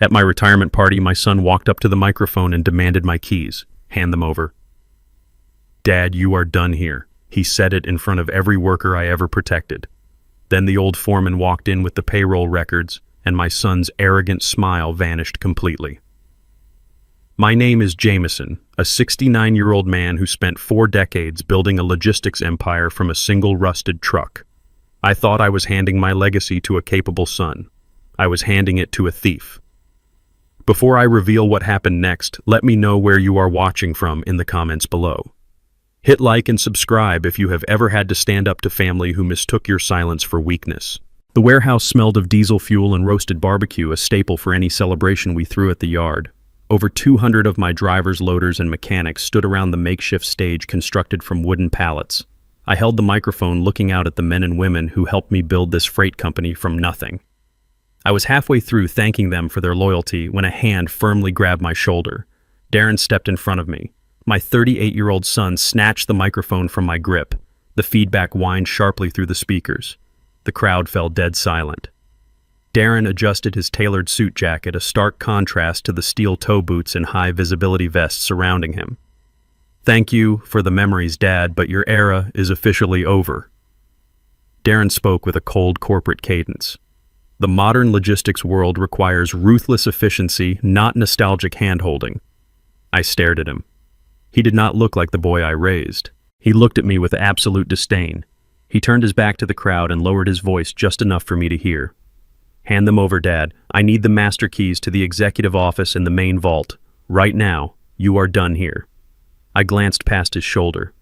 At my retirement party, my son walked up to the microphone and demanded my keys. Hand them over. Dad, you are done here. He said it in front of every worker I ever protected. Then the old foreman walked in with the payroll records, and my son's arrogant smile vanished completely. My name is Jameson, a 69-year-old man who spent 4 decades building a logistics empire from a single rusted truck. I thought I was handing my legacy to a capable son. I was handing it to a thief. Before I reveal what happened next, let me know where you are watching from in the comments below. Hit like and subscribe if you have ever had to stand up to family who mistook your silence for weakness. The warehouse smelled of diesel fuel and roasted barbecue, a staple for any celebration we threw at the yard. Over 200 of my drivers, loaders, and mechanics stood around the makeshift stage constructed from wooden pallets. I held the microphone looking out at the men and women who helped me build this freight company from nothing. I was halfway through thanking them for their loyalty when a hand firmly grabbed my shoulder. Darren stepped in front of me. My 38-year-old son snatched the microphone from my grip. The feedback whined sharply through the speakers. The crowd fell dead silent. Darren adjusted his tailored suit jacket, a stark contrast to the steel toe boots and high-visibility vests surrounding him. Thank you for the memories, Dad, but your era is officially over. Darren spoke with a cold corporate cadence. The modern logistics world requires ruthless efficiency, not nostalgic hand-holding. I stared at him. He did not look like the boy I raised. He looked at me with absolute disdain. He turned his back to the crowd and lowered his voice just enough for me to hear. Hand them over, Dad. I need the master keys to the executive office in the main vault. Right now, you are done here. I glanced past his shoulder.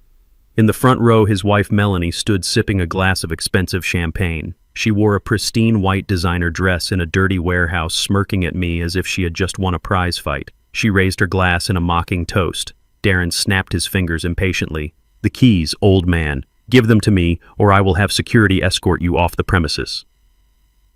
In the front row, his wife Melanie stood sipping a glass of expensive champagne. She wore a pristine white designer dress in a dirty warehouse, smirking at me as if she had just won a prize fight. She raised her glass in a mocking toast. Darren snapped his fingers impatiently. The keys, old man. Give them to me, or I will have security escort you off the premises.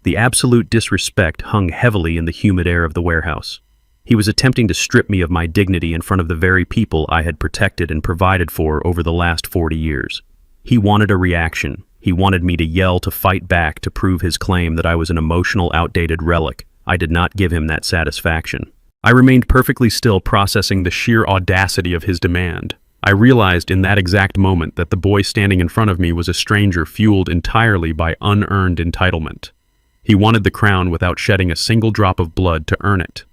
The absolute disrespect hung heavily in the humid air of the warehouse. He was attempting to strip me of my dignity in front of the very people I had protected and provided for over the last 40 years. He wanted a reaction. He wanted me to yell, to fight back, to prove his claim that I was an emotional, outdated relic. I did not give him that satisfaction. I remained perfectly still, processing the sheer audacity of his demand. I realized in that exact moment that the boy standing in front of me was a stranger fueled entirely by unearned entitlement. He wanted the crown without shedding a single drop of blood to earn it.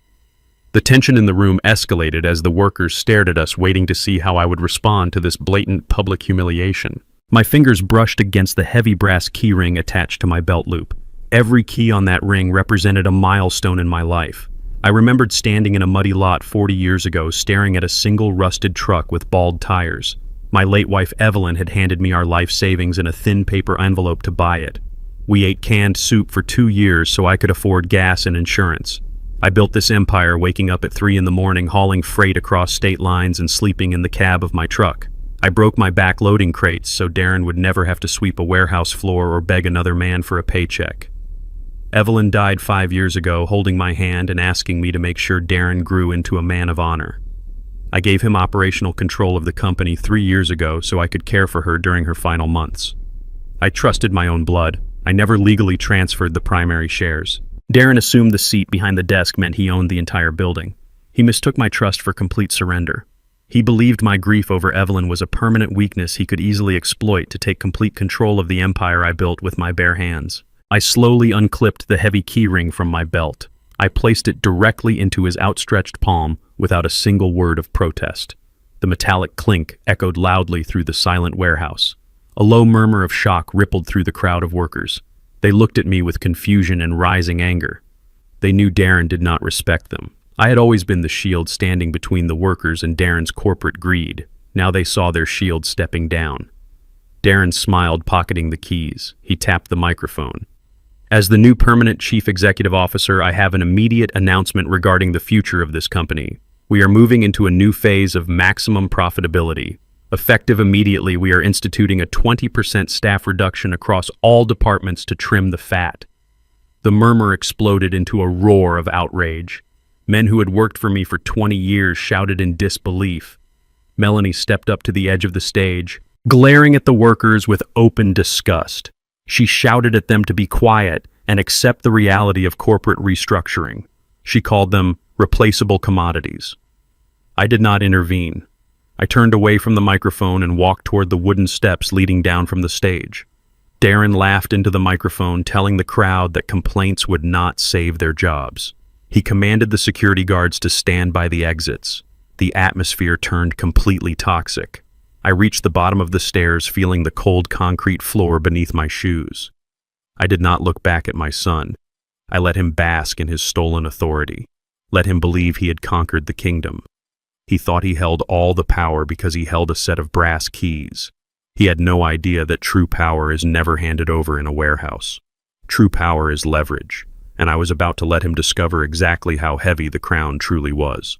The tension in the room escalated as the workers stared at us, waiting to see how I would respond to this blatant public humiliation. My fingers brushed against the heavy brass key ring attached to my belt loop. Every key on that ring represented a milestone in my life. I remembered standing in a muddy lot 40 years ago, staring at a single rusted truck with bald tires. My late wife Evelyn had handed me our life savings in a thin paper envelope to buy it. We ate canned soup for 2 years so I could afford gas and insurance. I built this empire, waking up at 3 in the morning, hauling freight across state lines and sleeping in the cab of my truck. I broke my back loading crates so Darren would never have to sweep a warehouse floor or beg another man for a paycheck. Evelyn died 5 years ago, holding my hand and asking me to make sure Darren grew into a man of honor. I gave him operational control of the company 3 years ago so I could care for her during her final months. I trusted my own blood. I never legally transferred the primary shares. Darren assumed the seat behind the desk meant he owned the entire building. He mistook my trust for complete surrender. He believed my grief over Evelyn was a permanent weakness he could easily exploit to take complete control of the empire I built with my bare hands. I slowly unclipped the heavy keyring from my belt. I placed it directly into his outstretched palm without a single word of protest. The metallic clink echoed loudly through the silent warehouse. A low murmur of shock rippled through the crowd of workers. They looked at me with confusion and rising anger. They knew Darren did not respect them. I had always been the shield standing between the workers and Darren's corporate greed. Now they saw their shield stepping down. Darren smiled, pocketing the keys. He tapped the microphone. As the new permanent chief executive officer, I have an immediate announcement regarding the future of this company. We are moving into a new phase of maximum profitability. Effective immediately, we are instituting a 20% staff reduction across all departments to trim the fat. The murmur exploded into a roar of outrage. Men who had worked for me for 20 years shouted in disbelief. Melanie stepped up to the edge of the stage, glaring at the workers with open disgust. She shouted at them to be quiet and accept the reality of corporate restructuring. She called them replaceable commodities. I did not intervene. I turned away from the microphone and walked toward the wooden steps leading down from the stage. Darren laughed into the microphone, telling the crowd that complaints would not save their jobs. He commanded the security guards to stand by the exits. The atmosphere turned completely toxic. I reached the bottom of the stairs, feeling the cold concrete floor beneath my shoes. I did not look back at my son. I let him bask in his stolen authority. Let him believe he had conquered the kingdom. He thought he held all the power because he held a set of brass keys. He had no idea that true power is never handed over in a warehouse. True power is leverage, and I was about to let him discover exactly how heavy the crown truly was.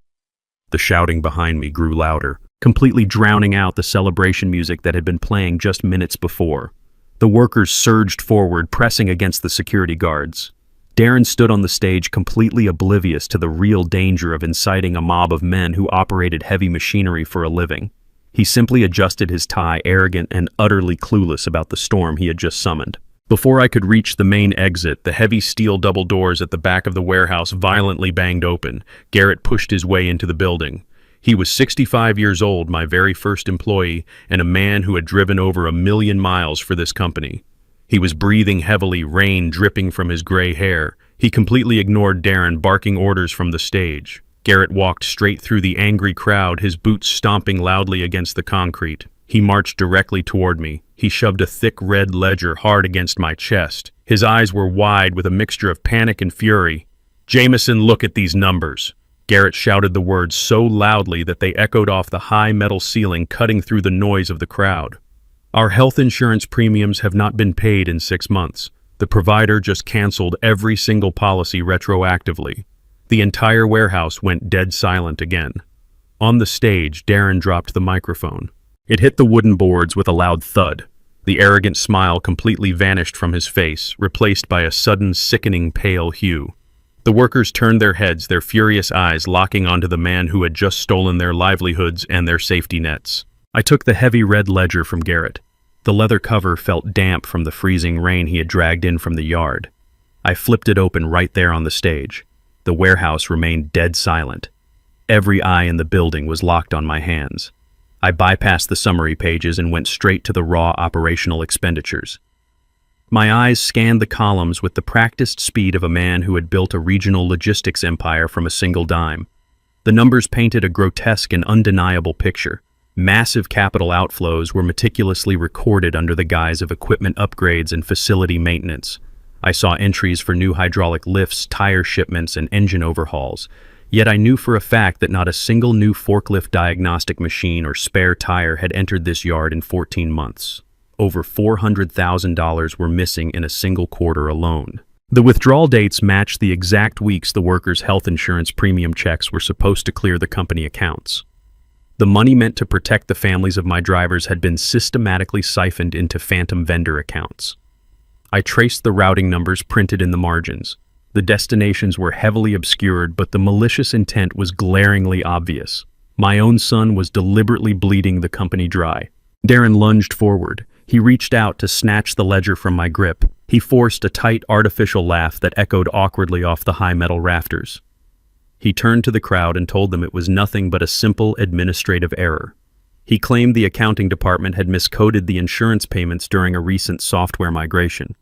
The shouting behind me grew louder, completely drowning out the celebration music that had been playing just minutes before. The workers surged forward, pressing against the security guards. Darren stood on the stage completely oblivious to the real danger of inciting a mob of men who operated heavy machinery for a living. He simply adjusted his tie, arrogant and utterly clueless about the storm he had just summoned. Before I could reach the main exit, the heavy steel double doors at the back of the warehouse violently banged open. Garrett pushed his way into the building. He was 65 years old, my very first employee, and a man who had driven over 1,000,000 miles for this company. He was breathing heavily, rain dripping from his gray hair. He completely ignored Darren, barking orders from the stage. Garrett walked straight through the angry crowd, his boots stomping loudly against the concrete. He marched directly toward me. He shoved a thick red ledger hard against my chest. His eyes were wide with a mixture of panic and fury. "Jameson, look at these numbers." Garrett shouted the words so loudly that they echoed off the high metal ceiling, cutting through the noise of the crowd. "Our health insurance premiums have not been paid in 6 months. The provider just canceled every single policy retroactively." The entire warehouse went dead silent again. On the stage, Darren dropped the microphone. It hit the wooden boards with a loud thud. The arrogant smile completely vanished from his face, replaced by a sudden, sickening pale hue. The workers turned their heads, their furious eyes locking onto the man who had just stolen their livelihoods and their safety nets. I took the heavy red ledger from Garrett. The leather cover felt damp from the freezing rain he had dragged in from the yard. I flipped it open right there on the stage. The warehouse remained dead silent. Every eye in the building was locked on my hands. I bypassed the summary pages and went straight to the raw operational expenditures. My eyes scanned the columns with the practiced speed of a man who had built a regional logistics empire from a single dime. The numbers painted a grotesque and undeniable picture. Massive capital outflows were meticulously recorded under the guise of equipment upgrades and facility maintenance. I saw entries for new hydraulic lifts, tire shipments, and engine overhauls. Yet I knew for a fact that not a single new forklift diagnostic machine or spare tire had entered this yard in 14 months. Over $400,000 were missing in a single quarter alone. The withdrawal dates matched the exact weeks the workers' health insurance premium checks were supposed to clear the company accounts. The money meant to protect the families of my drivers had been systematically siphoned into phantom vendor accounts. I traced the routing numbers printed in the margins. The destinations were heavily obscured, but the malicious intent was glaringly obvious. My own son was deliberately bleeding the company dry. Darren lunged forward. He reached out to snatch the ledger from my grip. He forced a tight, artificial laugh that echoed awkwardly off the high metal rafters. He turned to the crowd and told them it was nothing but a simple administrative error. He claimed the accounting department had miscoded the insurance payments during a recent software migration.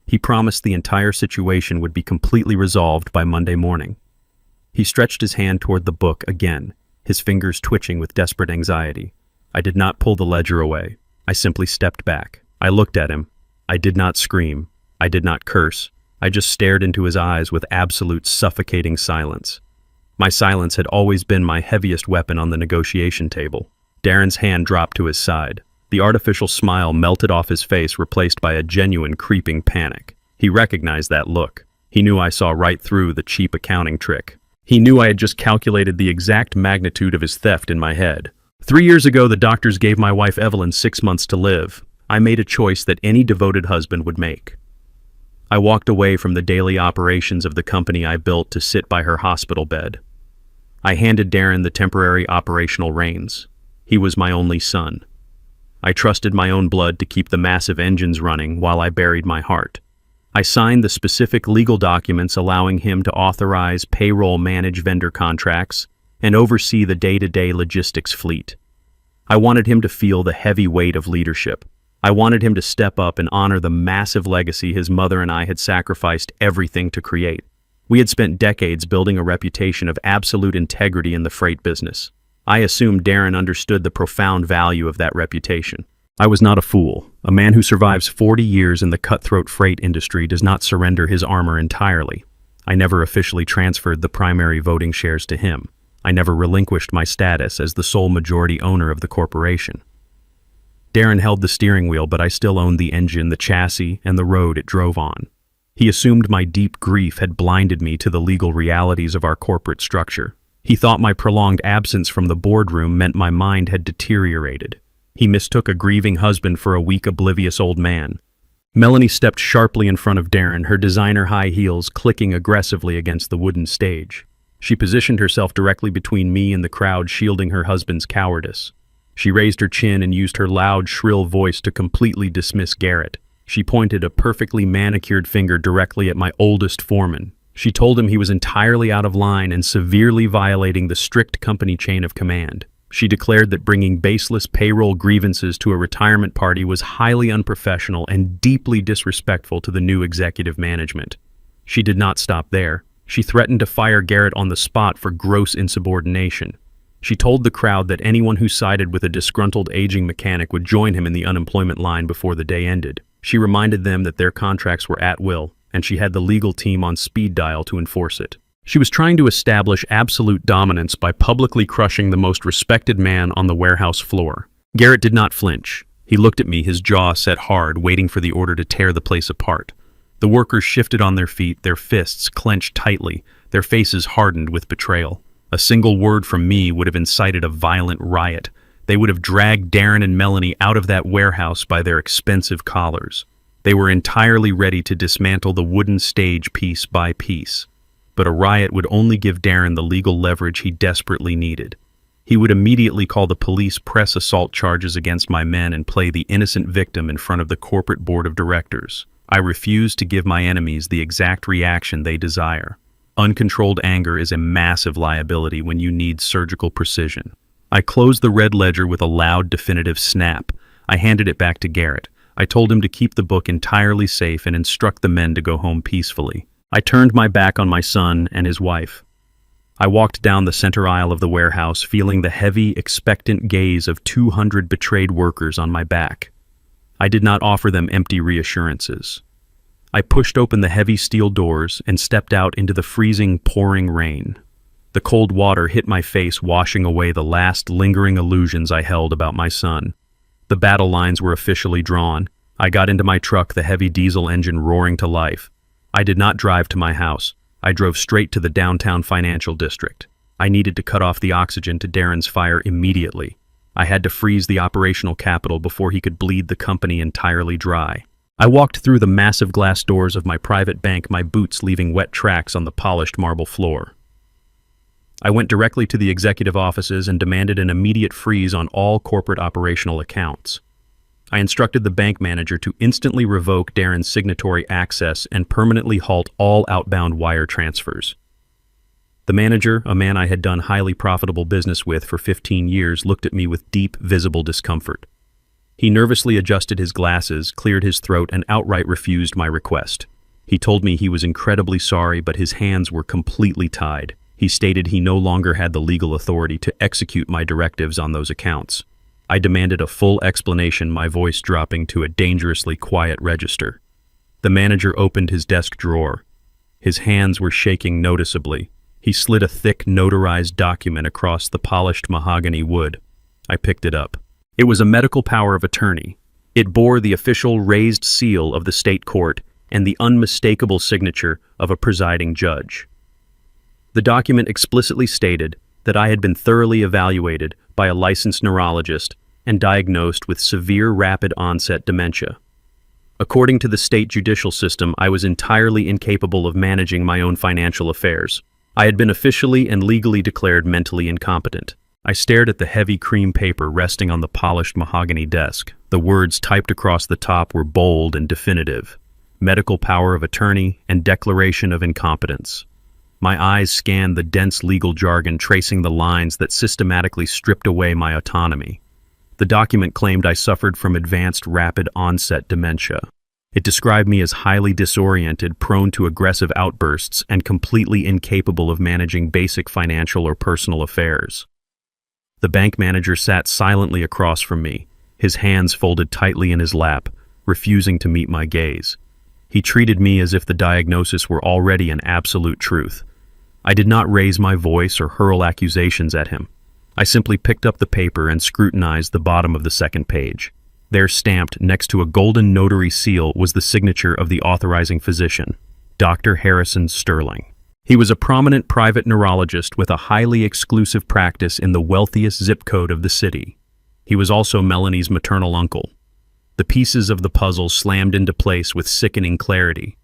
He promised the entire situation would be completely resolved by Monday morning. He stretched his hand toward the book again, his fingers twitching with desperate anxiety. I did not pull the ledger away. I simply stepped back. I looked at him. I did not scream. I did not curse. I just stared into his eyes with absolute suffocating silence. My silence had always been my heaviest weapon on the negotiation table. Darren's hand dropped to his side. The artificial smile melted off his face, replaced by a genuine creeping panic. He recognized that look. He knew I saw right through the cheap accounting trick. He knew I had just calculated the exact magnitude of his theft in my head. 3 years ago, the doctors gave my wife Evelyn 6 months to live. I made a choice that any devoted husband would make. I walked away from the daily operations of the company I built to sit by her hospital bed. I handed Darren the temporary operational reins. He was my only son. I trusted my own blood to keep the massive engines running while I buried my heart. I signed the specific legal documents allowing him to authorize Payroll manage vendor contracts and oversee the day-to-day logistics fleet. I wanted him to feel the heavy weight of leadership. I wanted him to step up and honor the massive legacy his mother and I had sacrificed everything to create. We had spent decades building a reputation of absolute integrity in the freight business. I assumed Darren understood the profound value of that reputation. I was not a fool. A man who survives 40 years in the cutthroat freight industry does not surrender his armor entirely. I never officially transferred the primary voting shares to him. I never relinquished my status as the sole majority owner of the corporation. Darren held the steering wheel, but I still owned the engine, the chassis, and the road it drove on. He assumed my deep grief had blinded me to the legal realities of our corporate structure. He thought my prolonged absence from the boardroom meant my mind had deteriorated. He mistook a grieving husband for a weak, oblivious old man. Melanie stepped sharply in front of Darren, her designer high heels clicking aggressively against the wooden stage. She positioned herself directly between me and the crowd, shielding her husband's cowardice. She raised her chin and used her loud, shrill voice to completely dismiss Garrett. She pointed a perfectly manicured finger directly at my oldest foreman. She told him he was entirely out of line and severely violating the strict company chain of command. She declared that bringing baseless payroll grievances to a retirement party was highly unprofessional and deeply disrespectful to the new executive management. She did not stop there. She threatened to fire Garrett on the spot for gross insubordination. She told the crowd that anyone who sided with a disgruntled aging mechanic would join him in the unemployment line before the day ended. She reminded them that their contracts were at will, and she had the legal team on speed dial to enforce it. She was trying to establish absolute dominance by publicly crushing the most respected man on the warehouse floor. Garrett did not flinch. He looked at me, his jaw set hard, waiting for the order to tear the place apart. The workers shifted on their feet, their fists clenched tightly, their faces hardened with betrayal. A single word from me would have incited a violent riot. They would have dragged Darren and Melanie out of that warehouse by their expensive collars. They were entirely ready to dismantle the wooden stage piece by piece. But a riot would only give Darren the legal leverage he desperately needed. He would immediately call the police, press assault charges against my men, and play the innocent victim in front of the corporate board of directors. I refuse to give my enemies the exact reaction they desire. Uncontrolled anger is a massive liability when you need surgical precision. I closed the red ledger with a loud, definitive snap. I handed it back to Garrett. I told him to keep the book entirely safe and instruct the men to go home peacefully. I turned my back on my son and his wife. I walked down the center aisle of the warehouse, feeling the heavy, expectant gaze of 200 betrayed workers on my back. I did not offer them empty reassurances. I pushed open the heavy steel doors and stepped out into the freezing, pouring rain. The cold water hit my face, washing away the last lingering illusions I held about my son. The battle lines were officially drawn. I got into my truck, the heavy diesel engine roaring to life. I did not drive to my house. I drove straight to the downtown financial district. I needed to cut off the oxygen to Darren's fire immediately. I had to freeze the operational capital before he could bleed the company entirely dry. I walked through the massive glass doors of my private bank, my boots leaving wet tracks on the polished marble floor. I went directly to the executive offices and demanded an immediate freeze on all corporate operational accounts. I instructed the bank manager to instantly revoke Darren's signatory access and permanently halt all outbound wire transfers. The manager, a man I had done highly profitable business with for 15 years, looked at me with deep, visible discomfort. He nervously adjusted his glasses, cleared his throat, and outright refused my request. He told me he was incredibly sorry, but his hands were completely tied. He stated he no longer had the legal authority to execute my directives on those accounts. I demanded a full explanation, my voice dropping to a dangerously quiet register. The manager opened his desk drawer. His hands were shaking noticeably. He slid a thick, notarized document across the polished mahogany wood. I picked it up. It was a medical power of attorney. It bore the official raised seal of the state court and the unmistakable signature of a presiding judge. The document explicitly stated that I had been thoroughly evaluated by a licensed neurologist and diagnosed with severe rapid-onset dementia. According to the state judicial system, I was entirely incapable of managing my own financial affairs. I had been officially and legally declared mentally incompetent. I stared at the heavy cream paper resting on the polished mahogany desk. The words typed across the top were bold and definitive. medical power of attorney, and declaration of incompetence. My eyes scanned the dense legal jargon, tracing the lines that systematically stripped away my autonomy. The document claimed I suffered from advanced rapid-onset dementia. It described me as highly disoriented, prone to aggressive outbursts, and completely incapable of managing basic financial or personal affairs. The bank manager sat silently across from me, his hands folded tightly in his lap, refusing to meet my gaze. He treated me as if the diagnosis were already an absolute truth. I did not raise my voice or hurl accusations at him. I simply picked up the paper and scrutinized the bottom of the second page. There, stamped next to a golden notary seal, was the signature of the authorizing physician, Dr. Harrison Sterling. He was a prominent private neurologist with a highly exclusive practice in the wealthiest zip code of the city. He was also Melanie's maternal uncle. The pieces of the puzzle slammed into place with sickening clarity.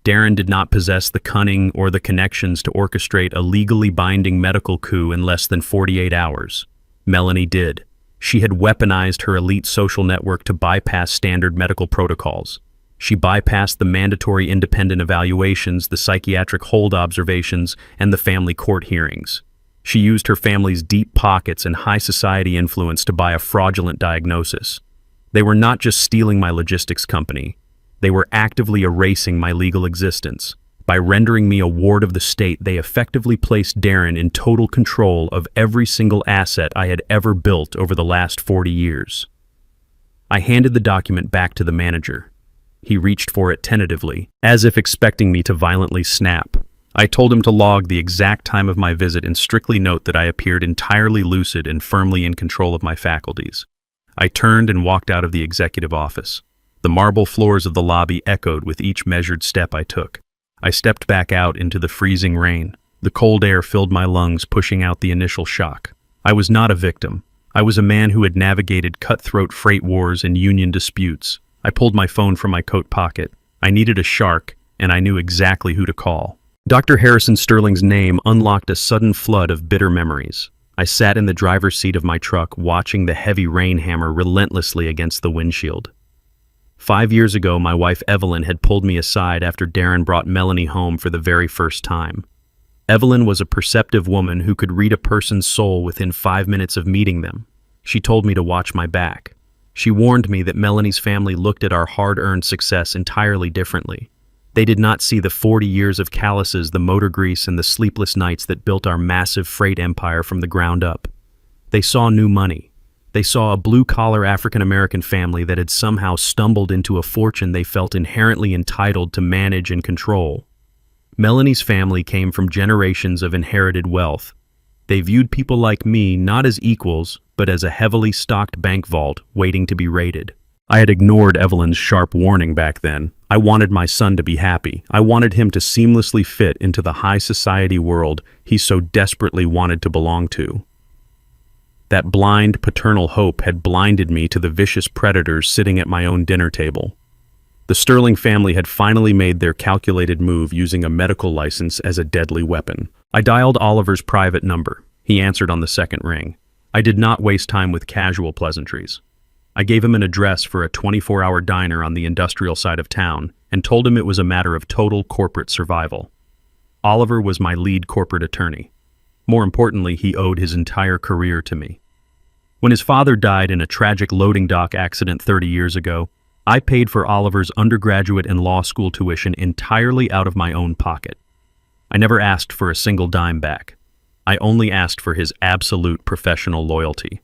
Darren did not possess the cunning or the connections to orchestrate a legally binding medical coup in less than 48 hours. Melanie did. She had weaponized her elite social network to bypass standard medical protocols. She bypassed the mandatory independent evaluations, the psychiatric hold observations, and the family court hearings. She used her family's deep pockets and high society influence to buy a fraudulent diagnosis. They were not just stealing my logistics company. They were actively erasing my legal existence. By rendering me a ward of the state, they effectively placed Darren in total control of every single asset I had ever built over the last 40 years. I handed the document back to the manager. He reached for it tentatively, as if expecting me to violently snap. I told him to log the exact time of my visit and strictly note that I appeared entirely lucid and firmly in control of my faculties. I turned and walked out of the executive office. The marble floors of the lobby echoed with each measured step I took. I stepped back out into the freezing rain. The cold air filled my lungs, pushing out the initial shock. I was not a victim. I was a man who had navigated cutthroat freight wars and union disputes. I pulled my phone from my coat pocket. I needed a shark, and I knew exactly who to call. Dr. Harrison Sterling's name unlocked a sudden flood of bitter memories. I sat in the driver's seat of my truck, watching the heavy rain hammer relentlessly against the windshield. 5 years ago, my wife Evelyn had pulled me aside after Darren brought Melanie home for the very first time. Evelyn was a perceptive woman who could read a person's soul within 5 minutes of meeting them. She told me to watch my back. She warned me that Melanie's family looked at our hard-earned success entirely differently. They did not see the 40 years of calluses, the motor grease, and the sleepless nights that built our massive freight empire from the ground up. They saw new money. They saw a blue-collar African-American family that had somehow stumbled into a fortune they felt inherently entitled to manage and control. Melanie's family came from generations of inherited wealth. They viewed people like me not as equals, but as a heavily stocked bank vault waiting to be raided. I had ignored Evelyn's sharp warning back then. I wanted my son to be happy. I wanted him to seamlessly fit into the high society world he so desperately wanted to belong to. That blind paternal hope had blinded me to the vicious predators sitting at my own dinner table. The Sterling family had finally made their calculated move, using a medical license as a deadly weapon. I dialed Oliver's private number. He answered on the second ring. I did not waste time with casual pleasantries. I gave him an address for a 24-hour diner on the industrial side of town and told him it was a matter of total corporate survival. Oliver was my lead corporate attorney. More importantly, he owed his entire career to me. When his father died in a tragic loading dock accident 30 years ago, I paid for Oliver's undergraduate and law school tuition entirely out of my own pocket. I never asked for a single dime back. I only asked for his absolute professional loyalty.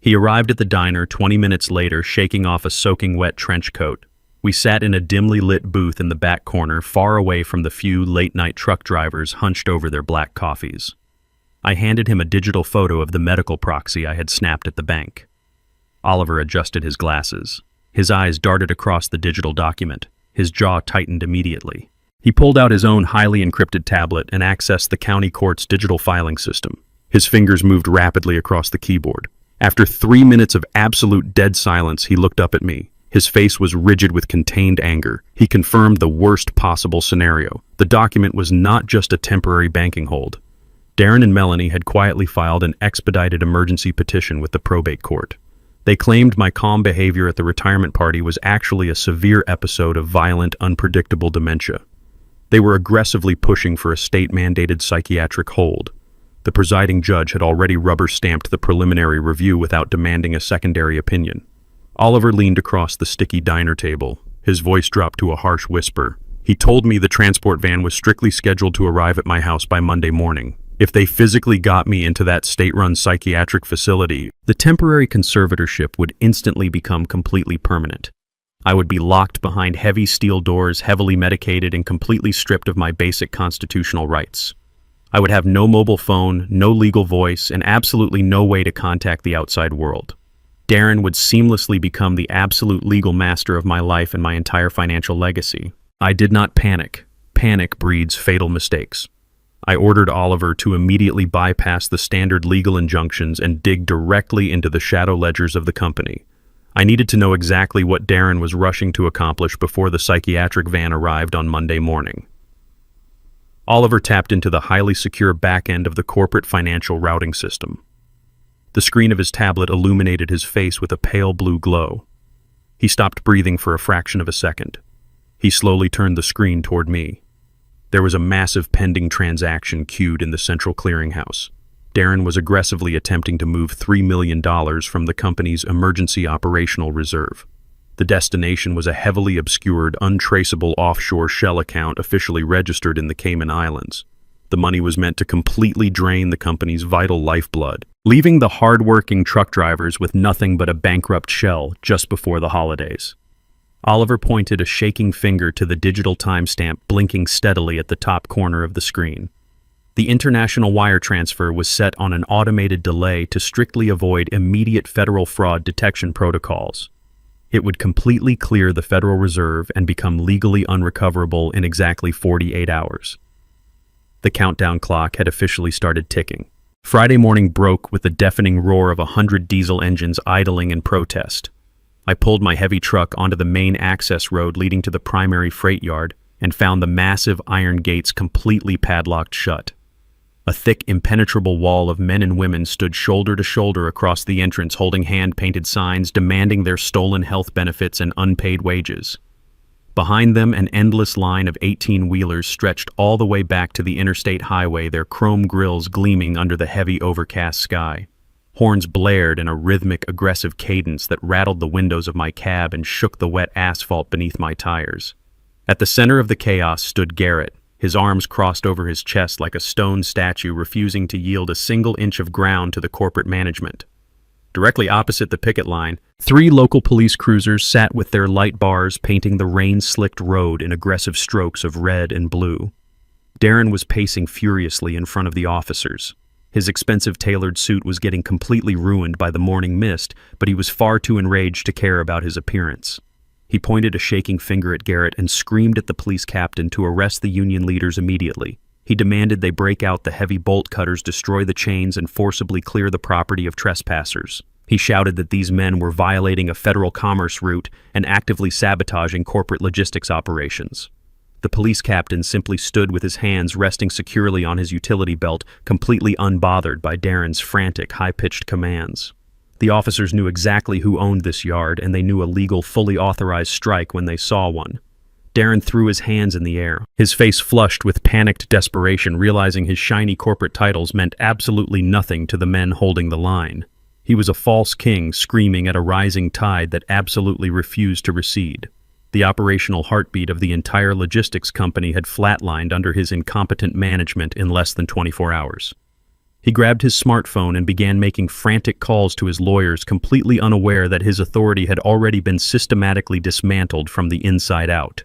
He arrived at the diner 20 minutes later, shaking off a soaking wet trench coat. We sat in a dimly lit booth in the back corner, far away from the few late-night truck drivers hunched over their black coffees. I handed him a digital photo of the medical proxy I had snapped at the bank. Oliver adjusted his glasses. His eyes darted across the digital document. His jaw tightened immediately. He pulled out his own highly encrypted tablet and accessed the county court's digital filing system. His fingers moved rapidly across the keyboard. After 3 minutes of absolute dead silence, he looked up at me. His face was rigid with contained anger. He confirmed the worst possible scenario. The document was not just a temporary banking hold. Darren and Melanie had quietly filed an expedited emergency petition with the probate court. They claimed my calm behavior at the retirement party was actually a severe episode of violent, unpredictable dementia. They were aggressively pushing for a state-mandated psychiatric hold. The presiding judge had already rubber-stamped the preliminary review without demanding a secondary opinion. Oliver leaned across the sticky diner table. His voice dropped to a harsh whisper. He told me the transport van was strictly scheduled to arrive at my house by Monday morning. If they physically got me into that state-run psychiatric facility, the temporary conservatorship would instantly become completely permanent. I would be locked behind heavy steel doors, heavily medicated, and completely stripped of my basic constitutional rights. I would have no mobile phone, no legal voice, and absolutely no way to contact the outside world. Darren would seamlessly become the absolute legal master of my life and my entire financial legacy. I did not panic. Panic breeds fatal mistakes. I ordered Oliver to immediately bypass the standard legal injunctions and dig directly into the shadow ledgers of the company. I needed to know exactly what Darren was rushing to accomplish before the psychiatric van arrived on Monday morning. Oliver tapped into the highly secure back end of the corporate financial routing system. The screen of his tablet illuminated his face with a pale blue glow. He stopped breathing for a fraction of a second. He slowly turned the screen toward me. There was a massive pending transaction queued in the central clearinghouse. Darren was aggressively attempting to move $3 million from the company's emergency operational reserve. The destination was a heavily obscured, untraceable offshore shell account officially registered in the Cayman Islands. The money was meant to completely drain the company's vital lifeblood, leaving the hard-working truck drivers with nothing but a bankrupt shell just before the holidays. Oliver pointed a shaking finger to the digital timestamp blinking steadily at the top corner of the screen. The international wire transfer was set on an automated delay to strictly avoid immediate federal fraud detection protocols. It would completely clear the Federal Reserve and become legally unrecoverable in exactly 48 hours. The countdown clock had officially started ticking. Friday morning broke with the deafening roar of 100 diesel engines idling in protest. I pulled my heavy truck onto the main access road leading to the primary freight yard and found the massive iron gates completely padlocked shut. A thick, impenetrable wall of men and women stood shoulder to shoulder across the entrance, holding hand-painted signs demanding their stolen health benefits and unpaid wages. Behind them, an endless line of 18-wheelers stretched all the way back to the interstate highway, their chrome grills gleaming under the heavy overcast sky. Horns blared in a rhythmic, aggressive cadence that rattled the windows of my cab and shook the wet asphalt beneath my tires. At the center of the chaos stood Garrett, his arms crossed over his chest like a stone statue, refusing to yield a single inch of ground to the corporate management. Directly opposite the picket line, 3 local police cruisers sat with their light bars painting the rain-slicked road in aggressive strokes of red and blue. Darren was pacing furiously in front of the officers. His expensive tailored suit was getting completely ruined by the morning mist, but he was far too enraged to care about his appearance. He pointed a shaking finger at Garrett and screamed at the police captain to arrest the union leaders immediately. He demanded they break out the heavy bolt cutters, destroy the chains, and forcibly clear the property of trespassers. He shouted that these men were violating a federal commerce route and actively sabotaging corporate logistics operations. The police captain simply stood with his hands resting securely on his utility belt, completely unbothered by Darren's frantic, high-pitched commands. The officers knew exactly who owned this yard, and they knew a legal, fully authorized strike when they saw one. Darren threw his hands in the air, his face flushed with panicked desperation, realizing his shiny corporate titles meant absolutely nothing to the men holding the line. He was a false king screaming at a rising tide that absolutely refused to recede. The operational heartbeat of the entire logistics company had flatlined under his incompetent management in less than 24 hours. He grabbed his smartphone and began making frantic calls to his lawyers, completely unaware that his authority had already been systematically dismantled from the inside out.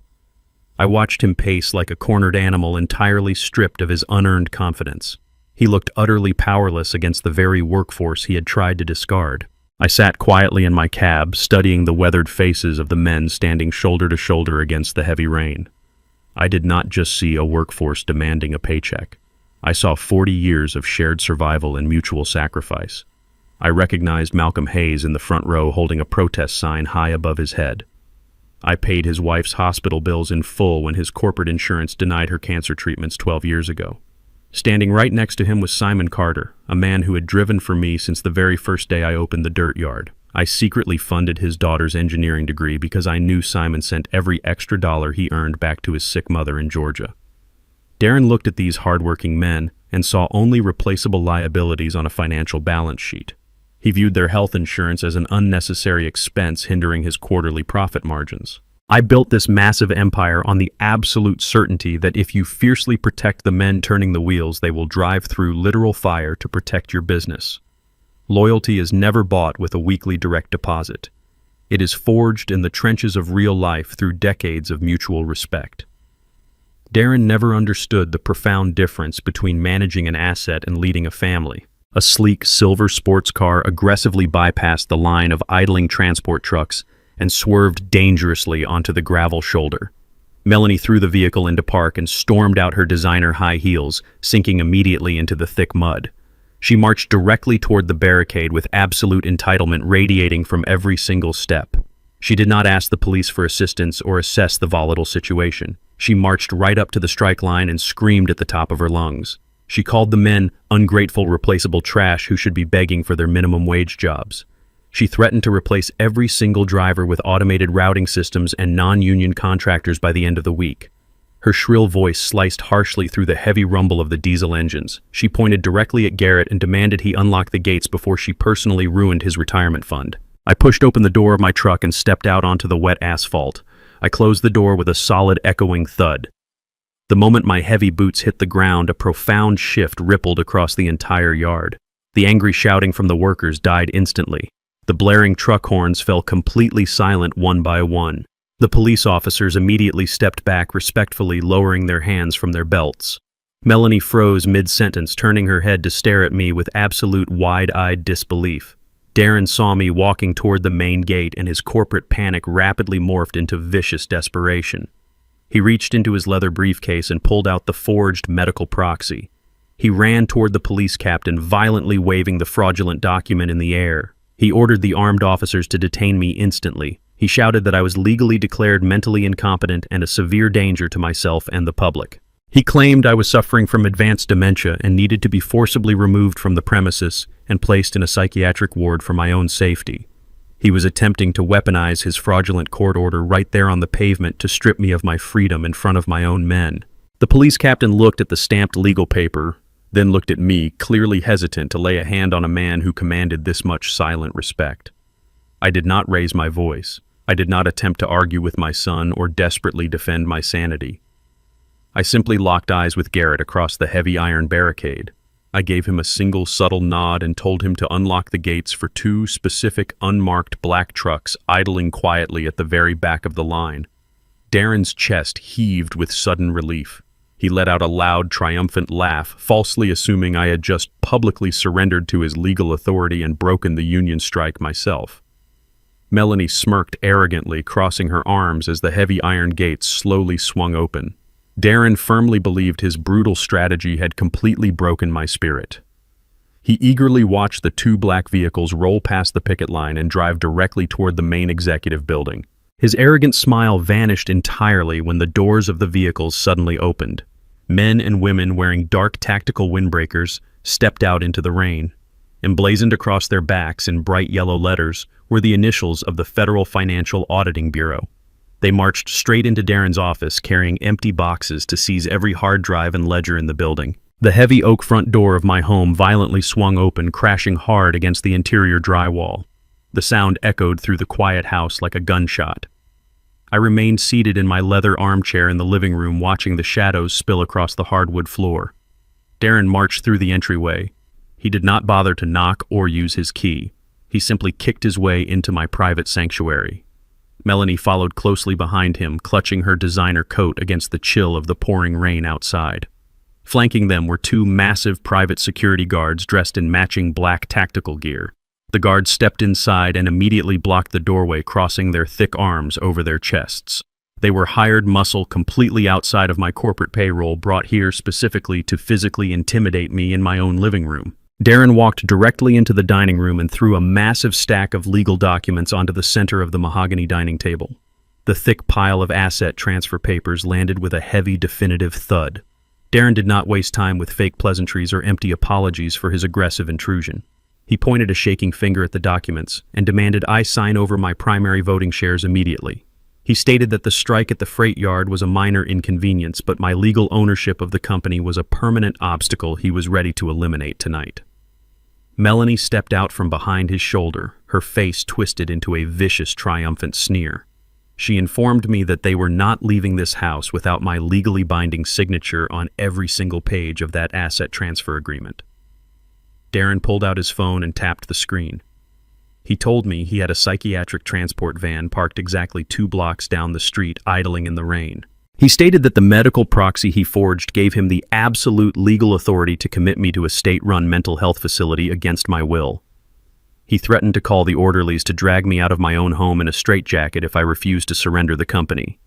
I watched him pace like a cornered animal, entirely stripped of his unearned confidence. He looked utterly powerless against the very workforce he had tried to discard. I sat quietly in my cab, studying the weathered faces of the men standing shoulder to shoulder against the heavy rain. I did not just see a workforce demanding a paycheck. I saw 40 years of shared survival and mutual sacrifice. I recognized Malcolm Hayes in the front row holding a protest sign high above his head. I paid his wife's hospital bills in full when his corporate insurance denied her cancer treatments 12 years ago. Standing right next to him was Simon Carter, a man who had driven for me since the very first day I opened the dirt yard. I secretly funded his daughter's engineering degree because I knew Simon sent every extra dollar he earned back to his sick mother in Georgia. Darren looked at these hardworking men and saw only replaceable liabilities on a financial balance sheet. He viewed their health insurance as an unnecessary expense hindering his quarterly profit margins. I built this massive empire on the absolute certainty that if you fiercely protect the men turning the wheels, they will drive through literal fire to protect your business. Loyalty is never bought with a weekly direct deposit. It is forged in the trenches of real life through decades of mutual respect. Darren never understood the profound difference between managing an asset and leading a family. A sleek silver sports car aggressively bypassed the line of idling transport trucks and swerved dangerously onto the gravel shoulder. Melanie threw the vehicle into park and stormed out her designer high heels, sinking immediately into the thick mud. She marched directly toward the barricade with absolute entitlement radiating from every single step. She did not ask the police for assistance or assess the volatile situation. She marched right up to the strike line and screamed at the top of her lungs. She called the men ungrateful, replaceable trash who should be begging for their minimum wage jobs. She threatened to replace every single driver with automated routing systems and non-union contractors by the end of the week. Her shrill voice sliced harshly through the heavy rumble of the diesel engines. She pointed directly at Garrett and demanded he unlock the gates before she personally ruined his retirement fund. I pushed open the door of my truck and stepped out onto the wet asphalt. I closed the door with a solid, echoing thud. The moment my heavy boots hit the ground, a profound shift rippled across the entire yard. The angry shouting from the workers died instantly. The blaring truck horns fell completely silent one by one. The police officers immediately stepped back, respectfully lowering their hands from their belts. Melanie froze mid-sentence, turning her head to stare at me with absolute wide-eyed disbelief. Darren saw me walking toward the main gate, and his corporate panic rapidly morphed into vicious desperation. He reached into his leather briefcase and pulled out the forged medical proxy. He ran toward the police captain, violently waving the fraudulent document in the air. He ordered the armed officers to detain me instantly. He shouted that I was legally declared mentally incompetent and a severe danger to myself and the public. He claimed I was suffering from advanced dementia and needed to be forcibly removed from the premises and placed in a psychiatric ward for my own safety. He was attempting to weaponize his fraudulent court order right there on the pavement to strip me of my freedom in front of my own men. The police captain looked at the stamped legal paper, then looked at me, clearly hesitant to lay a hand on a man who commanded this much silent respect. I did not raise my voice. I did not attempt to argue with my son or desperately defend my sanity. I simply locked eyes with Garrett across the heavy iron barricade. I gave him a single subtle nod and told him to unlock the gates for two specific unmarked black trucks idling quietly at the very back of the line. Darren's chest heaved with sudden relief. He let out a loud, triumphant laugh, falsely assuming I had just publicly surrendered to his legal authority and broken the union strike myself. Melanie smirked arrogantly, crossing her arms as the heavy iron gates slowly swung open. Darren firmly believed his brutal strategy had completely broken my spirit. He eagerly watched the two black vehicles roll past the picket line and drive directly toward the main executive building. His arrogant smile vanished entirely when the doors of the vehicles suddenly opened. Men and women wearing dark tactical windbreakers stepped out into the rain. Emblazoned across their backs in bright yellow letters were the initials of the Federal Financial Auditing Bureau. They marched straight into Darren's office, carrying empty boxes to seize every hard drive and ledger in the building. The heavy oak front door of my home violently swung open, crashing hard against the interior drywall. The sound echoed through the quiet house like a gunshot. I remained seated in my leather armchair in the living room, watching the shadows spill across the hardwood floor. Darren marched through the entryway. He did not bother to knock or use his key. He simply kicked his way into my private sanctuary. Melanie followed closely behind him, clutching her designer coat against the chill of the pouring rain outside. Flanking them were two massive private security guards dressed in matching black tactical gear. The guards stepped inside and immediately blocked the doorway, crossing their thick arms over their chests. They were hired muscle completely outside of my corporate payroll, brought here specifically to physically intimidate me in my own living room. Darren walked directly into the dining room and threw a massive stack of legal documents onto the center of the mahogany dining table. The thick pile of asset transfer papers landed with a heavy, definitive thud. Darren did not waste time with fake pleasantries or empty apologies for his aggressive intrusion. He pointed a shaking finger at the documents and demanded I sign over my primary voting shares immediately. He stated that the strike at the freight yard was a minor inconvenience, but my legal ownership of the company was a permanent obstacle he was ready to eliminate tonight. Melanie stepped out from behind his shoulder, her face twisted into a vicious, triumphant sneer. She informed me that they were not leaving this house without my legally binding signature on every single page of that asset transfer agreement. Darren pulled out his phone and tapped the screen. He told me he had a psychiatric transport van parked exactly 2 blocks down the street, idling in the rain. He stated that the medical proxy he forged gave him the absolute legal authority to commit me to a state-run mental health facility against my will. He threatened to call the orderlies to drag me out of my own home in a straitjacket if I refused to surrender the company.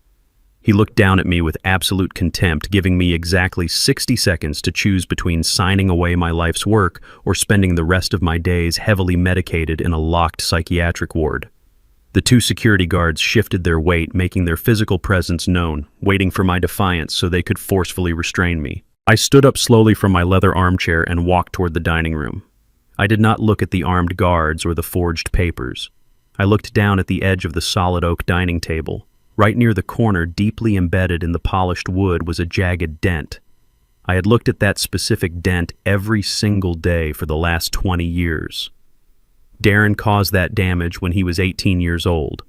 He looked down at me with absolute contempt, giving me exactly 60 seconds to choose between signing away my life's work or spending the rest of my days heavily medicated in a locked psychiatric ward. The 2 security guards shifted their weight, making their physical presence known, waiting for my defiance so they could forcefully restrain me. I stood up slowly from my leather armchair and walked toward the dining room. I did not look at the armed guards or the forged papers. I looked down at the edge of the solid oak dining table. Right near the corner, deeply embedded in the polished wood, was a jagged dent. I had looked at that specific dent every single day for the last 20 years. Darren caused that damage when he was 18 years old.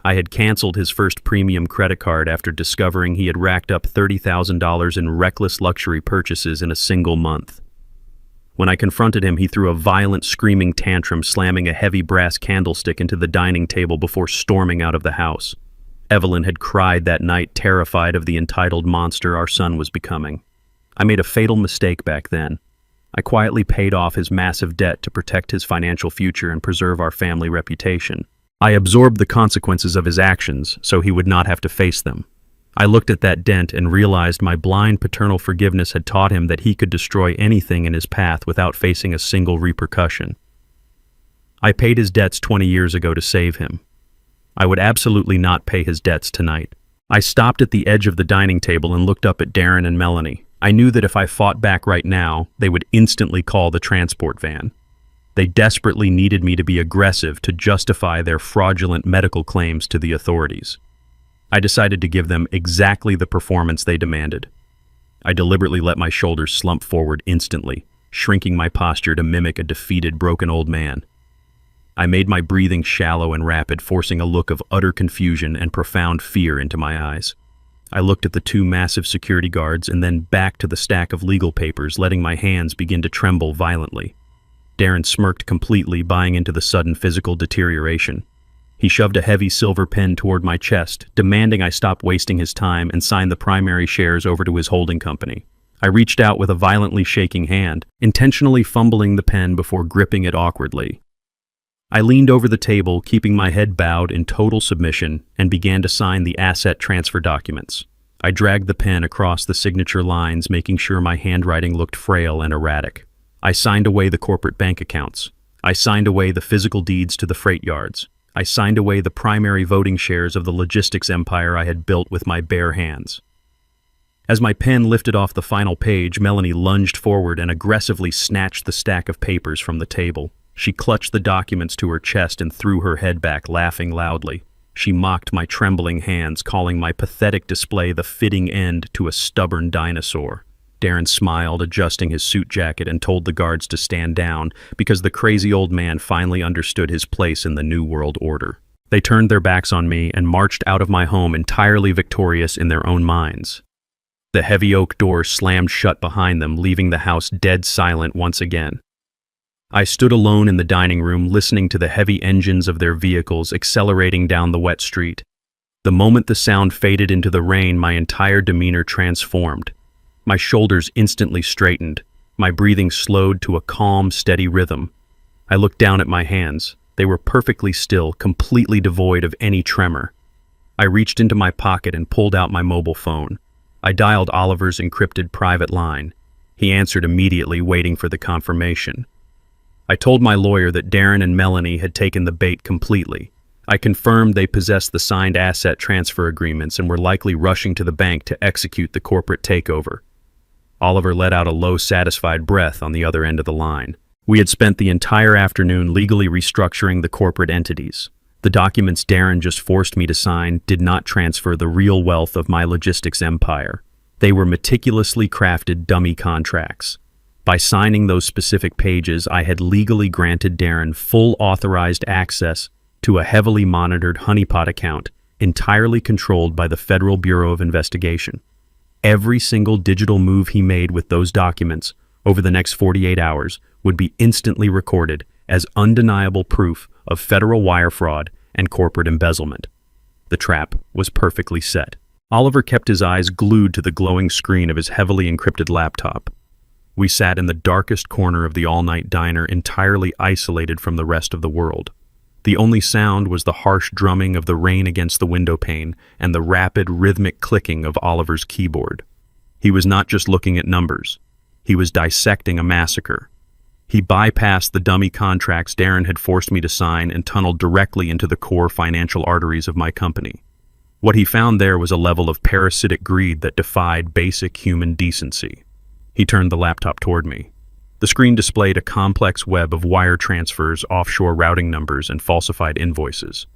I had canceled his first premium credit card after discovering he had racked up $30,000 in reckless luxury purchases in a single month. When I confronted him, he threw a violent, screaming tantrum, slamming a heavy brass candlestick into the dining table before storming out of the house. Evelyn had cried that night, terrified of the entitled monster our son was becoming. I made a fatal mistake back then. I quietly paid off his massive debt to protect his financial future and preserve our family reputation. I absorbed the consequences of his actions so he would not have to face them. I looked at that dent and realized my blind paternal forgiveness had taught him that he could destroy anything in his path without facing a single repercussion. I paid his debts 20 years ago to save him. I would absolutely not pay his debts tonight. I stopped at the edge of the dining table and looked up at Darren and Melanie. I knew that if I fought back right now, they would instantly call the transport van. They desperately needed me to be aggressive to justify their fraudulent medical claims to the authorities. I decided to give them exactly the performance they demanded. I deliberately let my shoulders slump forward instantly, shrinking my posture to mimic a defeated, broken old man. I made my breathing shallow and rapid, forcing a look of utter confusion and profound fear into my eyes. I looked at the 2 massive security guards and then back to the stack of legal papers, letting my hands begin to tremble violently. Darren smirked completely, buying into the sudden physical deterioration. He shoved a heavy silver pen toward my chest, demanding I stop wasting his time and sign the primary shares over to his holding company. I reached out with a violently shaking hand, intentionally fumbling the pen before gripping it awkwardly. I leaned over the table, keeping my head bowed in total submission, and began to sign the asset transfer documents. I dragged the pen across the signature lines, making sure my handwriting looked frail and erratic. I signed away the corporate bank accounts. I signed away the physical deeds to the freight yards. I signed away the primary voting shares of the logistics empire I had built with my bare hands. As my pen lifted off the final page, Melanie lunged forward and aggressively snatched the stack of papers from the table. She clutched the documents to her chest and threw her head back, laughing loudly. She mocked my trembling hands, calling my pathetic display the fitting end to a stubborn dinosaur. Darren smiled, adjusting his suit jacket, and told the guards to stand down because the crazy old man finally understood his place in the New World Order. They turned their backs on me and marched out of my home entirely victorious in their own minds. The heavy oak door slammed shut behind them, leaving the house dead silent once again. I stood alone in the dining room, listening to the heavy engines of their vehicles accelerating down the wet street. The moment the sound faded into the rain, my entire demeanor transformed. My shoulders instantly straightened. My breathing slowed to a calm, steady rhythm. I looked down at my hands. They were perfectly still, completely devoid of any tremor. I reached into my pocket and pulled out my mobile phone. I dialed Oliver's encrypted private line. He answered immediately, waiting for the confirmation. I told my lawyer that Darren and Melanie had taken the bait completely. I confirmed they possessed the signed asset transfer agreements and were likely rushing to the bank to execute the corporate takeover. Oliver let out a low, satisfied breath on the other end of the line. We had spent the entire afternoon legally restructuring the corporate entities. The documents Darren just forced me to sign did not transfer the real wealth of my logistics empire. They were meticulously crafted dummy contracts. By signing those specific pages, I had legally granted Darren full authorized access to a heavily monitored honeypot account entirely controlled by the Federal Bureau of Investigation. Every single digital move he made with those documents over the next 48 hours would be instantly recorded as undeniable proof of federal wire fraud and corporate embezzlement. The trap was perfectly set. Oliver kept his eyes glued to the glowing screen of his heavily encrypted laptop. We sat in the darkest corner of the all-night diner, entirely isolated from the rest of the world. The only sound was the harsh drumming of the rain against the window pane and the rapid, rhythmic clicking of Oliver's keyboard. He was not just looking at numbers. He was dissecting a massacre. He bypassed the dummy contracts Darren had forced me to sign and tunneled directly into the core financial arteries of my company. What he found there was a level of parasitic greed that defied basic human decency. He turned the laptop toward me. The screen displayed a complex web of wire transfers, offshore routing numbers, and falsified invoices.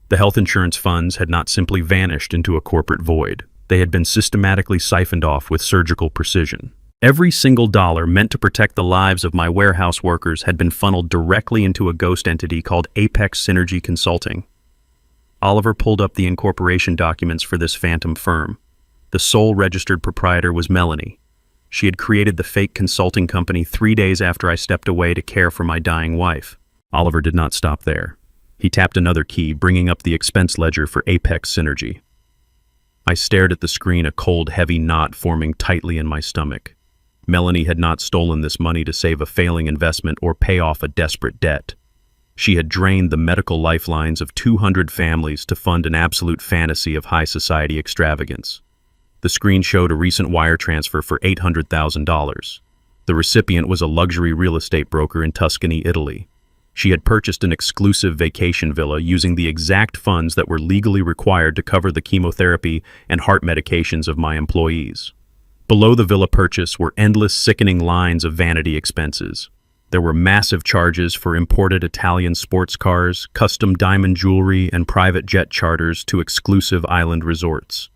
The health insurance funds had not simply vanished into a corporate void. They had been systematically siphoned off with surgical precision. Every single dollar meant to protect the lives of my warehouse workers had been funneled directly into a ghost entity called Apex Synergy Consulting. Oliver pulled up the incorporation documents for this phantom firm. The sole registered proprietor was Melanie. She had created the fake consulting company 3 days after I stepped away to care for my dying wife. Oliver did not stop there. He tapped another key, bringing up the expense ledger for Apex Synergy. I stared at the screen, a cold, heavy knot forming tightly in my stomach. Melanie had not stolen this money to save a failing investment or pay off a desperate debt. She had drained the medical lifelines of 200 families to fund an absolute fantasy of high society extravagance. The screen showed a recent wire transfer for $800,000. The recipient was a luxury real estate broker in Tuscany, Italy. She had purchased an exclusive vacation villa using the exact funds that were legally required to cover the chemotherapy and heart medications of my employees. Below the villa purchase were endless, sickening lines of vanity expenses. There were massive charges for imported Italian sports cars, custom diamond jewelry, and private jet charters to exclusive island resorts.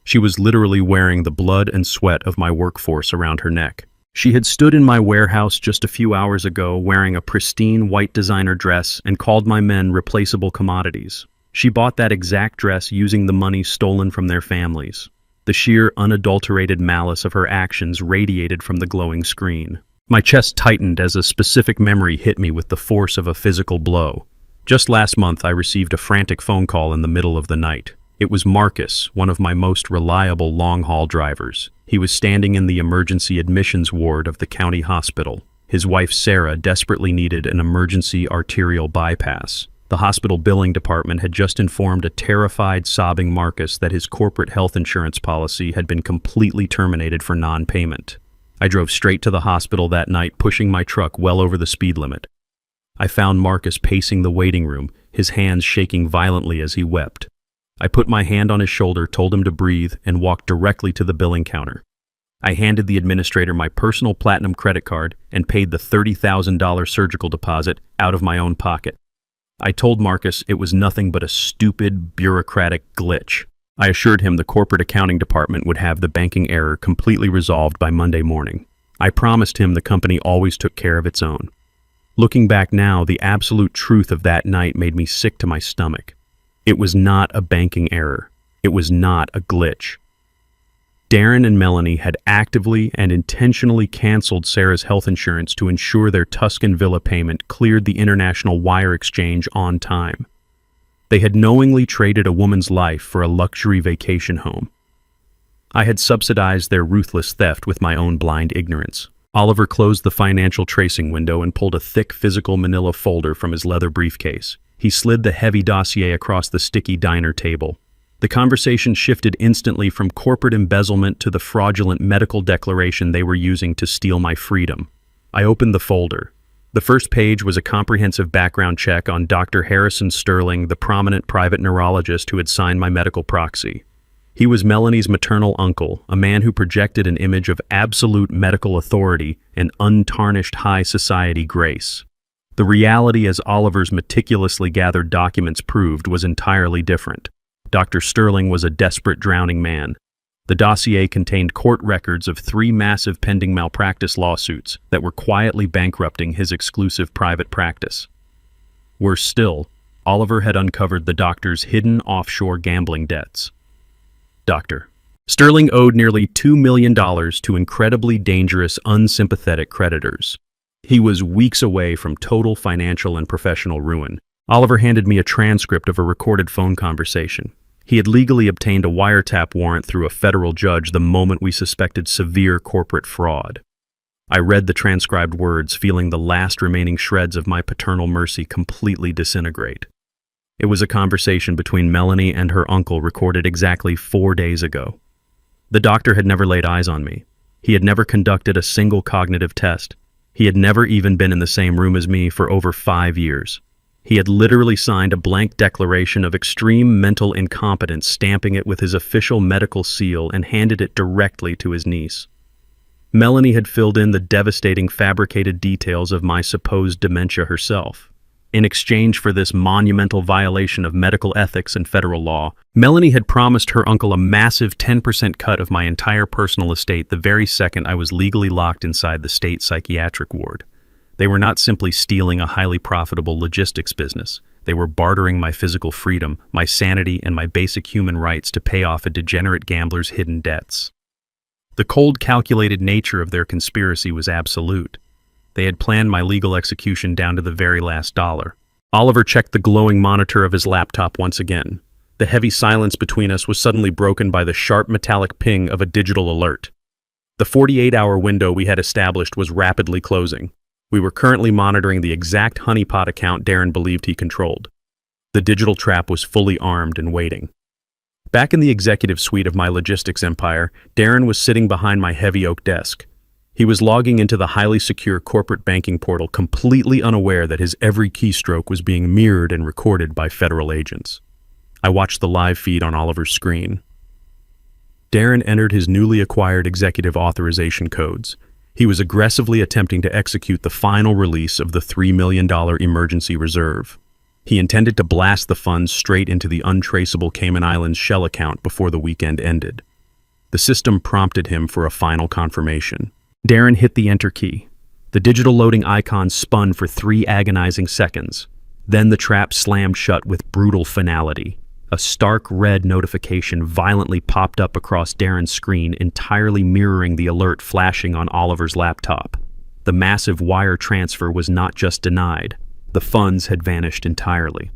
She was literally wearing the blood and sweat of my workforce around her neck. She had stood in my warehouse just a few hours ago wearing a pristine white designer dress and called my men replaceable commodities. She bought that exact dress using the money stolen from their families. The sheer, unadulterated malice of her actions radiated from the glowing screen. My chest tightened as a specific memory hit me with the force of a physical blow. Just last month, I received a frantic phone call in the middle of the night. It was Marcus, one of my most reliable long-haul drivers. He was standing in the emergency admissions ward of the county hospital. His wife, Sarah, desperately needed an emergency arterial bypass. The hospital billing department had just informed a terrified, sobbing Marcus that his corporate health insurance policy had been completely terminated for non-payment. I drove straight to the hospital that night, pushing my truck well over the speed limit. I found Marcus pacing the waiting room, his hands shaking violently as he wept. I put my hand on his shoulder, told him to breathe, and walked directly to the billing counter. I handed the administrator my personal platinum credit card and paid the $30,000 surgical deposit out of my own pocket. I told Marcus it was nothing but a stupid, bureaucratic glitch. I assured him the corporate accounting department would have the banking error completely resolved by Monday morning. I promised him the company always took care of its own. Looking back now, the absolute truth of that night made me sick to my stomach. It was not a banking error. It was not a glitch. Darren and Melanie had actively and intentionally canceled Sarah's health insurance to ensure their Tuscan villa payment cleared the international wire exchange on time. They had knowingly traded a woman's life for a luxury vacation home. I had subsidized their ruthless theft with my own blind ignorance. Oliver closed the financial tracing window and pulled a thick physical manila folder from his leather briefcase. He slid the heavy dossier across the sticky diner table. The conversation shifted instantly from corporate embezzlement to the fraudulent medical declaration they were using to steal my freedom. I opened the folder. The first page was a comprehensive background check on Dr. Harrison Sterling, the prominent private neurologist who had signed my medical proxy. He was Melanie's maternal uncle, a man who projected an image of absolute medical authority and untarnished high society grace. The reality, as Oliver's meticulously gathered documents proved, was entirely different. Dr. Sterling was a desperate drowning man. The dossier contained court records of 3 massive pending malpractice lawsuits that were quietly bankrupting his exclusive private practice. Worse still, Oliver had uncovered the doctor's hidden offshore gambling debts. Dr. Sterling owed nearly $2 million to incredibly dangerous, unsympathetic creditors. He was weeks away from total financial and professional ruin. Oliver handed me a transcript of a recorded phone conversation. He had legally obtained a wiretap warrant through a federal judge the moment we suspected severe corporate fraud. I read the transcribed words, feeling the last remaining shreds of my paternal mercy completely disintegrate. It was a conversation between Melanie and her uncle recorded exactly 4 days ago. The doctor had never laid eyes on me. He had never conducted a single cognitive test. He had never even been in the same room as me for over 5 years. He had literally signed a blank declaration of extreme mental incompetence, stamping it with his official medical seal, and handed it directly to his niece. Melanie had filled in the devastating fabricated details of my supposed dementia herself. In exchange for this monumental violation of medical ethics and federal law, Melanie had promised her uncle a massive 10% cut of my entire personal estate the very second I was legally locked inside the state psychiatric ward. They were not simply stealing a highly profitable logistics business. They were bartering my physical freedom, my sanity, and my basic human rights to pay off a degenerate gambler's hidden debts. The cold, calculated nature of their conspiracy was absolute. They had planned my legal execution down to the very last dollar. Oliver checked the glowing monitor of his laptop once again. The heavy silence between us was suddenly broken by the sharp metallic ping of a digital alert. The 48-hour window we had established was rapidly closing. We were currently monitoring the exact honeypot account Darren believed he controlled. The digital trap was fully armed and waiting. Back in the executive suite of my logistics empire, Darren was sitting behind my heavy oak desk. He was logging into the highly secure corporate banking portal, completely unaware that his every keystroke was being mirrored and recorded by federal agents. I watched the live feed on Oliver's screen. Darren entered his newly acquired executive authorization codes. He was aggressively attempting to execute the final release of the $3 million emergency reserve. He intended to blast the funds straight into the untraceable Cayman Islands shell account before the weekend ended. The system prompted him for a final confirmation. Darren hit the enter key. The digital loading icon spun for 3 agonizing seconds. Then the trap slammed shut with brutal finality. A stark red notification violently popped up across Darren's screen, entirely mirroring the alert flashing on Oliver's laptop. The massive wire transfer was not just denied. The funds had vanished entirely.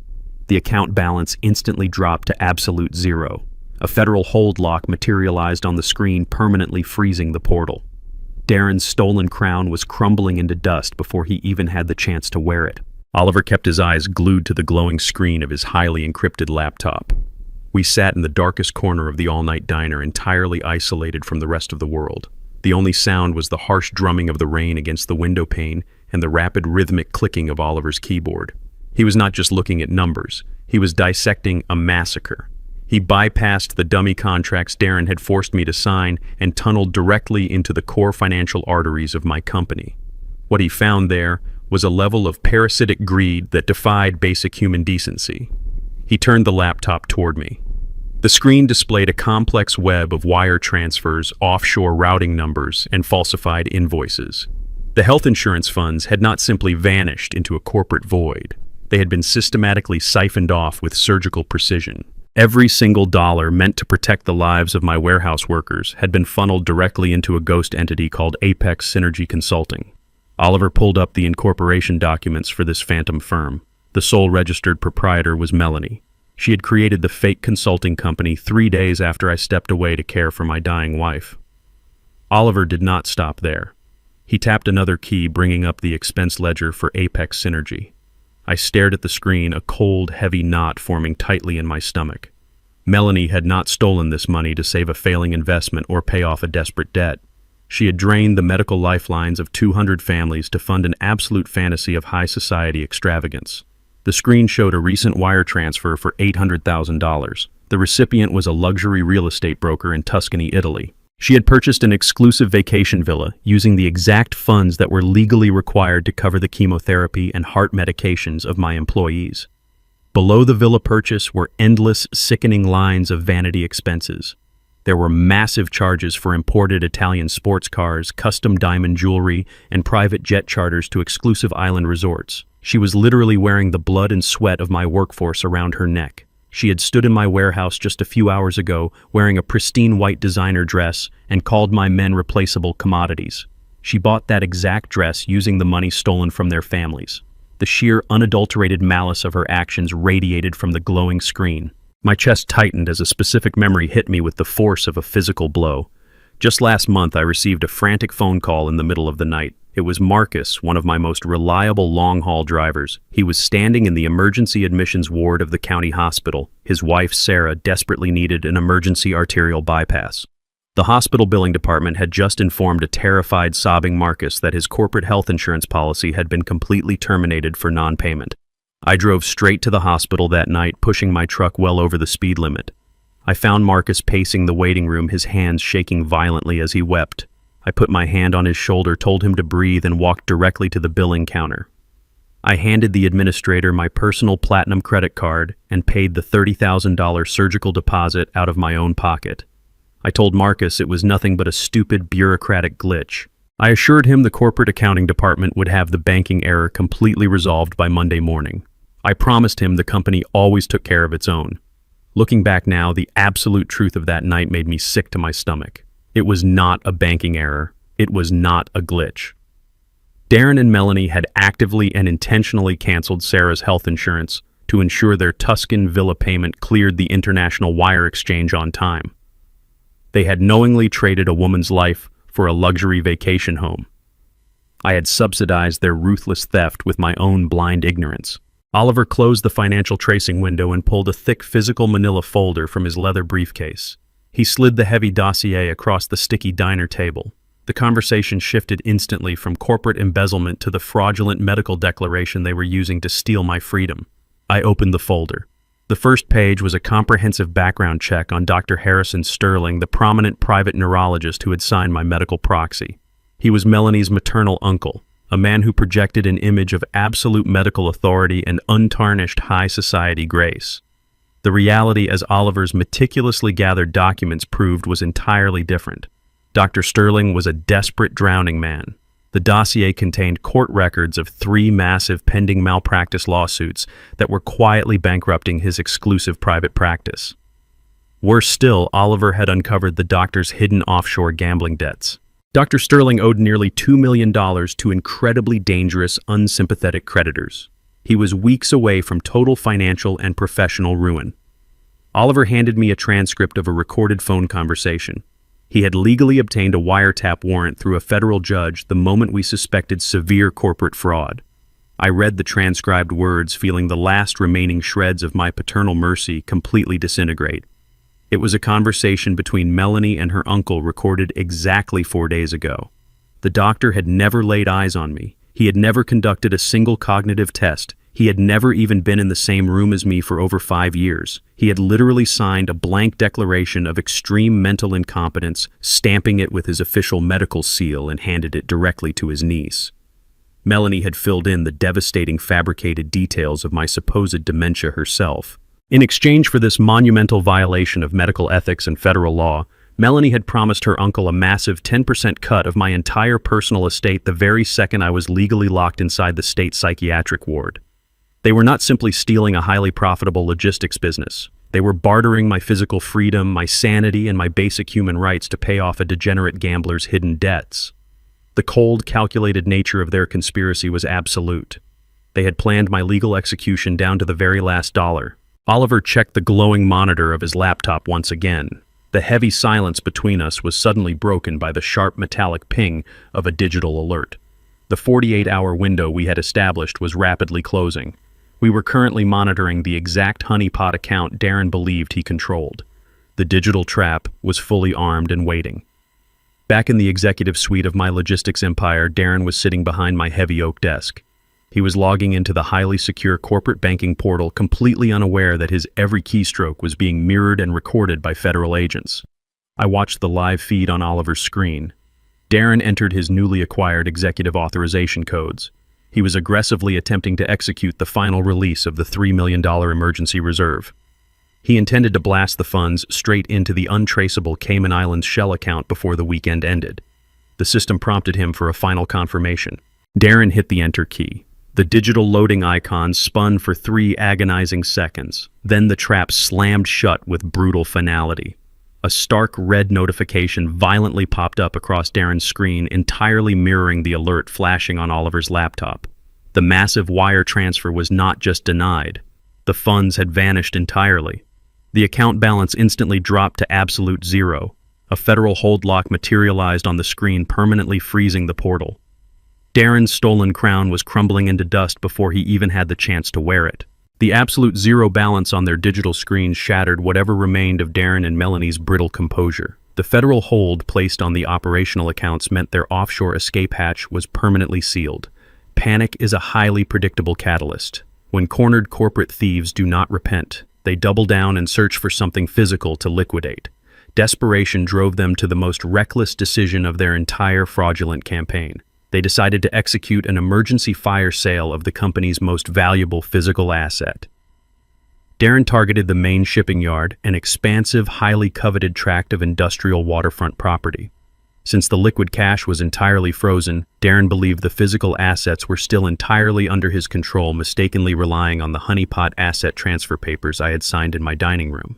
The account balance instantly dropped to absolute zero. A federal hold lock materialized on the screen, permanently freezing the portal. Darren's stolen crown was crumbling into dust before he even had the chance to wear it. Oliver kept his eyes glued to the glowing screen of his highly encrypted laptop. We sat in the darkest corner of the all-night diner, entirely isolated from the rest of the world. The only sound was the harsh drumming of the rain against the window pane and the rapid rhythmic clicking of Oliver's keyboard. He was not just looking at numbers. He was dissecting a massacre. He bypassed the dummy contracts Darren had forced me to sign and tunneled directly into the core financial arteries of my company. What he found there was a level of parasitic greed that defied basic human decency. He turned the laptop toward me. The screen displayed a complex web of wire transfers, offshore routing numbers, and falsified invoices. The health insurance funds had not simply vanished into a corporate void. They had been systematically siphoned off with surgical precision. Every single dollar meant to protect the lives of my warehouse workers had been funneled directly into a ghost entity called Apex Synergy Consulting. Oliver pulled up the incorporation documents for this phantom firm. The sole registered proprietor was Melanie. She had created the fake consulting company 3 days after I stepped away to care for my dying wife. Oliver did not stop there. He tapped another key, bringing up the expense ledger for Apex Synergy. I stared at the screen, a cold, heavy knot forming tightly in my stomach. Melanie had not stolen this money to save a failing investment or pay off a desperate debt. She had drained the medical lifelines of 200 families to fund an absolute fantasy of high society extravagance. The screen showed a recent wire transfer for $800,000, The recipient was a luxury real estate broker in Tuscany, Italy. She had purchased an exclusive vacation villa using the exact funds that were legally required to cover the chemotherapy and heart medications of my employees. Below the villa purchase were endless, sickening lines of vanity expenses. There were massive charges for imported Italian sports cars, custom diamond jewelry, and private jet charters to exclusive island resorts. She was literally wearing the blood and sweat of my workforce around her neck. She had stood in my warehouse just a few hours ago wearing a pristine white designer dress and called my men replaceable commodities. She bought that exact dress using the money stolen from their families. The sheer, unadulterated malice of her actions radiated from the glowing screen. My chest tightened as a specific memory hit me with the force of a physical blow. Just last month, I received a frantic phone call in the middle of the night. It was Marcus, one of my most reliable long-haul drivers. He was standing in the emergency admissions ward of the county hospital. His wife, Sarah, desperately needed an emergency arterial bypass. The hospital billing department had just informed a terrified, sobbing Marcus that his corporate health insurance policy had been completely terminated for non-payment. I drove straight to the hospital that night, pushing my truck well over the speed limit. I found Marcus pacing the waiting room, his hands shaking violently as he wept. I put my hand on his shoulder, told him to breathe, and walked directly to the billing counter. I handed the administrator my personal platinum credit card and paid the $30,000 surgical deposit out of my own pocket. I told Marcus it was nothing but a stupid bureaucratic glitch. I assured him the corporate accounting department would have the banking error completely resolved by Monday morning. I promised him the company always took care of its own. Looking back now, the absolute truth of that night made me sick to my stomach. It was not a banking error. It was not a glitch. Darren and Melanie had actively and intentionally canceled Sarah's health insurance to ensure their Tuscan villa payment cleared the international wire exchange on time. They had knowingly traded a woman's life for a luxury vacation home. I had subsidized their ruthless theft with my own blind ignorance. Oliver closed the financial tracing window and pulled a thick physical manila folder from his leather briefcase. He slid the heavy dossier across the sticky diner table. The conversation shifted instantly from corporate embezzlement to the fraudulent medical declaration they were using to steal my freedom. I opened the folder. The first page was a comprehensive background check on Dr. Harrison Sterling, the prominent private neurologist who had signed my medical proxy. He was Melanie's maternal uncle, a man who projected an image of absolute medical authority and untarnished high society grace. The reality, as Oliver's meticulously gathered documents proved, was entirely different. Dr. Sterling was a desperate drowning man. The dossier contained court records of 3 massive pending malpractice lawsuits that were quietly bankrupting his exclusive private practice. Worse still, Oliver had uncovered the doctor's hidden offshore gambling debts. Dr. Sterling owed nearly $2 million to incredibly dangerous, unsympathetic creditors. He was weeks away from total financial and professional ruin. Oliver handed me a transcript of a recorded phone conversation. He had legally obtained a wiretap warrant through a federal judge the moment we suspected severe corporate fraud. I read the transcribed words, feeling the last remaining shreds of my paternal mercy completely disintegrate. It was a conversation between Melanie and her uncle recorded exactly 4 days ago. The doctor had never laid eyes on me. He had never conducted a single cognitive test. He had never even been in the same room as me for over 5 years. He had literally signed a blank declaration of extreme mental incompetence, stamping it with his official medical seal, and handed it directly to his niece. Melanie had filled in the devastating fabricated details of my supposed dementia herself. In exchange for this monumental violation of medical ethics and federal law, Melanie had promised her uncle a massive 10% cut of my entire personal estate the very second I was legally locked inside the state psychiatric ward. They were not simply stealing a highly profitable logistics business. They were bartering my physical freedom, my sanity, and my basic human rights to pay off a degenerate gambler's hidden debts. The cold, calculated nature of their conspiracy was absolute. They had planned my legal execution down to the very last dollar. Oliver checked the glowing monitor of his laptop once again. The heavy silence between us was suddenly broken by the sharp metallic ping of a digital alert. The 48-hour window we had established was rapidly closing. We were currently monitoring the exact honeypot account Darren believed he controlled. The digital trap was fully armed and waiting. Back in the executive suite of my logistics empire, Darren was sitting behind my heavy oak desk. He was logging into the highly secure corporate banking portal, completely unaware that his every keystroke was being mirrored and recorded by federal agents. I watched the live feed on Oliver's screen. Darren entered his newly acquired executive authorization codes. He was aggressively attempting to execute the final release of the $3 million emergency reserve. He intended to blast the funds straight into the untraceable Cayman Islands shell account before the weekend ended. The system prompted him for a final confirmation. Darren hit the enter key. The digital loading icon spun for 3 agonizing seconds. Then the trap slammed shut with brutal finality. A stark red notification violently popped up across Darren's screen, entirely mirroring the alert flashing on Oliver's laptop. The massive wire transfer was not just denied. The funds had vanished entirely. The account balance instantly dropped to absolute zero. A federal hold lock materialized on the screen, permanently freezing the portal. Darren's stolen crown was crumbling into dust before he even had the chance to wear it. The absolute zero balance on their digital screens shattered whatever remained of Darren and Melanie's brittle composure. The federal hold placed on the operational accounts meant their offshore escape hatch was permanently sealed. Panic is a highly predictable catalyst. When cornered corporate thieves do not repent, they double down and search for something physical to liquidate. Desperation drove them to the most reckless decision of their entire fraudulent campaign. They decided to execute an emergency fire sale of the company's most valuable physical asset. Darren targeted the main shipping yard, an expansive, highly coveted tract of industrial waterfront property. Since the liquid cash was entirely frozen, Darren believed the physical assets were still entirely under his control, mistakenly relying on the honeypot asset transfer papers I had signed in my dining room.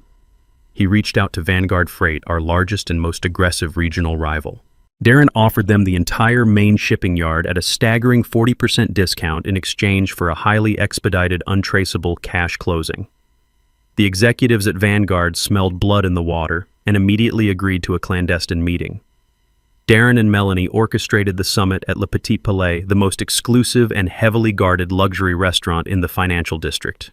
He reached out to Vanguard Freight, our largest and most aggressive regional rival. Darren offered them the entire main shipping yard at a staggering 40% discount in exchange for a highly expedited, untraceable cash closing. The executives at Vanguard smelled blood in the water and immediately agreed to a clandestine meeting. Darren and Melanie orchestrated the summit at Le Petit Palais, the most exclusive and heavily guarded luxury restaurant in the financial district.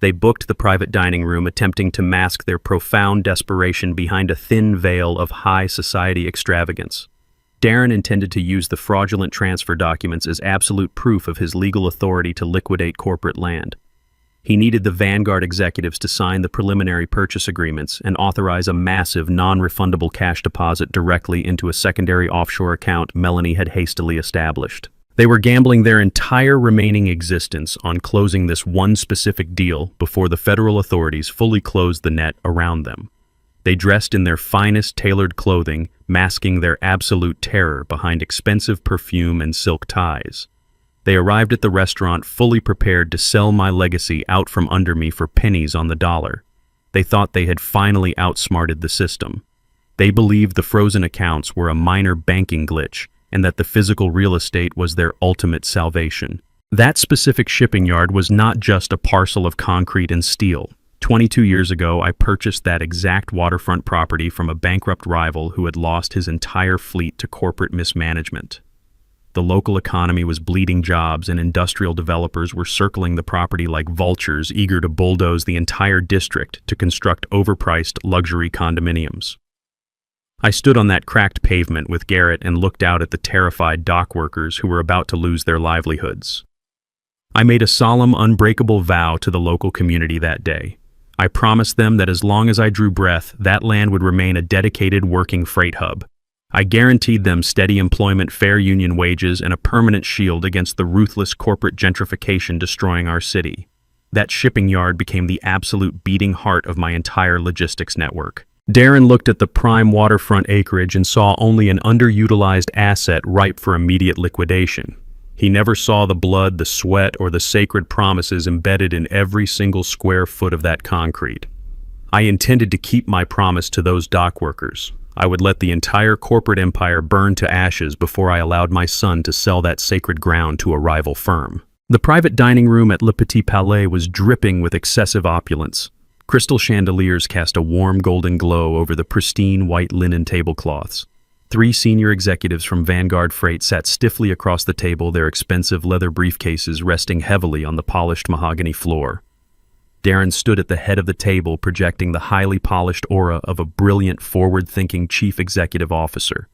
They booked the private dining room, attempting to mask their profound desperation behind a thin veil of high society extravagance. Darren intended to use the fraudulent transfer documents as absolute proof of his legal authority to liquidate corporate land. He needed the Vanguard executives to sign the preliminary purchase agreements and authorize a massive, non-refundable cash deposit directly into a secondary offshore account Melanie had hastily established. They were gambling their entire remaining existence on closing this one specific deal before the federal authorities fully closed the net around them. They dressed in their finest tailored clothing, masking their absolute terror behind expensive perfume and silk ties. They arrived at the restaurant fully prepared to sell my legacy out from under me for pennies on the dollar. They thought they had finally outsmarted the system. They believed the frozen accounts were a minor banking glitch and that the physical real estate was their ultimate salvation. That specific shipping yard was not just a parcel of concrete and steel. 22 years ago, I purchased that exact waterfront property from a bankrupt rival who had lost his entire fleet to corporate mismanagement. The local economy was bleeding jobs, and industrial developers were circling the property like vultures, eager to bulldoze the entire district to construct overpriced luxury condominiums. I stood on that cracked pavement with Garrett and looked out at the terrified dock workers who were about to lose their livelihoods. I made a solemn, unbreakable vow to the local community that day. I promised them that as long as I drew breath, that land would remain a dedicated working freight hub. I guaranteed them steady employment, fair union wages, and a permanent shield against the ruthless corporate gentrification destroying our city. That shipping yard became the absolute beating heart of my entire logistics network. Darren looked at the prime waterfront acreage and saw only an underutilized asset ripe for immediate liquidation. He never saw the blood, the sweat, or the sacred promises embedded in every single square foot of that concrete. I intended to keep my promise to those dock workers. I would let the entire corporate empire burn to ashes before I allowed my son to sell that sacred ground to a rival firm. The private dining room at Le Petit Palais was dripping with excessive opulence. Crystal chandeliers cast a warm golden glow over the pristine white linen tablecloths. 3 senior executives from Vanguard Freight sat stiffly across the table, their expensive leather briefcases resting heavily on the polished mahogany floor. Darren stood at the head of the table, projecting the highly polished aura of a brilliant, forward-thinking chief executive officer.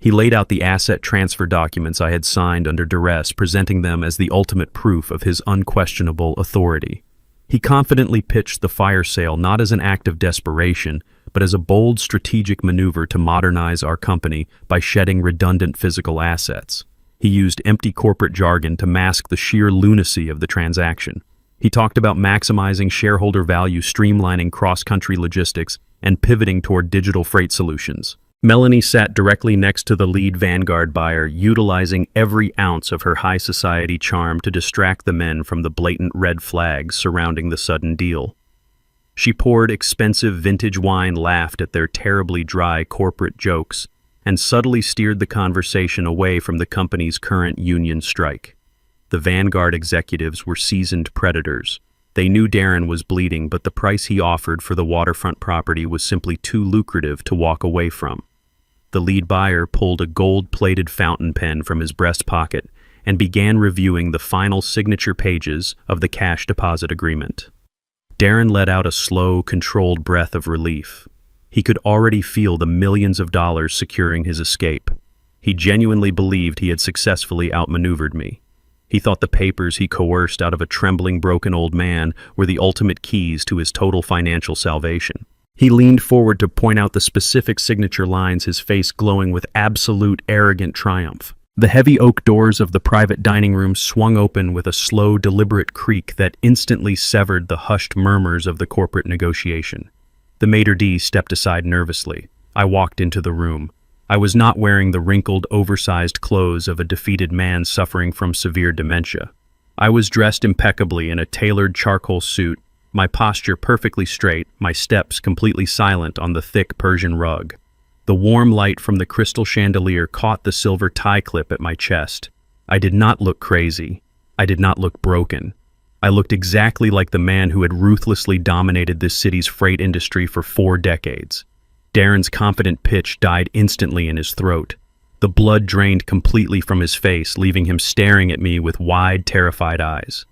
He laid out the asset transfer documents I had signed under duress, presenting them as the ultimate proof of his unquestionable authority. He confidently pitched the fire sale not as an act of desperation, but as a bold strategic maneuver to modernize our company by shedding redundant physical assets. He used empty corporate jargon to mask the sheer lunacy of the transaction. He talked about maximizing shareholder value, streamlining cross-country logistics, and pivoting toward digital freight solutions. Melanie sat directly next to the lead Vanguard buyer, utilizing every ounce of her high society charm to distract the men from the blatant red flags surrounding the sudden deal. She poured expensive vintage wine, laughed at their terribly dry corporate jokes, and subtly steered the conversation away from the company's current union strike. The Vanguard executives were seasoned predators. They knew Darren was bleeding, but the price he offered for the waterfront property was simply too lucrative to walk away from. The lead buyer pulled a gold-plated fountain pen from his breast pocket and began reviewing the final signature pages of the cash deposit agreement. Darren let out a slow, controlled breath of relief. He could already feel the millions of dollars securing his escape. He genuinely believed he had successfully outmaneuvered me. He thought the papers he coerced out of a trembling, broken old man were the ultimate keys to his total financial salvation. He leaned forward to point out the specific signature lines, his face glowing with absolute arrogant triumph. The heavy oak doors of the private dining room swung open with a slow, deliberate creak that instantly severed the hushed murmurs of the corporate negotiation. The maitre d' stepped aside nervously. I walked into the room. I was not wearing the wrinkled, oversized clothes of a defeated man suffering from severe dementia. I was dressed impeccably in a tailored charcoal suit, my posture perfectly straight, my steps completely silent on the thick Persian rug. The warm light from the crystal chandelier caught the silver tie clip at my chest. I did not look crazy. I did not look broken. I looked exactly like the man who had ruthlessly dominated this city's freight industry for 4 decades. Darren's confident pitch died instantly in his throat. The blood drained completely from his face, leaving him staring at me with wide, terrified eyes.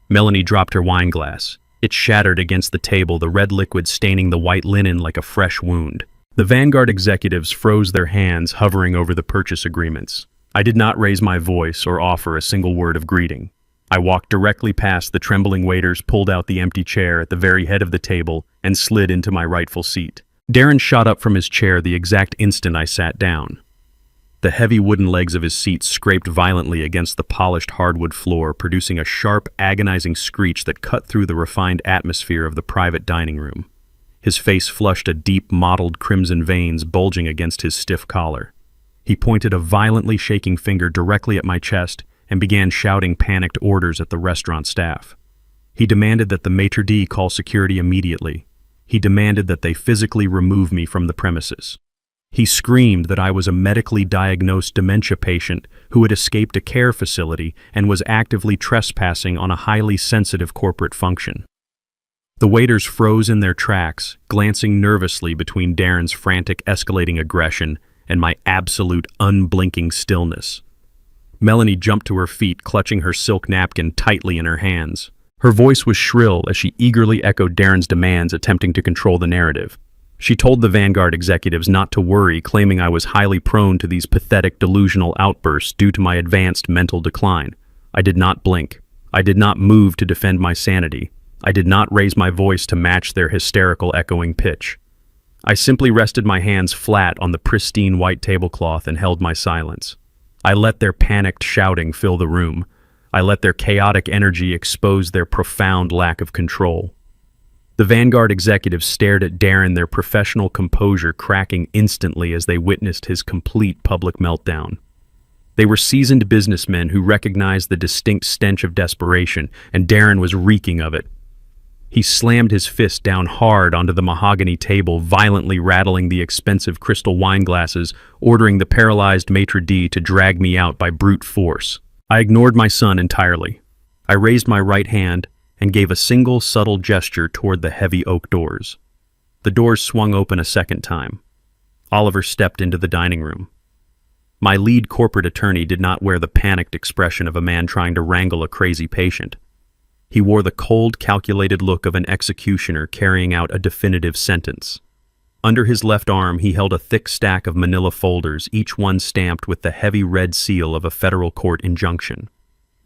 Melanie dropped her wine glass. It shattered against the table, the red liquid staining the white linen like a fresh wound. The Vanguard executives froze their hands, hovering over the purchase agreements. I did not raise my voice or offer a single word of greeting. I walked directly past the trembling waiters, pulled out the empty chair at the very head of the table, and slid into my rightful seat. Darren shot up from his chair the exact instant I sat down. The heavy wooden legs of his seat scraped violently against the polished hardwood floor, producing a sharp, agonizing screech that cut through the refined atmosphere of the private dining room. His face flushed, a deep, mottled crimson veins bulging against his stiff collar. He pointed a violently shaking finger directly at my chest and began shouting panicked orders at the restaurant staff. He demanded that the maitre d' call security immediately. He demanded that they physically remove me from the premises. He screamed that I was a medically diagnosed dementia patient who had escaped a care facility and was actively trespassing on a highly sensitive corporate function. The waiters froze in their tracks, glancing nervously between Darren's frantic, escalating aggression and my absolute, unblinking stillness. Melanie jumped to her feet, clutching her silk napkin tightly in her hands. Her voice was shrill as she eagerly echoed Darren's demands, attempting to control the narrative. She told the Vanguard executives not to worry, claiming I was highly prone to these pathetic delusional outbursts due to my advanced mental decline. I did not blink. I did not move to defend my sanity. I did not raise my voice to match their hysterical echoing pitch. I simply rested my hands flat on the pristine white tablecloth and held my silence. I let their panicked shouting fill the room. I let their chaotic energy expose their profound lack of control. The Vanguard executives stared at Darren, their professional composure cracking instantly as they witnessed his complete public meltdown. They were seasoned businessmen who recognized the distinct stench of desperation, and Darren was reeking of it. He slammed his fist down hard onto the mahogany table, violently rattling the expensive crystal wine glasses, ordering the paralyzed maitre d' to drag me out by brute force. I ignored my son entirely. I raised my right hand and gave a single subtle gesture toward the heavy oak doors. The doors swung open a second time. Oliver stepped into the dining room. My lead corporate attorney did not wear the panicked expression of a man trying to wrangle a crazy patient. He wore the cold, calculated look of an executioner carrying out a definitive sentence. Under his left arm, he held a thick stack of manila folders, each one stamped with the heavy red seal of a federal court injunction.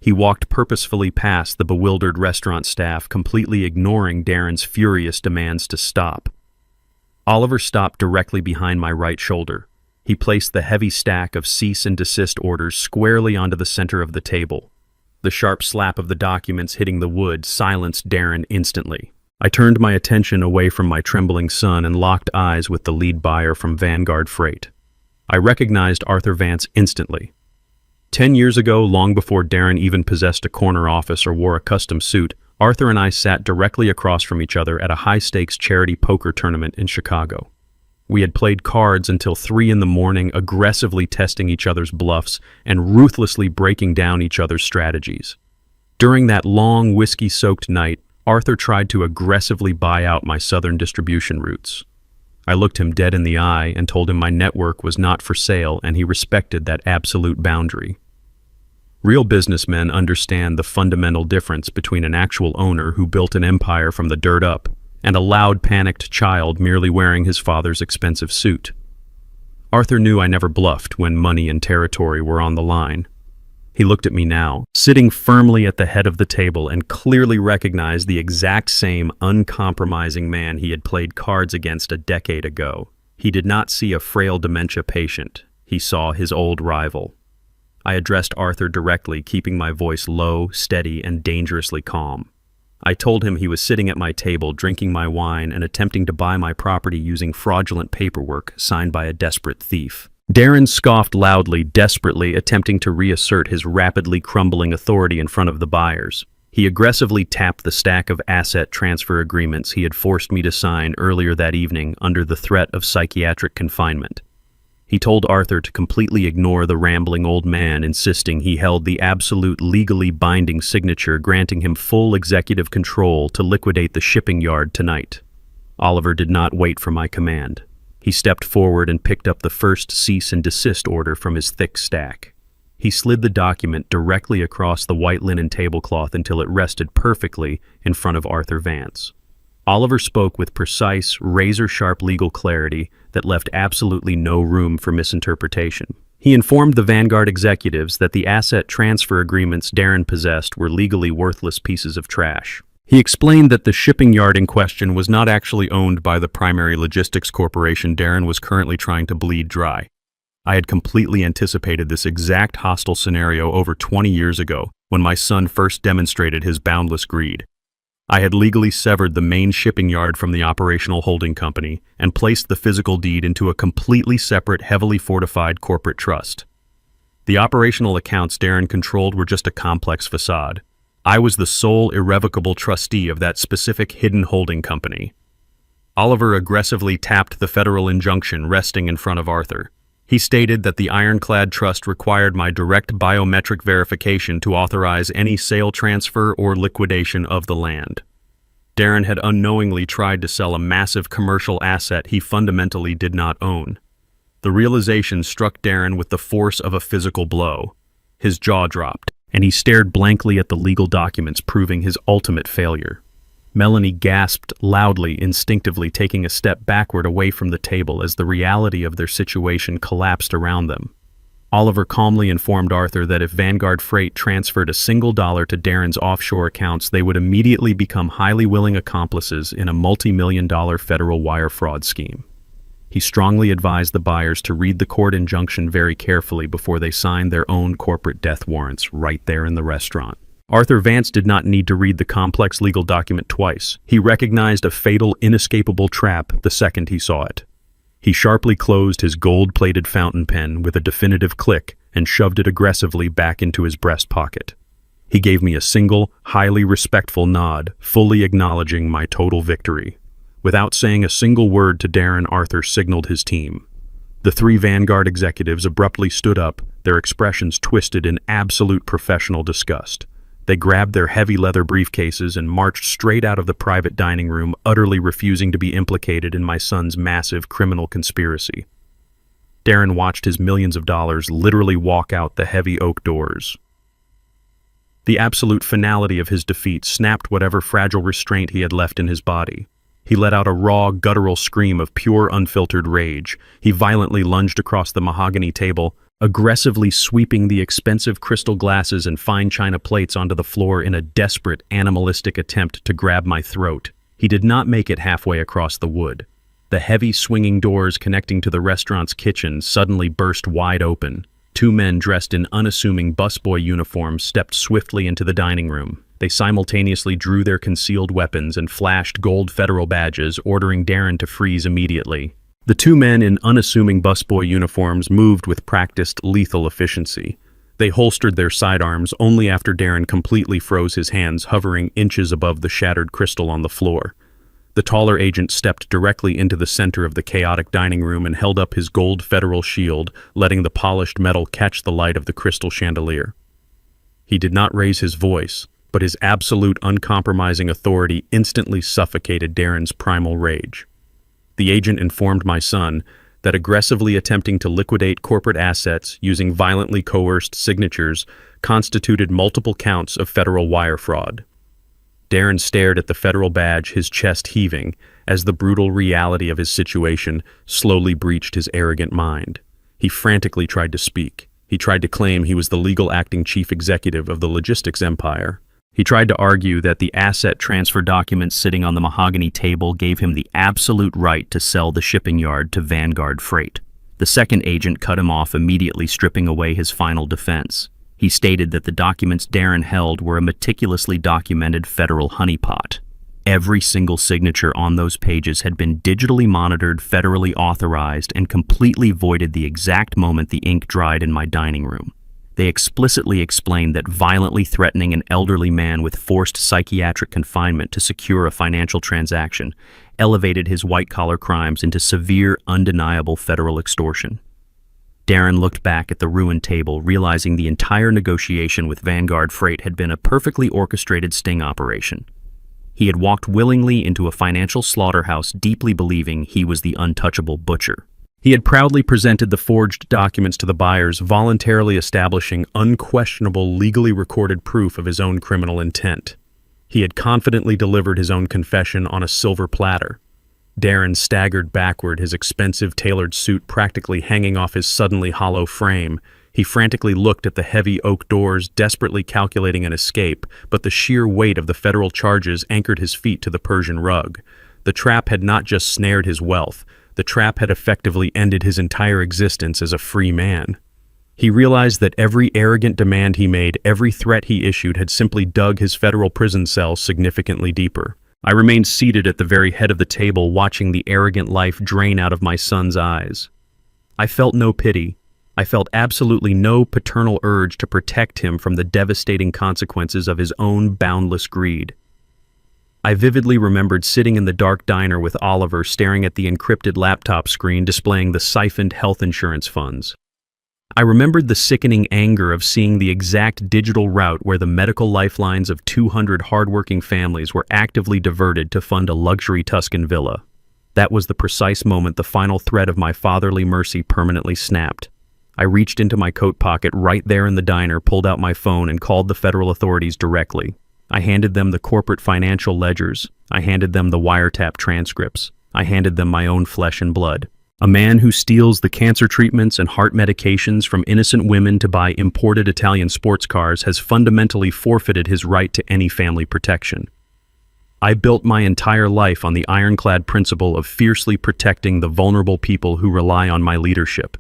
He walked purposefully past the bewildered restaurant staff, completely ignoring Darren's furious demands to stop. Oliver stopped directly behind my right shoulder. He placed the heavy stack of cease and desist orders squarely onto the center of the table. The sharp slap of the documents hitting the wood silenced Darren instantly. I turned my attention away from my trembling son and locked eyes with the lead buyer from Vanguard Freight. I recognized Arthur Vance instantly. 10 years ago, long before Darren even possessed a corner office or wore a custom suit, Arthur and I sat directly across from each other at a high-stakes charity poker tournament in Chicago. We had played cards until 3 in the morning, aggressively testing each other's bluffs and ruthlessly breaking down each other's strategies. During that long, whiskey-soaked night, Arthur tried to aggressively buy out my southern distribution routes. I looked him dead in the eye and told him my network was not for sale, and he respected that absolute boundary. Real businessmen understand the fundamental difference between an actual owner who built an empire from the dirt up and a loud, panicked child merely wearing his father's expensive suit. Arthur knew I never bluffed when money and territory were on the line. He looked at me now, sitting firmly at the head of the table, and clearly recognized the exact same uncompromising man he had played cards against a decade ago. He did not see a frail dementia patient. He saw his old rival. I addressed Arthur directly, keeping my voice low, steady, and dangerously calm. I told him he was sitting at my table, drinking my wine, and attempting to buy my property using fraudulent paperwork signed by a desperate thief. Darren scoffed loudly, desperately attempting to reassert his rapidly crumbling authority in front of the buyers. He aggressively tapped the stack of asset transfer agreements he had forced me to sign earlier that evening under the threat of psychiatric confinement. He told Arthur to completely ignore the rambling old man, insisting he held the absolute legally binding signature granting him full executive control to liquidate the shipping yard tonight. Oliver did not wait for my command. He stepped forward and picked up the first cease and desist order from his thick stack. He slid the document directly across the white linen tablecloth until it rested perfectly in front of Arthur Vance. Oliver spoke with precise, razor-sharp legal clarity that left absolutely no room for misinterpretation. He informed the Vanguard executives that the asset transfer agreements Darren possessed were legally worthless pieces of trash. He explained that the shipping yard in question was not actually owned by the primary logistics corporation Darren was currently trying to bleed dry. I had completely anticipated this exact hostile scenario over 20 years ago when my son first demonstrated his boundless greed. I had legally severed the main shipping yard from the operational holding company and placed the physical deed into a completely separate, heavily fortified corporate trust. The operational accounts Darren controlled were just a complex facade. I was the sole irrevocable trustee of that specific hidden holding company. Oliver aggressively tapped the federal injunction resting in front of Arthur. He stated that the ironclad trust required my direct biometric verification to authorize any sale, transfer, or liquidation of the land. Darren had unknowingly tried to sell a massive commercial asset he fundamentally did not own. The realization struck Darren with the force of a physical blow. His jaw dropped, and he stared blankly at the legal documents proving his ultimate failure. Melanie gasped loudly, instinctively taking a step backward away from the table as the reality of their situation collapsed around them. Oliver calmly informed Arthur that if Vanguard Freight transferred a single dollar to Darren's offshore accounts, they would immediately become highly willing accomplices in a multi-million-dollar federal wire fraud scheme. He strongly advised the buyers to read the court injunction very carefully before they signed their own corporate death warrants right there in the restaurant. Arthur Vance did not need to read the complex legal document twice. He recognized a fatal, inescapable trap the second he saw it. He sharply closed his gold-plated fountain pen with a definitive click and shoved it aggressively back into his breast pocket. He gave me a single, highly respectful nod, fully acknowledging my total victory. Without saying a single word to Darren, Arthur signaled his team. The 3 Vanguard executives abruptly stood up, their expressions twisted in absolute professional disgust. They grabbed their heavy leather briefcases and marched straight out of the private dining room, utterly refusing to be implicated in my son's massive criminal conspiracy. Darren watched his millions of dollars literally walk out the heavy oak doors. The absolute finality of his defeat snapped whatever fragile restraint he had left in his body. He let out a raw, guttural scream of pure, unfiltered rage. He violently lunged across the mahogany table, aggressively sweeping the expensive crystal glasses and fine china plates onto the floor in a desperate, animalistic attempt to grab my throat. He did not make it halfway across the wood. The heavy, swinging doors connecting to the restaurant's kitchen suddenly burst wide open. Two men dressed in unassuming busboy uniforms stepped swiftly into the dining room. They simultaneously drew their concealed weapons and flashed gold federal badges, ordering Darren to freeze immediately. The two men in unassuming busboy uniforms moved with practiced, lethal efficiency. They holstered their sidearms only after Darren completely froze his hands, hovering inches above the shattered crystal on the floor. The taller agent stepped directly into the center of the chaotic dining room and held up his gold federal shield, letting the polished metal catch the light of the crystal chandelier. He did not raise his voice, but his absolute, uncompromising authority instantly suffocated Darren's primal rage. The agent informed my son that aggressively attempting to liquidate corporate assets using violently coerced signatures constituted multiple counts of federal wire fraud. Darren stared at the federal badge, his chest heaving, as the brutal reality of his situation slowly breached his arrogant mind. He frantically tried to speak. He tried to claim he was the legal acting chief executive of the logistics empire. He tried to argue that the asset transfer documents sitting on the mahogany table gave him the absolute right to sell the shipping yard to Vanguard Freight. The second agent cut him off, immediately stripping away his final defense. He stated that the documents Darren held were a meticulously documented federal honeypot. Every single signature on those pages had been digitally monitored, federally authorized, and completely voided the exact moment the ink dried in my dining room. They explicitly explained that violently threatening an elderly man with forced psychiatric confinement to secure a financial transaction elevated his white-collar crimes into severe, undeniable federal extortion. Darren looked back at the ruined table, realizing the entire negotiation with Vanguard Freight had been a perfectly orchestrated sting operation. He had walked willingly into a financial slaughterhouse, deeply believing he was the untouchable butcher. He had proudly presented the forged documents to the buyers, voluntarily establishing unquestionable, legally recorded proof of his own criminal intent. He had confidently delivered his own confession on a silver platter. Darren staggered backward, his expensive tailored suit practically hanging off his suddenly hollow frame. He frantically looked at the heavy oak doors, desperately calculating an escape, but the sheer weight of the federal charges anchored his feet to the Persian rug. The trap had not just snared his wealth. The trap had effectively ended his entire existence as a free man. He realized that every arrogant demand he made, every threat he issued, had simply dug his federal prison cell significantly deeper. I remained seated at the very head of the table, watching the arrogant life drain out of my son's eyes. I felt no pity. I felt absolutely no paternal urge to protect him from the devastating consequences of his own boundless greed. I vividly remembered sitting in the dark diner with Oliver, staring at the encrypted laptop screen displaying the siphoned health insurance funds. I remembered the sickening anger of seeing the exact digital route where the medical lifelines of 200 hardworking families were actively diverted to fund a luxury Tuscan villa. That was the precise moment the final thread of my fatherly mercy permanently snapped. I reached into my coat pocket right there in the diner, pulled out my phone, and called the federal authorities directly. I handed them the corporate financial ledgers. I handed them the wiretap transcripts. I handed them my own flesh and blood. A man who steals the cancer treatments and heart medications from innocent women to buy imported Italian sports cars has fundamentally forfeited his right to any family protection. I built my entire life on the ironclad principle of fiercely protecting the vulnerable people who rely on my leadership.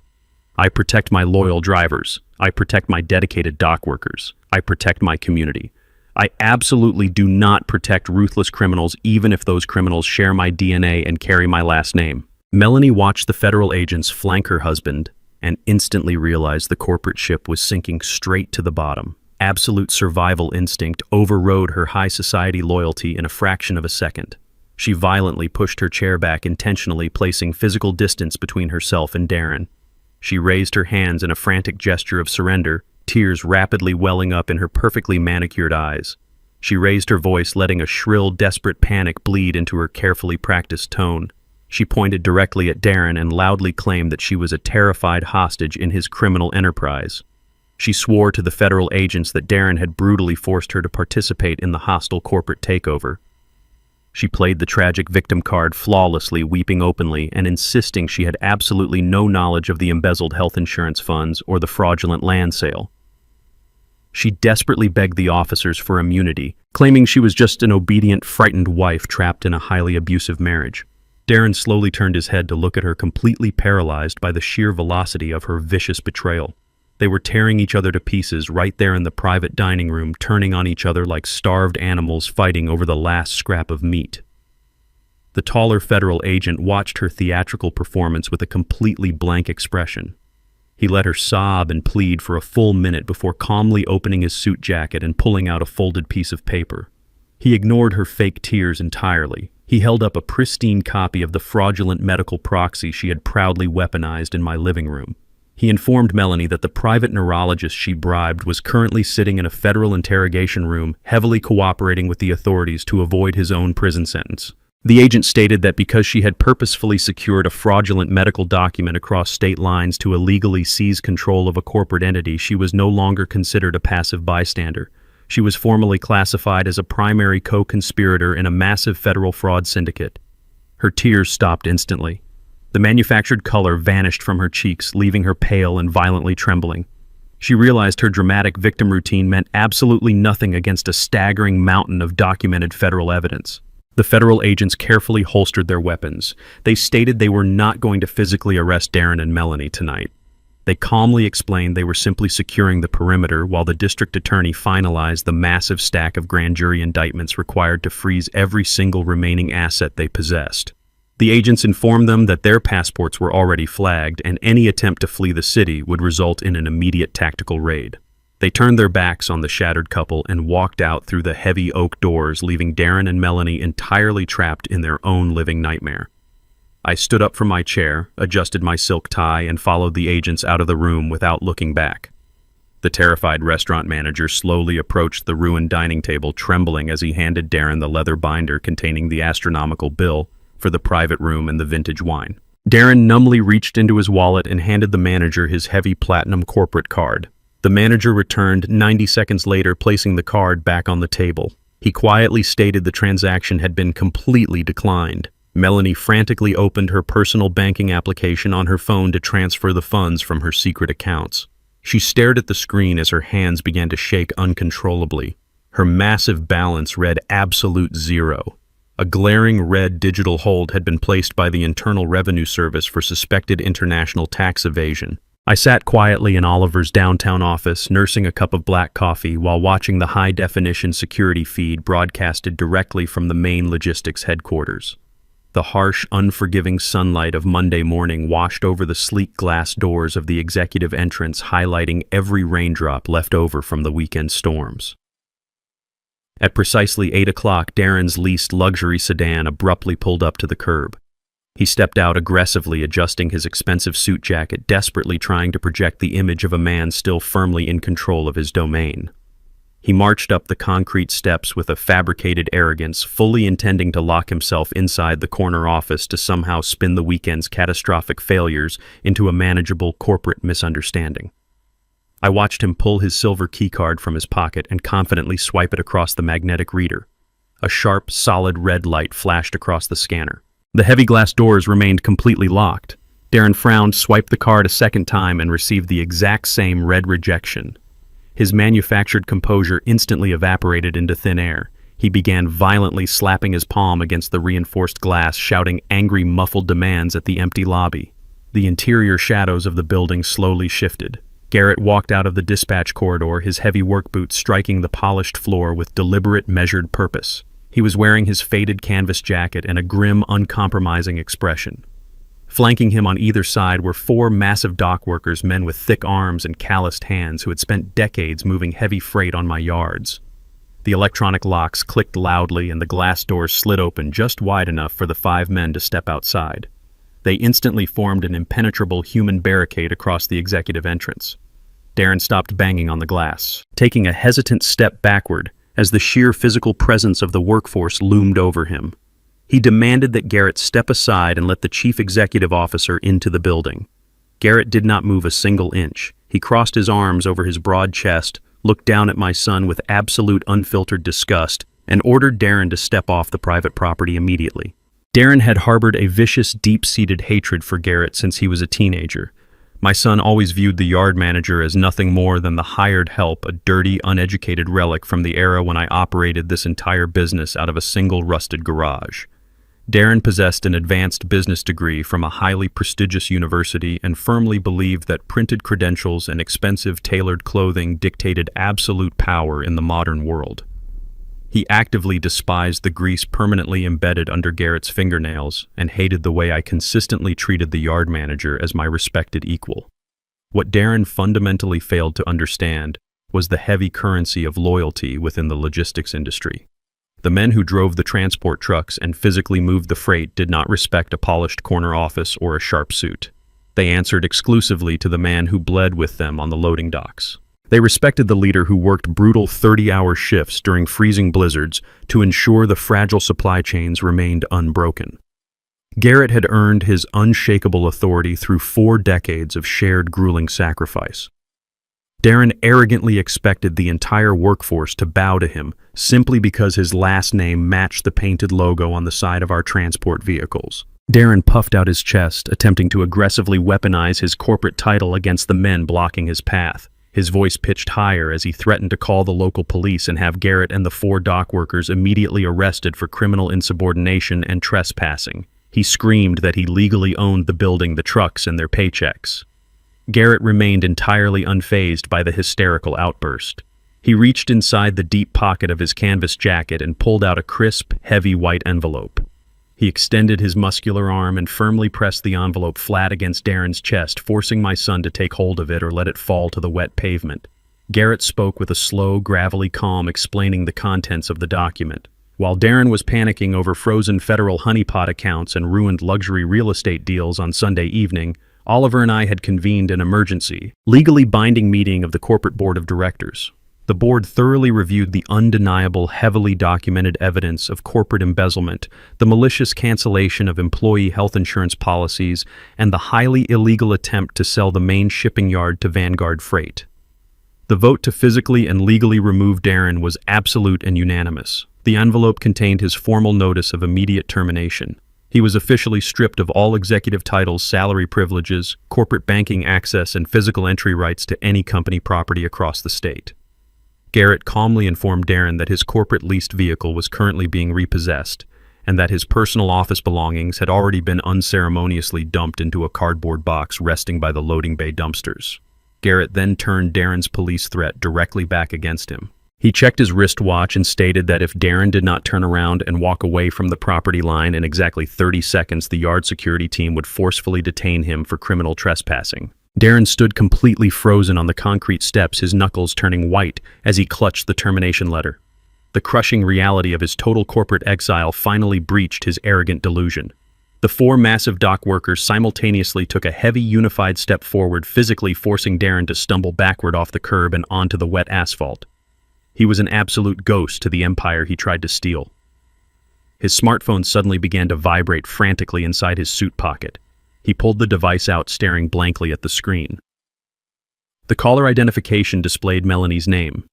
I protect my loyal drivers. I protect my dedicated dock workers. I protect my community. I absolutely do not protect ruthless criminals, even if those criminals share my DNA and carry my last name. Melanie watched the federal agents flank her husband and instantly realized the corporate ship was sinking straight to the bottom. Absolute survival instinct overrode her high society loyalty in a fraction of a second. She violently pushed her chair back, intentionally placing physical distance between herself and Darren. She raised her hands in a frantic gesture of surrender, tears rapidly welling up in her perfectly manicured eyes. She raised her voice, letting a shrill, desperate panic bleed into her carefully practiced tone. She pointed directly at Darren and loudly claimed that she was a terrified hostage in his criminal enterprise. She swore to the federal agents that Darren had brutally forced her to participate in the hostile corporate takeover. She played the tragic victim card flawlessly, weeping openly and insisting she had absolutely no knowledge of the embezzled health insurance funds or the fraudulent land sale. She desperately begged the officers for immunity, claiming she was just an obedient, frightened wife trapped in a highly abusive marriage. Darren slowly turned his head to look at her, completely paralyzed by the sheer velocity of her vicious betrayal. They were tearing each other to pieces right there in the private dining room, turning on each other like starved animals fighting over the last scrap of meat. The taller federal agent watched her theatrical performance with a completely blank expression. He let her sob and plead for a full minute before calmly opening his suit jacket and pulling out a folded piece of paper. He ignored her fake tears entirely. He held up a pristine copy of the fraudulent medical proxy she had proudly weaponized in my living room. He informed Melanie that the private neurologist she bribed was currently sitting in a federal interrogation room, heavily cooperating with the authorities to avoid his own prison sentence. The agent stated that because she had purposefully secured a fraudulent medical document across state lines to illegally seize control of a corporate entity, she was no longer considered a passive bystander. She was formally classified as a primary co-conspirator in a massive federal fraud syndicate. Her tears stopped instantly. The manufactured color vanished from her cheeks, leaving her pale and violently trembling. She realized her dramatic victim routine meant absolutely nothing against a staggering mountain of documented federal evidence. The federal agents carefully holstered their weapons. They stated they were not going to physically arrest Darren and Melanie tonight. They calmly explained they were simply securing the perimeter while the district attorney finalized the massive stack of grand jury indictments required to freeze every single remaining asset they possessed. The agents informed them that their passports were already flagged and any attempt to flee the city would result in an immediate tactical raid. They turned their backs on the shattered couple and walked out through the heavy oak doors, leaving Darren and Melanie entirely trapped in their own living nightmare. I stood up from my chair, adjusted my silk tie, and followed the agents out of the room without looking back. The terrified restaurant manager slowly approached the ruined dining table, trembling as he handed Darren the leather binder containing the astronomical bill for the private room and the vintage wine. Darren numbly reached into his wallet and handed the manager his heavy platinum corporate card. The manager returned 90 seconds later, placing the card back on the table. He quietly stated the transaction had been completely declined. Melanie frantically opened her personal banking application on her phone to transfer the funds from her secret accounts. She stared at the screen as her hands began to shake uncontrollably. Her massive balance read absolute zero. A glaring red digital hold had been placed by the Internal Revenue Service for suspected international tax evasion. I sat quietly in Oliver's downtown office, nursing a cup of black coffee while watching the high-definition security feed broadcasted directly from the main logistics headquarters. The harsh, unforgiving sunlight of Monday morning washed over the sleek glass doors of the executive entrance, highlighting every raindrop left over from the weekend storms. At precisely 8 o'clock, Darren's leased luxury sedan abruptly pulled up to the curb. He stepped out aggressively, adjusting his expensive suit jacket, desperately trying to project the image of a man still firmly in control of his domain. He marched up the concrete steps with a fabricated arrogance, fully intending to lock himself inside the corner office to somehow spin the weekend's catastrophic failures into a manageable corporate misunderstanding. I watched him pull his silver keycard from his pocket and confidently swipe it across the magnetic reader. A sharp, solid red light flashed across the scanner. The heavy glass doors remained completely locked. Darren frowned, swiped the card a second time, and received the exact same red rejection. His manufactured composure instantly evaporated into thin air. He began violently slapping his palm against the reinforced glass, shouting angry, muffled demands at the empty lobby. The interior shadows of the building slowly shifted. Garrett walked out of the dispatch corridor, his heavy work boots striking the polished floor with deliberate, measured purpose. He was wearing his faded canvas jacket and a grim, uncompromising expression. Flanking him on either side were 4 massive dock workers, men with thick arms and calloused hands who had spent decades moving heavy freight on my yards. The electronic locks clicked loudly and the glass doors slid open just wide enough for the 5 men to step outside. They instantly formed an impenetrable human barricade across the executive entrance. Darren stopped banging on the glass, taking a hesitant step backward as the sheer physical presence of the workforce loomed over him. He demanded that Garrett step aside and let the chief executive officer into the building. Garrett did not move a single inch. He crossed his arms over his broad chest, looked down at my son with absolute unfiltered disgust, and ordered Darren to step off the private property immediately. Darren had harbored a vicious, deep-seated hatred for Garrett since he was a teenager. My son always viewed the yard manager as nothing more than the hired help, a dirty, uneducated relic from the era when I operated this entire business out of a single rusted garage. Darren possessed an advanced business degree from a highly prestigious university and firmly believed that printed credentials and expensive tailored clothing dictated absolute power in the modern world. He actively despised the grease permanently embedded under Garrett's fingernails and hated the way I consistently treated the yard manager as my respected equal. What Darren fundamentally failed to understand was the heavy currency of loyalty within the logistics industry. The men who drove the transport trucks and physically moved the freight did not respect a polished corner office or a sharp suit. They answered exclusively to the man who bled with them on the loading docks. They respected the leader who worked brutal 30-hour shifts during freezing blizzards to ensure the fragile supply chains remained unbroken. Garrett had earned his unshakable authority through 4 decades of shared grueling sacrifice. Darren arrogantly expected the entire workforce to bow to him simply because his last name matched the painted logo on the side of our transport vehicles. Darren puffed out his chest, attempting to aggressively weaponize his corporate title against the men blocking his path. His voice pitched higher as he threatened to call the local police and have Garrett and the 4 dock workers immediately arrested for criminal insubordination and trespassing. He screamed that he legally owned the building, the trucks, and their paychecks. Garrett remained entirely unfazed by the hysterical outburst. He reached inside the deep pocket of his canvas jacket and pulled out a crisp, heavy white envelope. He extended his muscular arm and firmly pressed the envelope flat against Darren's chest, forcing my son to take hold of it or let it fall to the wet pavement. Garrett spoke with a slow, gravelly calm, explaining the contents of the document. While Darren was panicking over frozen federal honeypot accounts and ruined luxury real estate deals on Sunday evening, Oliver and I had convened an emergency, legally binding meeting of the corporate board of directors. The board thoroughly reviewed the undeniable, heavily documented evidence of corporate embezzlement, the malicious cancellation of employee health insurance policies, and the highly illegal attempt to sell the main shipping yard to Vanguard Freight. The vote to physically and legally remove Darren was absolute and unanimous. The envelope contained his formal notice of immediate termination. He was officially stripped of all executive titles, salary privileges, corporate banking access, and physical entry rights to any company property across the state. Garrett calmly informed Darren that his corporate leased vehicle was currently being repossessed, and that his personal office belongings had already been unceremoniously dumped into a cardboard box resting by the loading bay dumpsters. Garrett then turned Darren's police threat directly back against him. He checked his wristwatch and stated that if Darren did not turn around and walk away from the property line in exactly 30 seconds, the yard security team would forcefully detain him for criminal trespassing. Darren stood completely frozen on the concrete steps, his knuckles turning white as he clutched the termination letter. The crushing reality of his total corporate exile finally breached his arrogant delusion. The 4 massive dock workers simultaneously took a heavy, unified step forward, physically forcing Darren to stumble backward off the curb and onto the wet asphalt. He was an absolute ghost to the empire he tried to steal. His smartphone suddenly began to vibrate frantically inside his suit pocket. He pulled the device out, staring blankly at the screen. The caller identification displayed Melanie's name.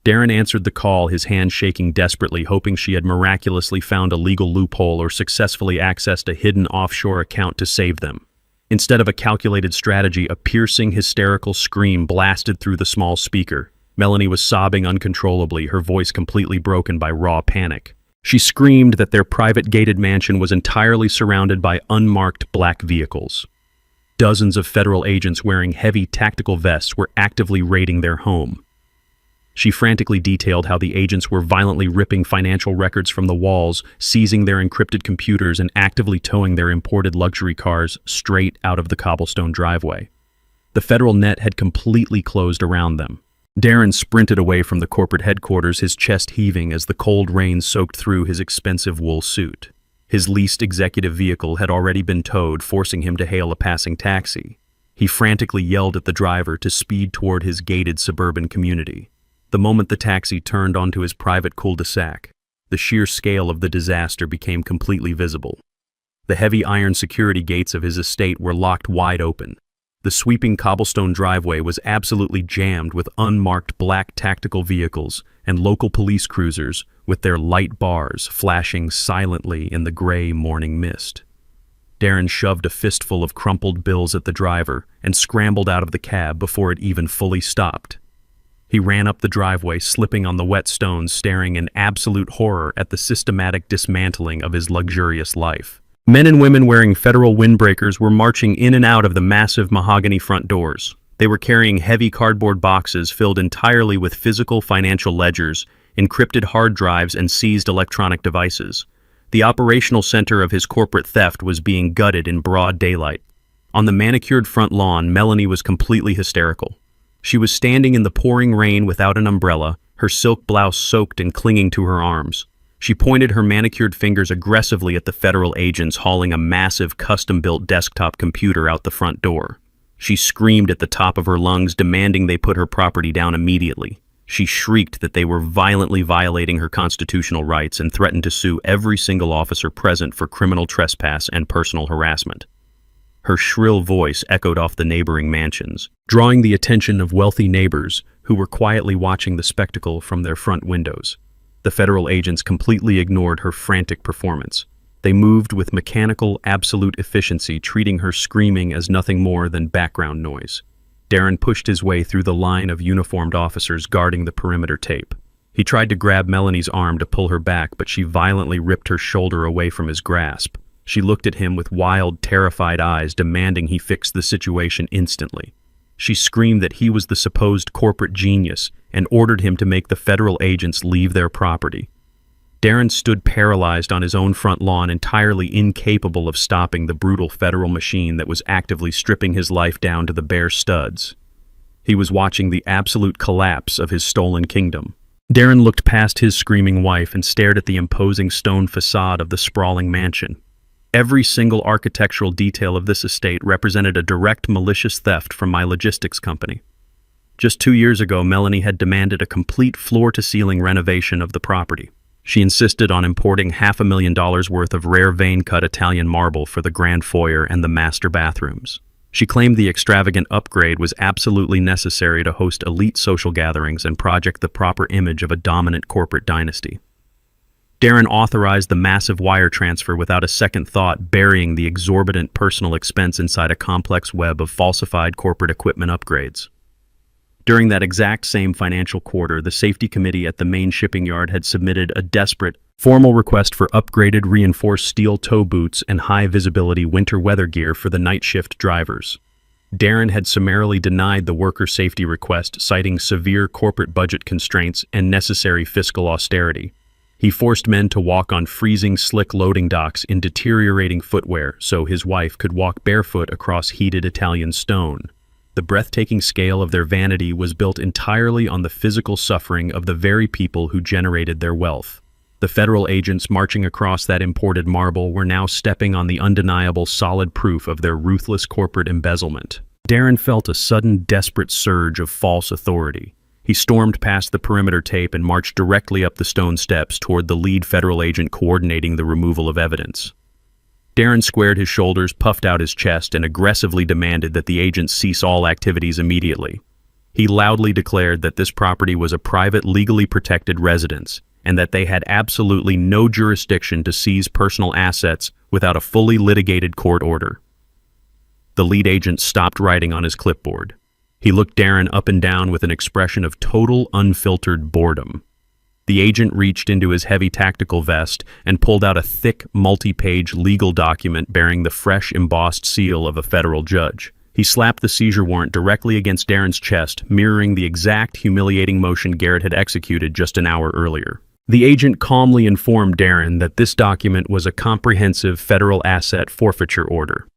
Darren answered the call, his hand shaking desperately, hoping she had miraculously found a legal loophole or successfully accessed a hidden offshore account to save them. Instead of a calculated strategy, a piercing, hysterical scream blasted through the small speaker. Melanie was sobbing uncontrollably, her voice completely broken by raw panic. She screamed that their private gated mansion was entirely surrounded by unmarked black vehicles. Dozens of federal agents wearing heavy tactical vests were actively raiding their home. She frantically detailed how the agents were violently ripping financial records from the walls, seizing their encrypted computers, and actively towing their imported luxury cars straight out of the cobblestone driveway. The federal net had completely closed around them. Darren sprinted away from the corporate headquarters, his chest heaving as the cold rain soaked through his expensive wool suit. His leased executive vehicle had already been towed, forcing him to hail a passing taxi. He frantically yelled at the driver to speed toward his gated suburban community. The moment the taxi turned onto his private cul-de-sac, the sheer scale of the disaster became completely visible. The heavy iron security gates of his estate were locked wide open. The sweeping cobblestone driveway was absolutely jammed with unmarked black tactical vehicles, and local police cruisers with their light bars flashing silently in the gray morning mist. Darren shoved a fistful of crumpled bills at the driver and scrambled out of the cab before it even fully stopped. He ran up the driveway, slipping on the wet stones, staring in absolute horror at the systematic dismantling of his luxurious life. Men and women wearing federal windbreakers were marching in and out of the massive mahogany front doors. They were carrying heavy cardboard boxes filled entirely with physical financial ledgers, encrypted hard drives, and seized electronic devices. The operational center of his corporate theft was being gutted in broad daylight. On the manicured front lawn, Melanie was completely hysterical. She was standing in the pouring rain without an umbrella, her silk blouse soaked and clinging to her arms. She pointed her manicured fingers aggressively at the federal agents hauling a massive custom-built desktop computer out the front door. She screamed at the top of her lungs, demanding they put her property down immediately. She shrieked that they were violently violating her constitutional rights and threatened to sue every single officer present for criminal trespass and personal harassment. Her shrill voice echoed off the neighboring mansions, drawing the attention of wealthy neighbors who were quietly watching the spectacle from their front windows. The federal agents completely ignored her frantic performance. They moved with mechanical, absolute efficiency, treating her screaming as nothing more than background noise. Darren pushed his way through the line of uniformed officers guarding the perimeter tape. He tried to grab Melanie's arm to pull her back, but she violently ripped her shoulder away from his grasp. She looked at him with wild, terrified eyes, demanding he fix the situation instantly. She screamed that he was the supposed corporate genius and ordered him to make the federal agents leave their property. Darren stood paralyzed on his own front lawn, entirely incapable of stopping the brutal federal machine that was actively stripping his life down to the bare studs. He was watching the absolute collapse of his stolen kingdom. Darren looked past his screaming wife and stared at the imposing stone facade of the sprawling mansion. Every single architectural detail of this estate represented a direct malicious theft from my logistics company. Just 2 years ago, Melanie had demanded a complete floor-to-ceiling renovation of the property. She insisted on importing $500,000 worth of rare vein-cut Italian marble for the grand foyer and the master bathrooms. She claimed the extravagant upgrade was absolutely necessary to host elite social gatherings and project the proper image of a dominant corporate dynasty. Darren authorized the massive wire transfer without a second thought, burying the exorbitant personal expense inside a complex web of falsified corporate equipment upgrades. During that exact same financial quarter, the safety committee at the main shipping yard had submitted a desperate, formal request for upgraded reinforced steel toe boots and high-visibility winter weather gear for the night shift drivers. Darren had summarily denied the worker safety request, citing severe corporate budget constraints and necessary fiscal austerity. He forced men to walk on freezing, slick loading docks in deteriorating footwear so his wife could walk barefoot across heated Italian stone. The breathtaking scale of their vanity was built entirely on the physical suffering of the very people who generated their wealth. The federal agents marching across that imported marble were now stepping on the undeniable solid proof of their ruthless corporate embezzlement. Darren felt a sudden, desperate surge of false authority. He stormed past the perimeter tape and marched directly up the stone steps toward the lead federal agent coordinating the removal of evidence. Darren squared his shoulders, puffed out his chest, and aggressively demanded that the agents cease all activities immediately. He loudly declared that this property was a private, legally protected residence, and that they had absolutely no jurisdiction to seize personal assets without a fully litigated court order. The lead agent stopped writing on his clipboard. He looked Darren up and down with an expression of total, unfiltered boredom. The agent reached into his heavy tactical vest and pulled out a thick, multi-page legal document bearing the fresh, embossed seal of a federal judge. He slapped the seizure warrant directly against Darren's chest, mirroring the exact humiliating motion Garrett had executed just an hour earlier. The agent calmly informed Darren that this document was a comprehensive federal asset forfeiture order.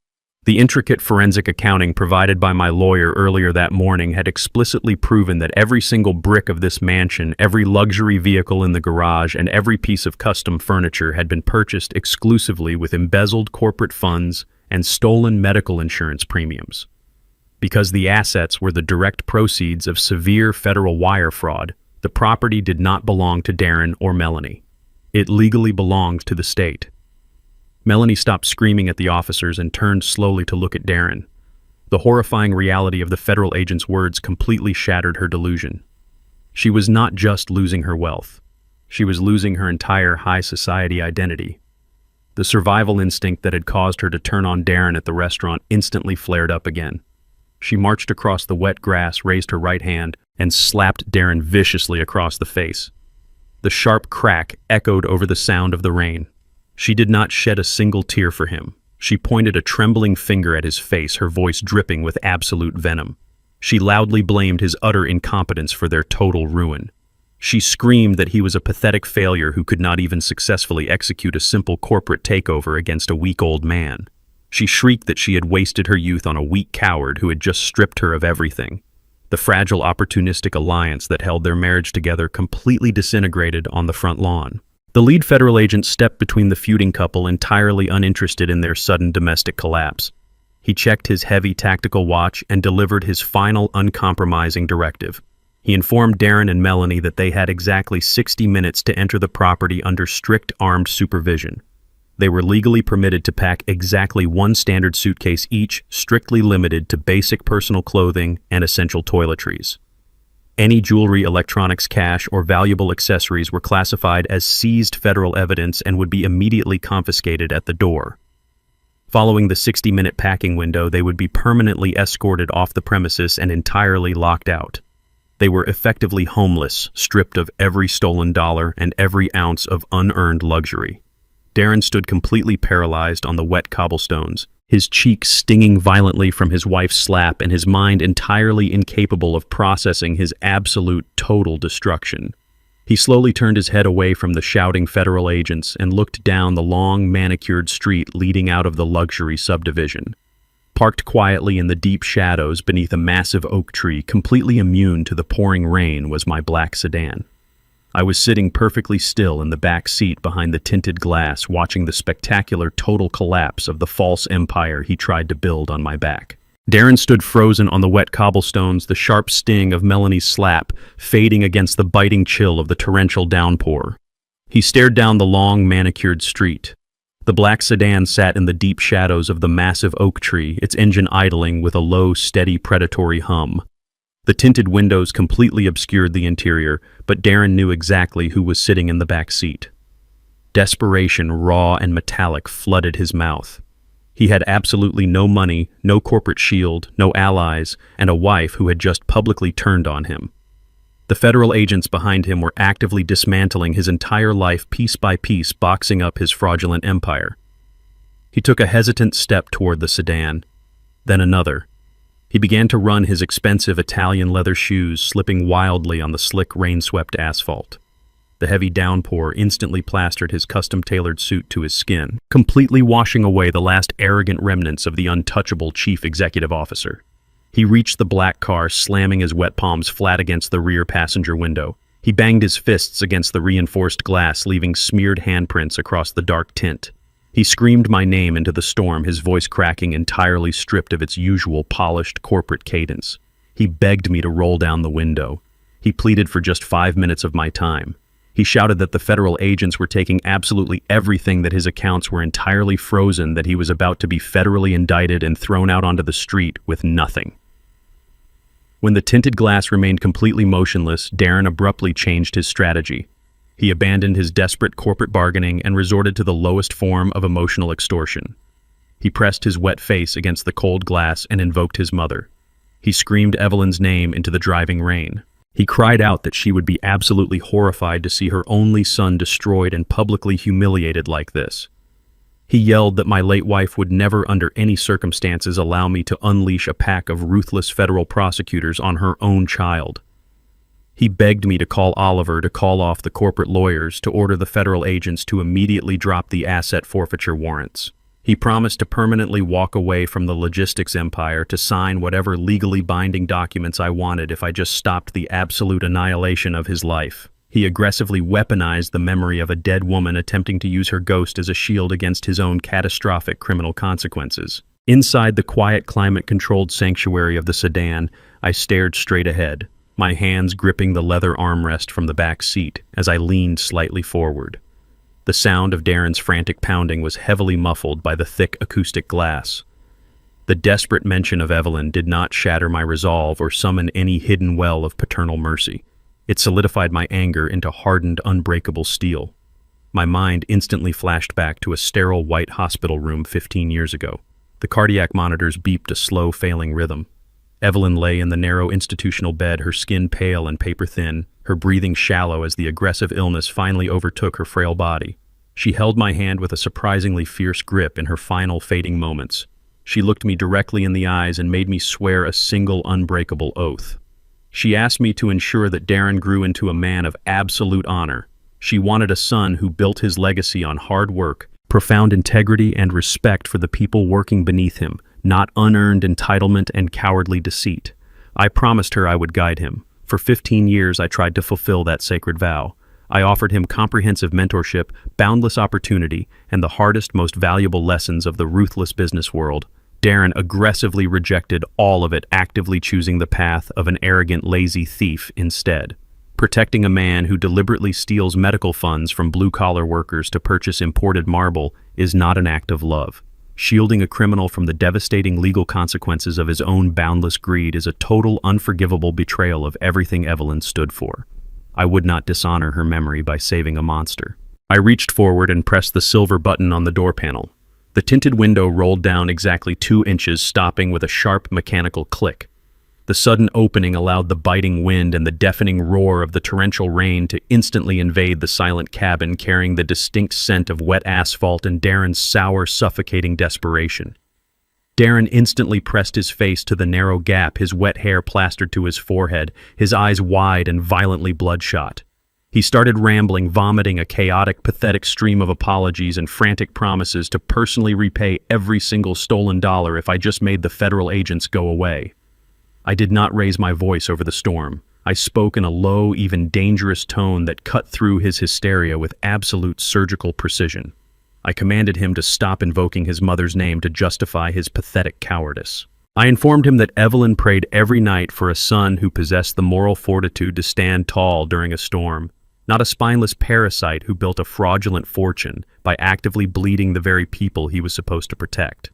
The intricate forensic accounting provided by my lawyer earlier that morning had explicitly proven that every single brick of this mansion, every luxury vehicle in the garage, and every piece of custom furniture had been purchased exclusively with embezzled corporate funds and stolen medical insurance premiums. Because the assets were the direct proceeds of severe federal wire fraud, the property did not belong to Darren or Melanie. It legally belonged to the state. Melanie stopped screaming at the officers and turned slowly to look at Darren. The horrifying reality of the federal agent's words completely shattered her delusion. She was not just losing her wealth. She was losing her entire high society identity. The survival instinct that had caused her to turn on Darren at the restaurant instantly flared up again. She marched across the wet grass, raised her right hand, and slapped Darren viciously across the face. The sharp crack echoed over the sound of the rain. She did not shed a single tear for him. She pointed a trembling finger at his face, her voice dripping with absolute venom. She loudly blamed his utter incompetence for their total ruin. She screamed that he was a pathetic failure who could not even successfully execute a simple corporate takeover against a weak old man. She shrieked that she had wasted her youth on a weak coward who had just stripped her of everything. The fragile, opportunistic alliance that held their marriage together completely disintegrated on the front lawn. The lead federal agent stepped between the feuding couple, entirely uninterested in their sudden domestic collapse. He checked his heavy tactical watch and delivered his final uncompromising directive. He informed Darren and Melanie that they had exactly 60 minutes to enter the property under strict armed supervision. They were legally permitted to pack exactly one standard suitcase each, strictly limited to basic personal clothing and essential toiletries. Any jewelry, electronics, cash, or valuable accessories were classified as seized federal evidence and would be immediately confiscated at the door. Following the 60-minute packing window, they would be permanently escorted off the premises and entirely locked out. They were effectively homeless, stripped of every stolen dollar and every ounce of unearned luxury. Darren stood completely paralyzed on the wet cobblestones, his cheeks stinging violently from his wife's slap and his mind entirely incapable of processing his absolute, total destruction. He slowly turned his head away from the shouting federal agents and looked down the long, manicured street leading out of the luxury subdivision. Parked quietly in the deep shadows beneath a massive oak tree, completely immune to the pouring rain, was my black sedan. I was sitting perfectly still in the back seat behind the tinted glass, watching the spectacular total collapse of the false empire he tried to build on my back. Darren stood frozen on the wet cobblestones, the sharp sting of Melanie's slap fading against the biting chill of the torrential downpour. He stared down the long, manicured street. The black sedan sat in the deep shadows of the massive oak tree, its engine idling with a low, steady, predatory hum. The tinted windows completely obscured the interior, but Darren knew exactly who was sitting in the back seat. Desperation, raw and metallic, flooded his mouth. He had absolutely no money, no corporate shield, no allies, and a wife who had just publicly turned on him. The federal agents behind him were actively dismantling his entire life piece by piece, boxing up his fraudulent empire. He took a hesitant step toward the sedan, then another. He began to run his expensive Italian leather shoes, slipping wildly on the slick, rain-swept asphalt. The heavy downpour instantly plastered his custom-tailored suit to his skin, completely washing away the last arrogant remnants of the untouchable chief executive officer. He reached the black car, slamming his wet palms flat against the rear passenger window. He banged his fists against the reinforced glass, leaving smeared handprints across the dark tint. He screamed my name into the storm, his voice cracking, entirely stripped of its usual polished corporate cadence. He begged me to roll down the window. He pleaded for just 5 minutes of my time. He shouted that the federal agents were taking absolutely everything, that his accounts were entirely frozen, that he was about to be federally indicted and thrown out onto the street with nothing. When the tinted glass remained completely motionless, Darren abruptly changed his strategy. He abandoned his desperate corporate bargaining and resorted to the lowest form of emotional extortion. He pressed his wet face against the cold glass and invoked his mother. He screamed Evelyn's name into the driving rain. He cried out that she would be absolutely horrified to see her only son destroyed and publicly humiliated like this. He yelled that my late wife would never under any circumstances allow me to unleash a pack of ruthless federal prosecutors on her own child. He begged me to call Oliver to call off the corporate lawyers, to order the federal agents to immediately drop the asset forfeiture warrants. He promised to permanently walk away from the logistics empire, to sign whatever legally binding documents I wanted if I just stopped the absolute annihilation of his life. He aggressively weaponized the memory of a dead woman, attempting to use her ghost as a shield against his own catastrophic criminal consequences. Inside the quiet, climate-controlled sanctuary of the sedan, I stared straight ahead, my hands gripping the leather armrest from the back seat as I leaned slightly forward. The sound of Darren's frantic pounding was heavily muffled by the thick acoustic glass. The desperate mention of Evelyn did not shatter my resolve or summon any hidden well of paternal mercy. It solidified my anger into hardened, unbreakable steel. My mind instantly flashed back to a sterile white hospital room 15 years ago. The cardiac monitors beeped a slow, failing rhythm. Evelyn lay in the narrow institutional bed, her skin pale and paper-thin, her breathing shallow as the aggressive illness finally overtook her frail body. She held my hand with a surprisingly fierce grip in her final fading moments. She looked me directly in the eyes and made me swear a single unbreakable oath. She asked me to ensure that Darren grew into a man of absolute honor. She wanted a son who built his legacy on hard work, profound integrity, and respect for the people working beneath him, not unearned entitlement and cowardly deceit. I promised her I would guide him. For 15 years I tried to fulfill that sacred vow. I offered him comprehensive mentorship, boundless opportunity, and the hardest, most valuable lessons of the ruthless business world. Darren aggressively rejected all of it, actively choosing the path of an arrogant, lazy thief instead. Protecting a man who deliberately steals medical funds from blue-collar workers to purchase imported marble is not an act of love. Shielding a criminal from the devastating legal consequences of his own boundless greed is a total, unforgivable betrayal of everything Evelyn stood for. I would not dishonor her memory by saving a monster. I reached forward and pressed the silver button on the door panel. The tinted window rolled down exactly 2 inches, stopping with a sharp mechanical click. The sudden opening allowed the biting wind and the deafening roar of the torrential rain to instantly invade the silent cabin, carrying the distinct scent of wet asphalt and Darren's sour, suffocating desperation. Darren instantly pressed his face to the narrow gap, his wet hair plastered to his forehead, his eyes wide and violently bloodshot. He started rambling, vomiting a chaotic, pathetic stream of apologies and frantic promises to personally repay every single stolen dollar if I just made the federal agents go away. I did not raise my voice over the storm. I spoke in a low, even dangerous tone that cut through his hysteria with absolute surgical precision. I commanded him to stop invoking his mother's name to justify his pathetic cowardice. I informed him that Evelyn prayed every night for a son who possessed the moral fortitude to stand tall during a storm, not a spineless parasite who built a fraudulent fortune by actively bleeding the very people he was supposed to protect.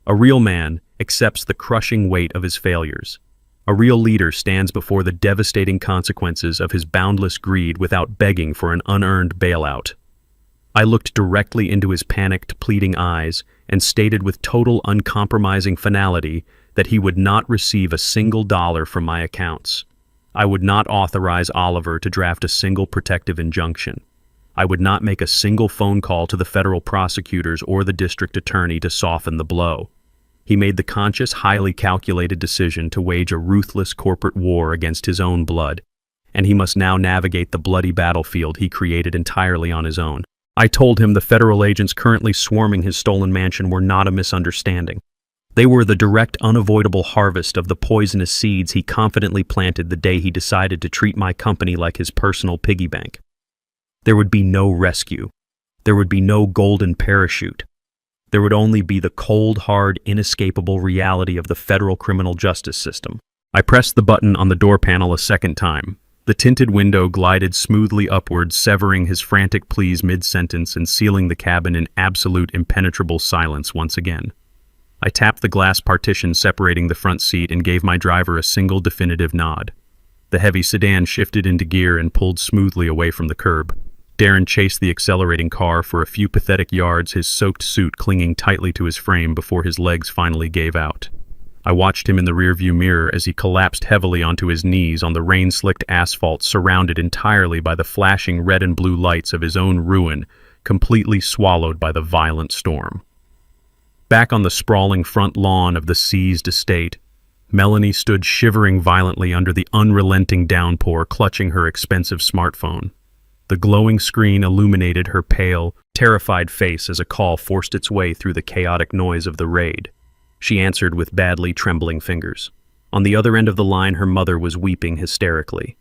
A real man accepts the crushing weight of his failures. A real leader stands before the devastating consequences of his boundless greed without begging for an unearned bailout. I looked directly into his panicked, pleading eyes and stated with total uncompromising finality that he would not receive a single dollar from my accounts. I would not authorize Oliver to draft a single protective injunction. I would not make a single phone call to the federal prosecutors or the district attorney to soften the blow. He made the conscious, highly calculated decision to wage a ruthless corporate war against his own blood, and he must now navigate the bloody battlefield he created entirely on his own. I told him the federal agents currently swarming his stolen mansion were not a misunderstanding. They were the direct, unavoidable harvest of the poisonous seeds he confidently planted the day he decided to treat my company like his personal piggy bank. There would be no rescue. There would be no golden parachute. There would only be the cold, hard, inescapable reality of the federal criminal justice system. I pressed the button on the door panel a second time. The tinted window glided smoothly upward, severing his frantic pleas mid-sentence and sealing the cabin in absolute, impenetrable silence once again. I tapped the glass partition separating the front seat and gave my driver a single definitive nod. The heavy sedan shifted into gear and pulled smoothly away from the curb. Darren chased the accelerating car for a few pathetic yards, his soaked suit clinging tightly to his frame before his legs finally gave out. I watched him in the rearview mirror as he collapsed heavily onto his knees on the rain-slicked asphalt, surrounded entirely by the flashing red and blue lights of his own ruin, completely swallowed by the violent storm. Back on the sprawling front lawn of the seized estate, Melanie stood shivering violently under the unrelenting downpour, clutching her expensive smartphone. The glowing screen illuminated her pale, terrified face as a call forced its way through the chaotic noise of the raid. She answered with badly trembling fingers. On the other end of the line, her mother was weeping hysterically.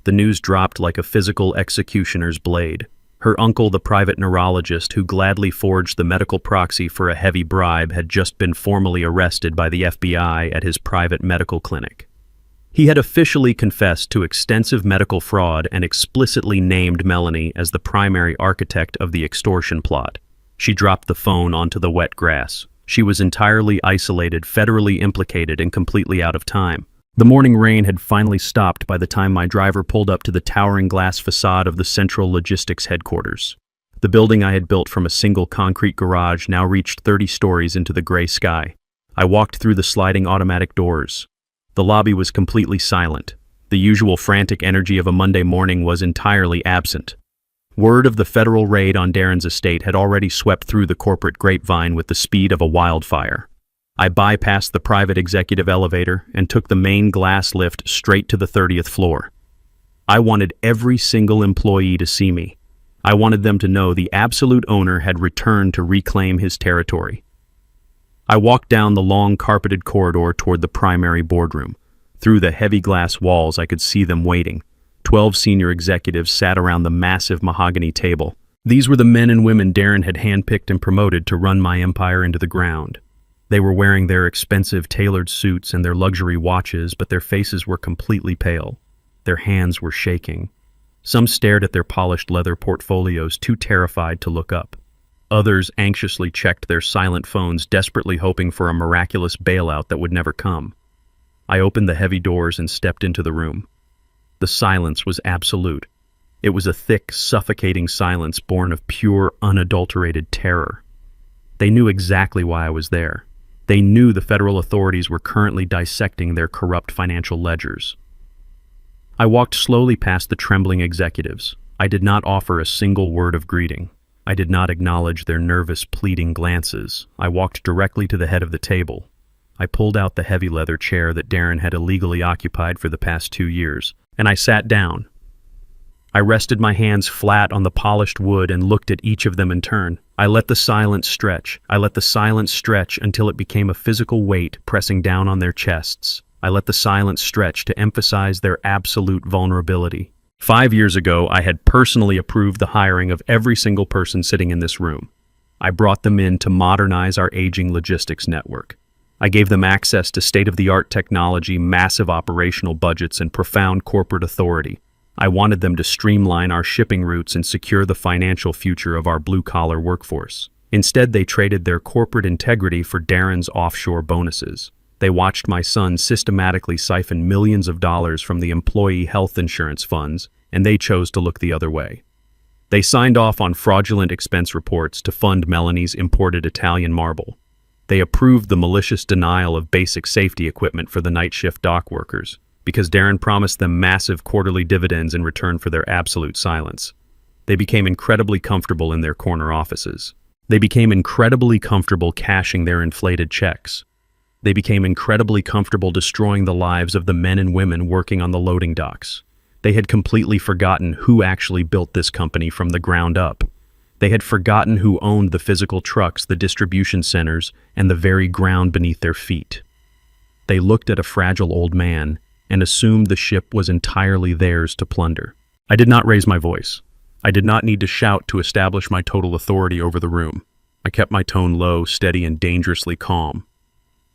The news dropped like a physical executioner's blade. Her uncle, the private neurologist who gladly forged the medical proxy for a heavy bribe, had just been formally arrested by the FBI at his private medical clinic. He had officially confessed to extensive medical fraud and explicitly named Melanie as the primary architect of the extortion plot. She dropped the phone onto the wet grass. She was entirely isolated, federally implicated, and completely out of time. The morning rain had finally stopped by the time my driver pulled up to the towering glass facade of the Central Logistics headquarters. The building I had built from a single concrete garage now reached 30 stories into the gray sky. I walked through the sliding automatic doors. The lobby was completely silent. The usual frantic energy of a Monday morning was entirely absent. Word of the federal raid on Darren's estate had already swept through the corporate grapevine with the speed of a wildfire. I bypassed the private executive elevator and took the main glass lift straight to the 30th floor. I wanted every single employee to see me. I wanted them to know the absolute owner had returned to reclaim his territory. I walked down the long carpeted corridor toward the primary boardroom. Through the heavy glass walls, I could see them waiting. 12 senior executives sat around the massive mahogany table. These were the men and women Darren had handpicked and promoted to run my empire into the ground. They were wearing their expensive tailored suits and their luxury watches, but their faces were completely pale. Their hands were shaking. Some stared at their polished leather portfolios, too terrified to look up. Others anxiously checked their silent phones, desperately hoping for a miraculous bailout that would never come. I opened the heavy doors and stepped into the room. The silence was absolute. It was a thick, suffocating silence born of pure, unadulterated terror. They knew exactly why I was there. They knew the federal authorities were currently dissecting their corrupt financial ledgers. I walked slowly past the trembling executives. I did not offer a single word of greeting. I did not acknowledge their nervous, pleading glances. I walked directly to the head of the table. I pulled out the heavy leather chair that Darren had illegally occupied for the past 2 years, and I sat down. I rested my hands flat on the polished wood and looked at each of them in turn. I let the silence stretch. I let the silence stretch until it became a physical weight pressing down on their chests. I let the silence stretch to emphasize their absolute vulnerability. 5 years ago, I had personally approved the hiring of every single person sitting in this room. I brought them in to modernize our aging logistics network. I gave them access to state-of-the-art technology, massive operational budgets, and profound corporate authority. I wanted them to streamline our shipping routes and secure the financial future of our blue-collar workforce. Instead, they traded their corporate integrity for Darren's offshore bonuses. They watched my son systematically siphon millions of dollars from the employee health insurance funds, and they chose to look the other way. They signed off on fraudulent expense reports to fund Melanie's imported Italian marble. They approved the malicious denial of basic safety equipment for the night shift dock workers, because Darren promised them massive quarterly dividends in return for their absolute silence. They became incredibly comfortable in their corner offices. They became incredibly comfortable cashing their inflated checks. They became incredibly comfortable destroying the lives of the men and women working on the loading docks. They had completely forgotten who actually built this company from the ground up. They had forgotten who owned the physical trucks, the distribution centers, and the very ground beneath their feet. They looked at a fragile old man and assumed the ship was entirely theirs to plunder. I did not raise my voice. I did not need to shout to establish my total authority over the room. I kept my tone low, steady, and dangerously calm.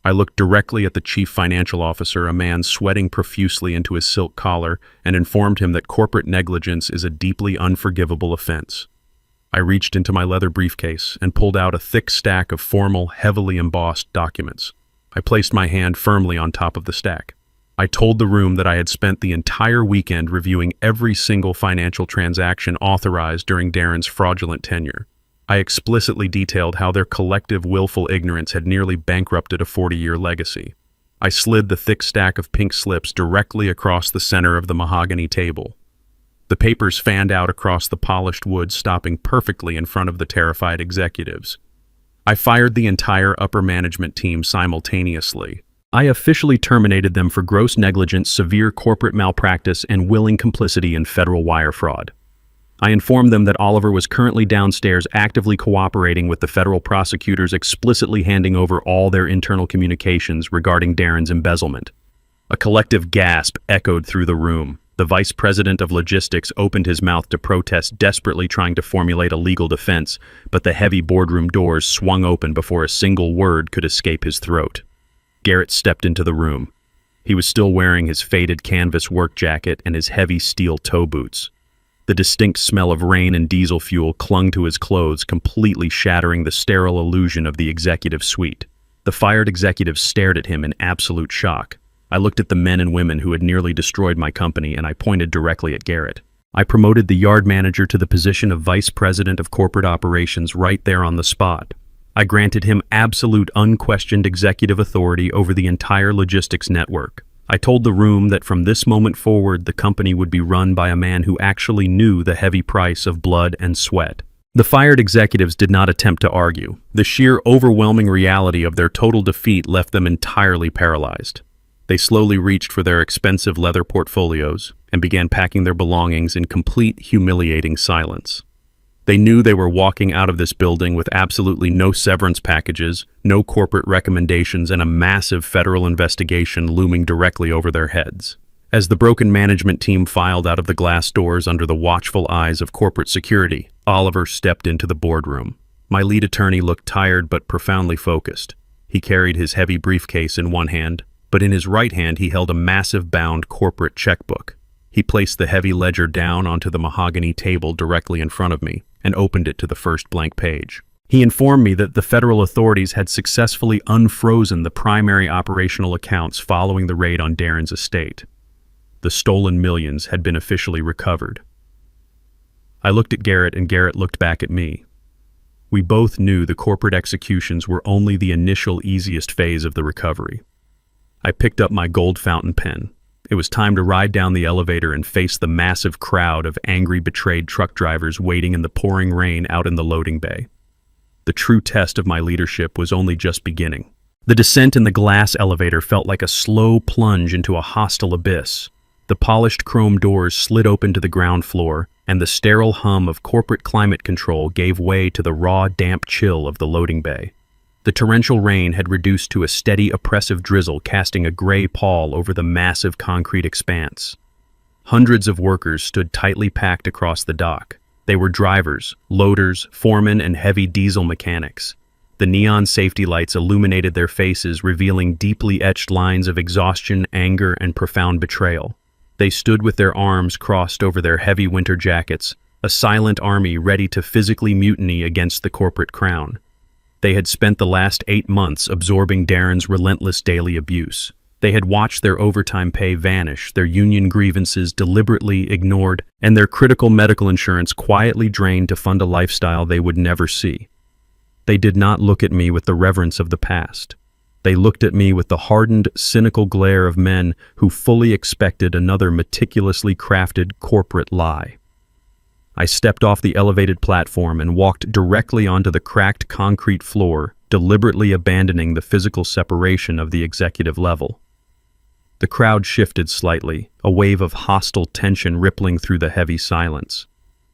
I looked directly at the chief financial officer, a man sweating profusely into his silk collar, and informed him that corporate negligence is a deeply unforgivable offense. I reached into my leather briefcase and pulled out a thick stack of formal, heavily embossed documents. I placed my hand firmly on top of the stack. I told the room that I had spent the entire weekend reviewing every single financial transaction authorized during Darren's fraudulent tenure. I explicitly detailed how their collective willful ignorance had nearly bankrupted a 40-year legacy. I slid the thick stack of pink slips directly across the center of the mahogany table. The papers fanned out across the polished wood, stopping perfectly in front of the terrified executives. I fired the entire upper management team simultaneously. I officially terminated them for gross negligence, severe corporate malpractice, and willing complicity in federal wire fraud. I informed them that Oliver was currently downstairs actively cooperating with the federal prosecutors, explicitly handing over all their internal communications regarding Darren's embezzlement. A collective gasp echoed through the room. The vice president of logistics opened his mouth to protest, desperately trying to formulate a legal defense, but the heavy boardroom doors swung open before a single word could escape his throat. Garrett stepped into the room. He was still wearing his faded canvas work jacket and his heavy steel toe boots. The distinct smell of rain and diesel fuel clung to his clothes, completely shattering the sterile illusion of the executive suite. The fired executives stared at him in absolute shock. I looked at the men and women who had nearly destroyed my company, and I pointed directly at Garrett. I promoted the yard manager to the position of vice president of corporate operations right there on the spot. I granted him absolute, unquestioned executive authority over the entire logistics network. I told the room that from this moment forward, the company would be run by a man who actually knew the heavy price of blood and sweat. The fired executives did not attempt to argue. The sheer overwhelming reality of their total defeat left them entirely paralyzed. They slowly reached for their expensive leather portfolios and began packing their belongings in complete, humiliating silence. They knew they were walking out of this building with absolutely no severance packages, no corporate recommendations, and a massive federal investigation looming directly over their heads. As the broken management team filed out of the glass doors under the watchful eyes of corporate security, Oliver stepped into the boardroom. My lead attorney looked tired but profoundly focused. He carried his heavy briefcase in one hand, but in his right hand he held a massive bound corporate checkbook. He placed the heavy ledger down onto the mahogany table directly in front of me and opened it to the first blank page. He informed me that the federal authorities had successfully unfrozen the primary operational accounts following the raid on Darren's estate. The stolen millions had been officially recovered. I looked at Garrett, and Garrett looked back at me. We both knew the corporate executions were only the initial, easiest phase of the recovery. I picked up my gold fountain pen. It was time to ride down the elevator and face the massive crowd of angry, betrayed truck drivers waiting in the pouring rain out in the loading bay. The true test of my leadership was only just beginning. The descent in the glass elevator felt like a slow plunge into a hostile abyss. The polished chrome doors slid open to the ground floor, and the sterile hum of corporate climate control gave way to the raw, damp chill of the loading bay. The torrential rain had reduced to a steady, oppressive drizzle, casting a gray pall over the massive concrete expanse. Hundreds of workers stood tightly packed across the dock. They were drivers, loaders, foremen, and heavy diesel mechanics. The neon safety lights illuminated their faces, revealing deeply etched lines of exhaustion, anger, and profound betrayal. They stood with their arms crossed over their heavy winter jackets, a silent army ready to physically mutiny against the corporate crown. They had spent the last 8 months absorbing Darren's relentless daily abuse. They had watched their overtime pay vanish, their union grievances deliberately ignored, and their critical medical insurance quietly drained to fund a lifestyle they would never see. They did not look at me with the reverence of the past. They looked at me with the hardened, cynical glare of men who fully expected another meticulously crafted corporate lie. I stepped off the elevated platform and walked directly onto the cracked concrete floor, deliberately abandoning the physical separation of the executive level. The crowd shifted slightly, a wave of hostile tension rippling through the heavy silence.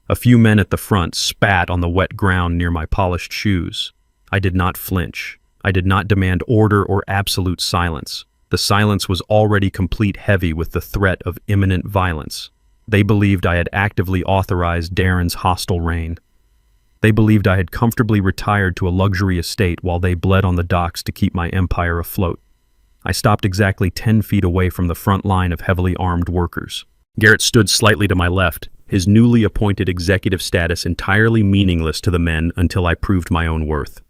A few men at the front spat on the wet ground near my polished shoes. I did not flinch. I did not demand order or absolute silence. The silence was already complete, heavy with the threat of imminent violence. They believed I had actively authorized Darren's hostile reign. They believed I had comfortably retired to a luxury estate while they bled on the docks to keep my empire afloat. I stopped exactly 10 feet away from the front line of heavily armed workers. Garrett stood slightly to my left, his newly appointed executive status entirely meaningless to the men until I proved my own worth.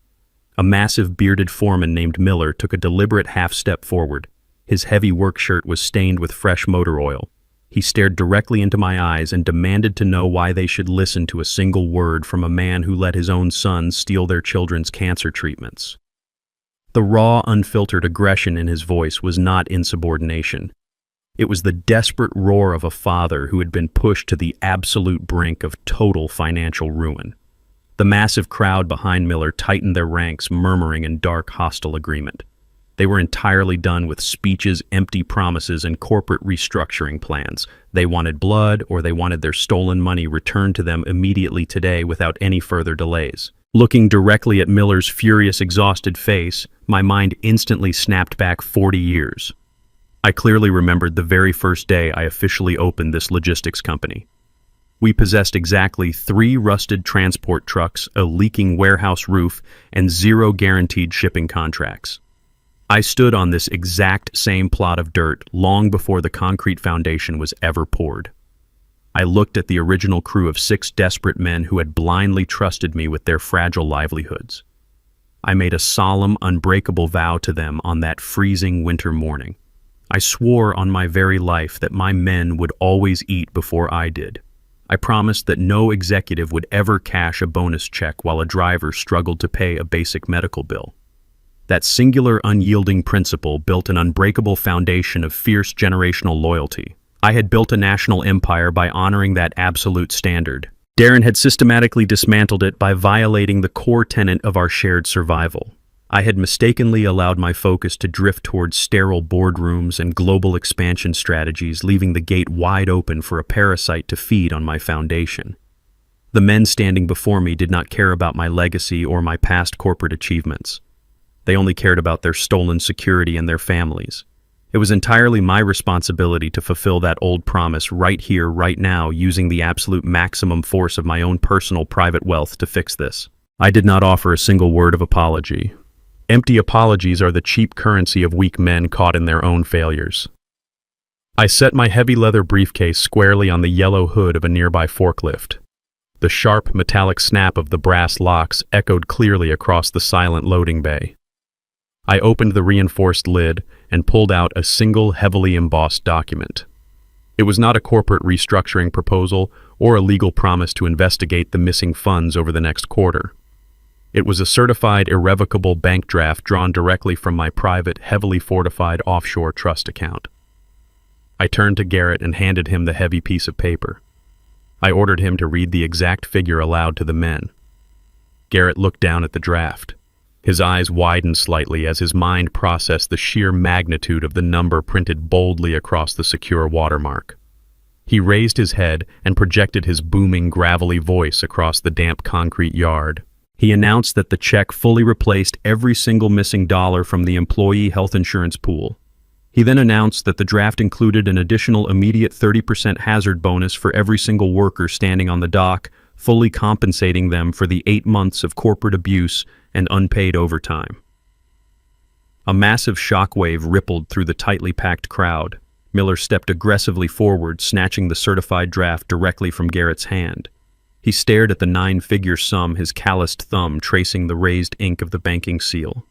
A massive bearded foreman named Miller took a deliberate half-step forward. His heavy work shirt was stained with fresh motor oil. He stared directly into my eyes and demanded to know why they should listen to a single word from a man who let his own sons steal their children's cancer treatments. The raw, unfiltered aggression in his voice was not insubordination. It was the desperate roar of a father who had been pushed to the absolute brink of total financial ruin. The massive crowd behind Miller tightened their ranks, murmuring in dark, hostile agreement. They were entirely done with speeches, empty promises, and corporate restructuring plans. They wanted blood, or they wanted their stolen money returned to them immediately today without any further delays. Looking directly at Miller's furious, exhausted face, my mind instantly snapped back 40 years. I clearly remembered the very first day I officially opened this logistics company. We possessed exactly 3 rusted transport trucks, a leaking warehouse roof, and 0 guaranteed shipping contracts. I stood on this exact same plot of dirt long before the concrete foundation was ever poured. I looked at the original crew of 6 desperate men who had blindly trusted me with their fragile livelihoods. I made a solemn, unbreakable vow to them on that freezing winter morning. I swore on my very life that my men would always eat before I did. I promised that no executive would ever cash a bonus check while a driver struggled to pay a basic medical bill. That singular, unyielding principle built an unbreakable foundation of fierce generational loyalty. I had built a national empire by honoring that absolute standard. Darren had systematically dismantled it by violating the core tenet of our shared survival. I had mistakenly allowed my focus to drift towards sterile boardrooms and global expansion strategies, leaving the gate wide open for a parasite to feed on my foundation. The men standing before me did not care about my legacy or my past corporate achievements. They only cared about their stolen security and their families. It was entirely my responsibility to fulfill that old promise right here, right now, using the absolute maximum force of my own personal private wealth to fix this. I did not offer a single word of apology. Empty apologies are the cheap currency of weak men caught in their own failures. I set my heavy leather briefcase squarely on the yellow hood of a nearby forklift. The sharp, metallic snap of the brass locks echoed clearly across the silent loading bay. I opened the reinforced lid and pulled out a single, heavily embossed document. It was not a corporate restructuring proposal or a legal promise to investigate the missing funds over the next quarter. It was a certified, irrevocable bank draft drawn directly from my private, heavily fortified offshore trust account. I turned to Garrett and handed him the heavy piece of paper. I ordered him to read the exact figure aloud to the men. Garrett looked down at the draft. His eyes widened slightly as his mind processed the sheer magnitude of the number printed boldly across the secure watermark. He raised his head and projected his booming, gravelly voice across the damp concrete yard. He announced that the check fully replaced every single missing dollar from the employee health insurance pool. He then announced that the draft included an additional immediate 30% hazard bonus for every single worker standing on the dock, fully compensating them for the 8 months of corporate abuse and unpaid overtime. A massive shockwave rippled through the tightly packed crowd. Miller stepped aggressively forward, snatching the certified draft directly from Garrett's hand. He stared at the 9-figure sum, his calloused thumb tracing the raised ink of the banking seal.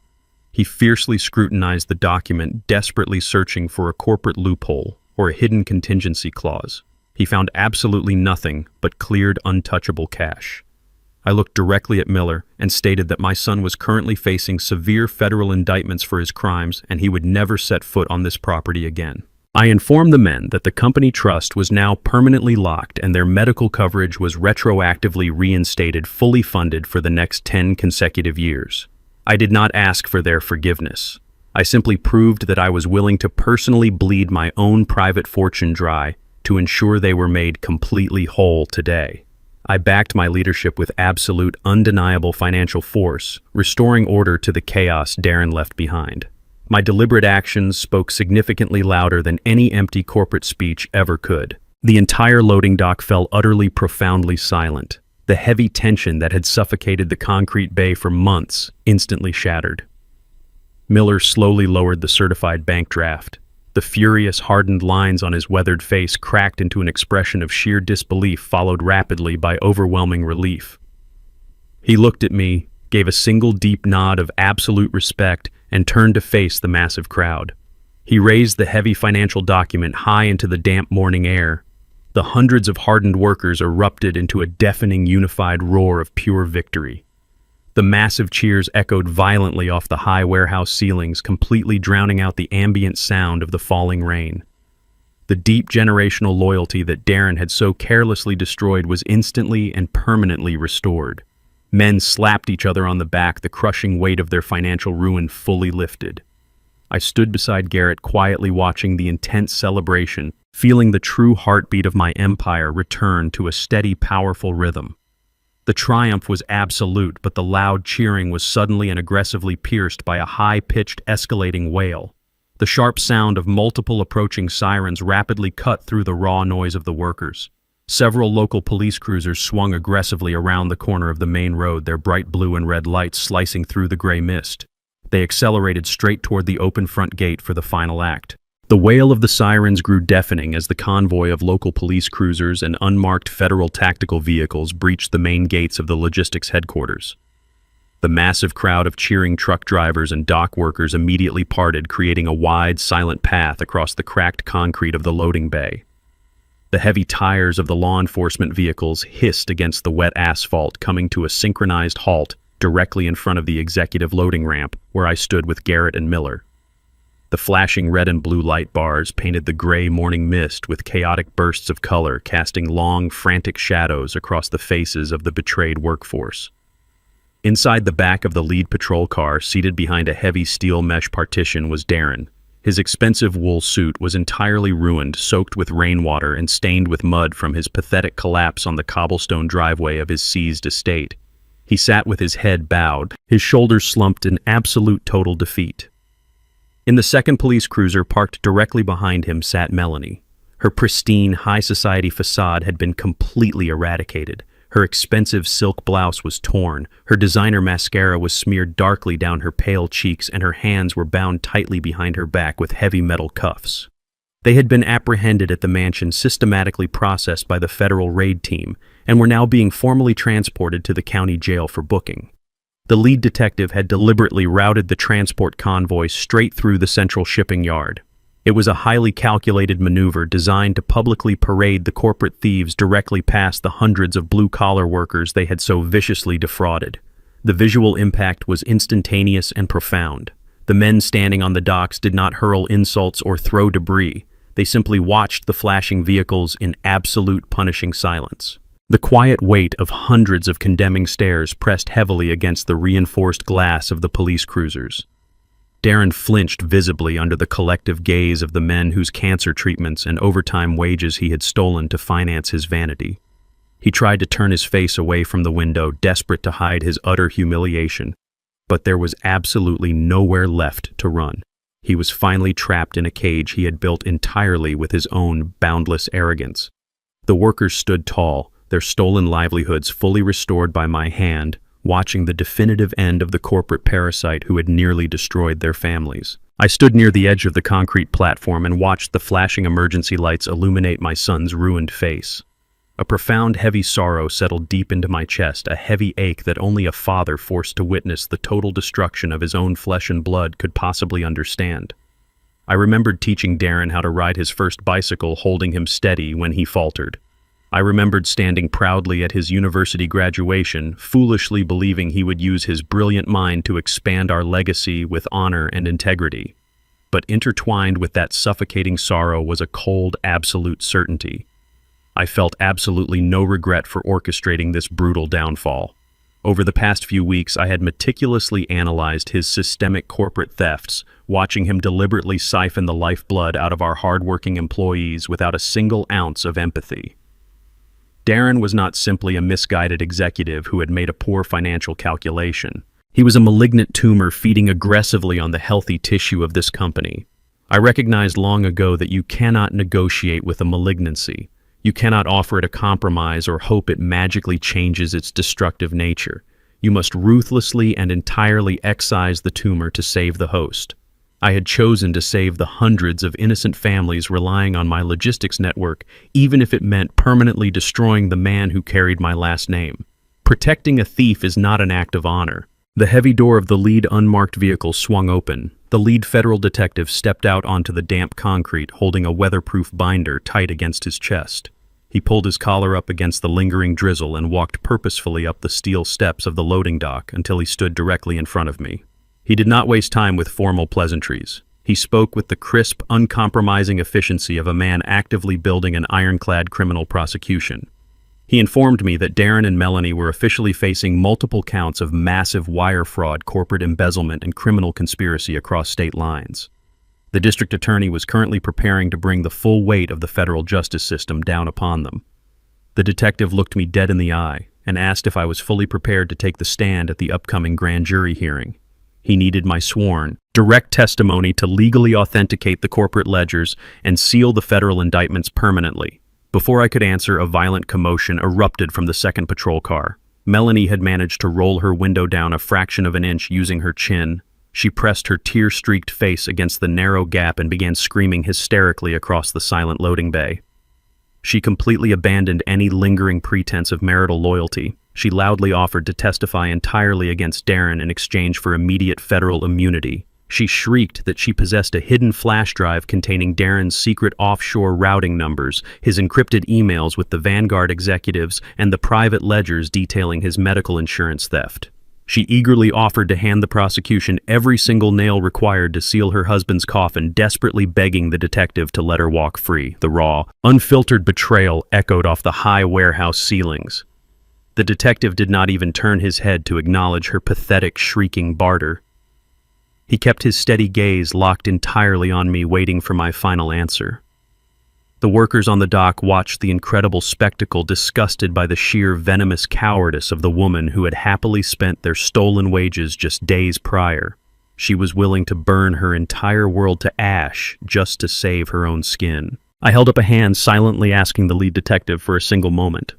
He fiercely scrutinized the document, desperately searching for a corporate loophole or a hidden contingency clause. He found absolutely nothing but cleared, untouchable cash. I looked directly at Miller and stated that my son was currently facing severe federal indictments for his crimes and he would never set foot on this property again. I informed the men that the company trust was now permanently locked and their medical coverage was retroactively reinstated, fully funded for the next 10 consecutive years. I did not ask for their forgiveness. I simply proved that I was willing to personally bleed my own private fortune dry to ensure they were made completely whole today. I backed my leadership with absolute, undeniable financial force, restoring order to the chaos Darren left behind. My deliberate actions spoke significantly louder than any empty corporate speech ever could. The entire loading dock fell utterly, profoundly silent. The heavy tension that had suffocated the concrete bay for months instantly shattered. Miller slowly lowered the certified bank draft. The furious, hardened lines on his weathered face cracked into an expression of sheer disbelief, followed rapidly by overwhelming relief. He looked at me, gave a single deep nod of absolute respect, and turned to face the massive crowd. He raised the heavy financial document high into the damp morning air. The hundreds of hardened workers erupted into a deafening, unified roar of pure victory. The massive cheers echoed violently off the high warehouse ceilings, completely drowning out the ambient sound of the falling rain. The deep generational loyalty that Darren had so carelessly destroyed was instantly and permanently restored. Men slapped each other on the back, the crushing weight of their financial ruin fully lifted. I stood beside Garrett, quietly watching the intense celebration, feeling the true heartbeat of my empire return to a steady, powerful rhythm. The triumph was absolute, but the loud cheering was suddenly and aggressively pierced by a high-pitched, escalating wail. The sharp sound of multiple approaching sirens rapidly cut through the raw noise of the workers. Several local police cruisers swung aggressively around the corner of the main road, their bright blue and red lights slicing through the gray mist. They accelerated straight toward the open front gate for the final act. The wail of the sirens grew deafening as the convoy of local police cruisers and unmarked federal tactical vehicles breached the main gates of the logistics headquarters. The massive crowd of cheering truck drivers and dock workers immediately parted, creating a wide, silent path across the cracked concrete of the loading bay. The heavy tires of the law enforcement vehicles hissed against the wet asphalt, coming to a synchronized halt directly in front of the executive loading ramp, where I stood with Garrett and Miller. The flashing red and blue light bars painted the gray morning mist with chaotic bursts of color, casting long, frantic shadows across the faces of the betrayed workforce. Inside the back of the lead patrol car, seated behind a heavy steel mesh partition, was Darren. His expensive wool suit was entirely ruined, soaked with rainwater and stained with mud from his pathetic collapse on the cobblestone driveway of his seized estate. He sat with his head bowed, his shoulders slumped in absolute total defeat. In the second police cruiser parked directly behind him sat Melanie. Her pristine, high society facade had been completely eradicated. Her expensive silk blouse was torn, her designer mascara was smeared darkly down her pale cheeks, and her hands were bound tightly behind her back with heavy metal cuffs. They had been apprehended at the mansion, systematically processed by the federal raid team, and were now being formally transported to the county jail for booking. The lead detective had deliberately routed the transport convoy straight through the central shipping yard. It was a highly calculated maneuver designed to publicly parade the corporate thieves directly past the hundreds of blue-collar workers they had so viciously defrauded. The visual impact was instantaneous and profound. The men standing on the docks did not hurl insults or throw debris. They simply watched the flashing vehicles in absolute punishing silence. The quiet weight of hundreds of condemning stares pressed heavily against the reinforced glass of the police cruisers. Darren flinched visibly under the collective gaze of the men whose cancer treatments and overtime wages he had stolen to finance his vanity. He tried to turn his face away from the window, desperate to hide his utter humiliation, but there was absolutely nowhere left to run. He was finally trapped in a cage he had built entirely with his own boundless arrogance. The workers stood tall, their stolen livelihoods fully restored by my hand, watching the definitive end of the corporate parasite who had nearly destroyed their families. I stood near the edge of the concrete platform and watched the flashing emergency lights illuminate my son's ruined face. A profound, heavy sorrow settled deep into my chest, a heavy ache that only a father forced to witness the total destruction of his own flesh and blood could possibly understand. I remembered teaching Darren how to ride his first bicycle, holding him steady when he faltered. I remembered standing proudly at his university graduation, foolishly believing he would use his brilliant mind to expand our legacy with honor and integrity. But intertwined with that suffocating sorrow was a cold, absolute certainty. I felt absolutely no regret for orchestrating this brutal downfall. Over the past few weeks, I had meticulously analyzed his systemic corporate thefts, watching him deliberately siphon the lifeblood out of our hardworking employees without a single ounce of empathy. Darren was not simply a misguided executive who had made a poor financial calculation. He was a malignant tumor feeding aggressively on the healthy tissue of this company. I recognized long ago that you cannot negotiate with a malignancy. You cannot offer it a compromise or hope it magically changes its destructive nature. You must ruthlessly and entirely excise the tumor to save the host. I had chosen to save the hundreds of innocent families relying on my logistics network, even if it meant permanently destroying the man who carried my last name. Protecting a thief is not an act of honor. The heavy door of the lead unmarked vehicle swung open. The lead federal detective stepped out onto the damp concrete, holding a weatherproof binder tight against his chest. He pulled his collar up against the lingering drizzle and walked purposefully up the steel steps of the loading dock until he stood directly in front of me. He did not waste time with formal pleasantries. He spoke with the crisp, uncompromising efficiency of a man actively building an ironclad criminal prosecution. He informed me that Darren and Melanie were officially facing multiple counts of massive wire fraud, corporate embezzlement, and criminal conspiracy across state lines. The district attorney was currently preparing to bring the full weight of the federal justice system down upon them. The detective looked me dead in the eye and asked if I was fully prepared to take the stand at the upcoming grand jury hearing. He needed my sworn, direct testimony to legally authenticate the corporate ledgers and seal the federal indictments permanently. Before I could answer, a violent commotion erupted from the second patrol car. Melanie had managed to roll her window down a fraction of an inch using her chin. She pressed her tear-streaked face against the narrow gap and began screaming hysterically across the silent loading bay. She completely abandoned any lingering pretense of marital loyalty. She loudly offered to testify entirely against Darren in exchange for immediate federal immunity. She shrieked that she possessed a hidden flash drive containing Darren's secret offshore routing numbers, his encrypted emails with the Vanguard executives, and the private ledgers detailing his medical insurance theft. She eagerly offered to hand the prosecution every single nail required to seal her husband's coffin, desperately begging the detective to let her walk free. The raw, unfiltered betrayal echoed off the high warehouse ceilings. The detective did not even turn his head to acknowledge her pathetic, shrieking barter. He kept his steady gaze locked entirely on me, waiting for my final answer. The workers on the dock watched the incredible spectacle, disgusted by the sheer venomous cowardice of the woman who had happily spent their stolen wages just days prior. She was willing to burn her entire world to ash just to save her own skin. I held up a hand, silently asking the lead detective for a single moment.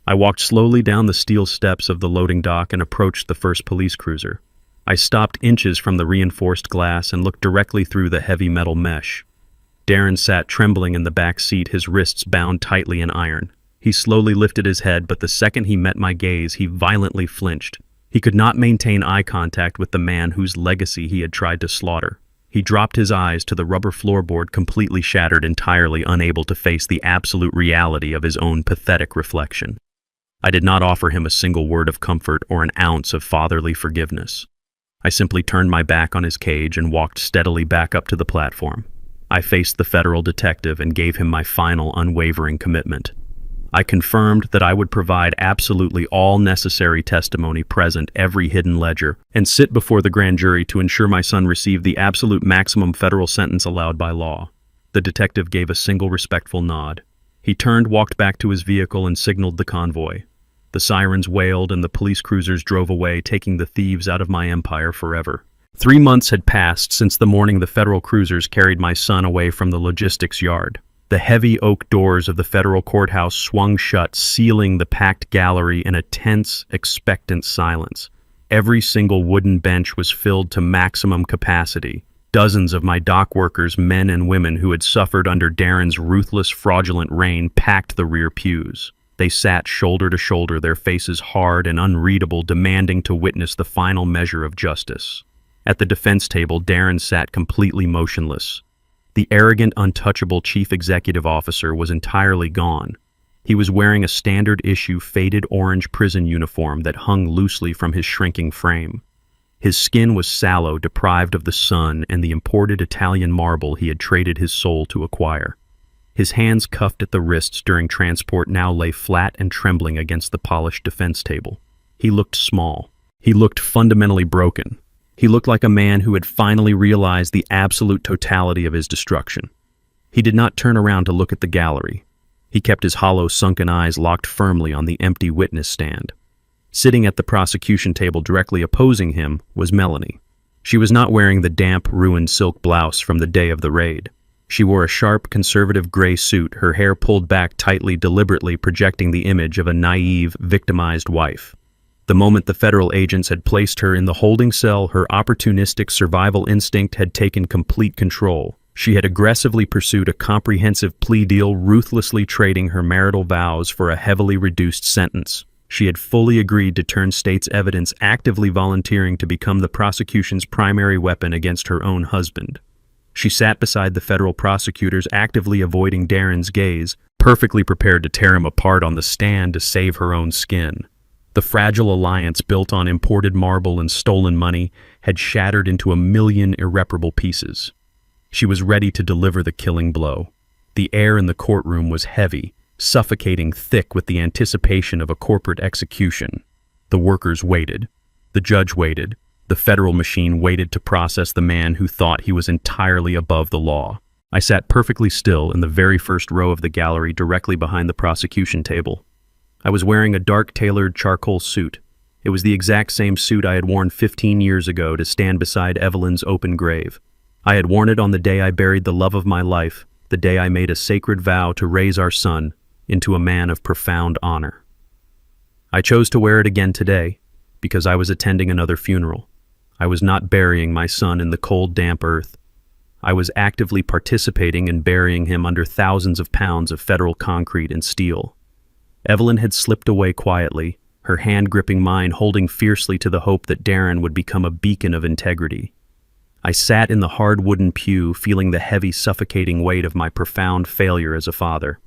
I walked slowly down the steel steps of the loading dock and approached the first police cruiser. I stopped inches from the reinforced glass and looked directly through the heavy metal mesh. Darren sat trembling in the back seat, his wrists bound tightly in iron. He slowly lifted his head, but the second he met my gaze, he violently flinched. He could not maintain eye contact with the man whose legacy he had tried to slaughter. He dropped his eyes to the rubber floorboard, completely shattered, entirely unable to face the absolute reality of his own pathetic reflection. I did not offer him a single word of comfort or an ounce of fatherly forgiveness. I simply turned my back on his cage and walked steadily back up to the platform. I faced the federal detective and gave him my final, unwavering commitment. I confirmed that I would provide absolutely all necessary testimony, present every hidden ledger, and sit before the grand jury to ensure my son received the absolute maximum federal sentence allowed by law. The detective gave a single respectful nod. He turned, walked back to his vehicle, and signaled the convoy. The sirens wailed and the police cruisers drove away, taking the thieves out of my empire forever. 3 months had passed since the morning the federal cruisers carried my son away from the logistics yard. The heavy oak doors of the federal courthouse swung shut, sealing the packed gallery in a tense, expectant silence. Every single wooden bench was filled to maximum capacity. Dozens of my dock workers, men and women who had suffered under Darren's ruthless, fraudulent reign, packed the rear pews. They sat shoulder to shoulder, their faces hard and unreadable, demanding to witness the final measure of justice. At the defense table, Darren sat completely motionless. The arrogant, untouchable chief executive officer was entirely gone. He was wearing a standard-issue faded orange prison uniform that hung loosely from his shrinking frame. His skin was sallow, deprived of the sun and the imported Italian marble he had traded his soul to acquire. His hands, cuffed at the wrists during transport, now lay flat and trembling against the polished defense table. He looked small. He looked fundamentally broken. He looked like a man who had finally realized the absolute totality of his destruction. He did not turn around to look at the gallery. He kept his hollow, sunken eyes locked firmly on the empty witness stand. Sitting at the prosecution table directly opposing him was Melanie. She was not wearing the damp, ruined silk blouse from the day of the raid. She wore a sharp, conservative gray suit, her hair pulled back tightly, deliberately projecting the image of a naive, victimized wife. The moment the federal agents had placed her in the holding cell, her opportunistic survival instinct had taken complete control. She had aggressively pursued a comprehensive plea deal, ruthlessly trading her marital vows for a heavily reduced sentence. She had fully agreed to turn state's evidence, actively volunteering to become the prosecution's primary weapon against her own husband. She sat beside the federal prosecutors, actively avoiding Darren's gaze, perfectly prepared to tear him apart on the stand to save her own skin. The fragile alliance, built on imported marble and stolen money, had shattered into a million irreparable pieces. She was ready to deliver the killing blow. The air in the courtroom was heavy, suffocating thick with the anticipation of a corporate execution. The workers waited. The judge waited. The federal machine waited to process the man who thought he was entirely above the law. I sat perfectly still in the very first row of the gallery, directly behind the prosecution table. I was wearing a dark tailored charcoal suit. It was the exact same suit I had worn 15 years ago to stand beside Evelyn's open grave. I had worn it on the day I buried the love of my life, the day I made a sacred vow to raise our son into a man of profound honor. I chose to wear it again today because I was attending another funeral. I was not burying my son in the cold, damp earth. I was actively participating in burying him under thousands of pounds of federal concrete and steel. Evelyn had slipped away quietly, her hand gripping mine, holding fiercely to the hope that Darren would become a beacon of integrity. I sat in the hard wooden pew, feeling the heavy, suffocating weight of my profound failure as a father.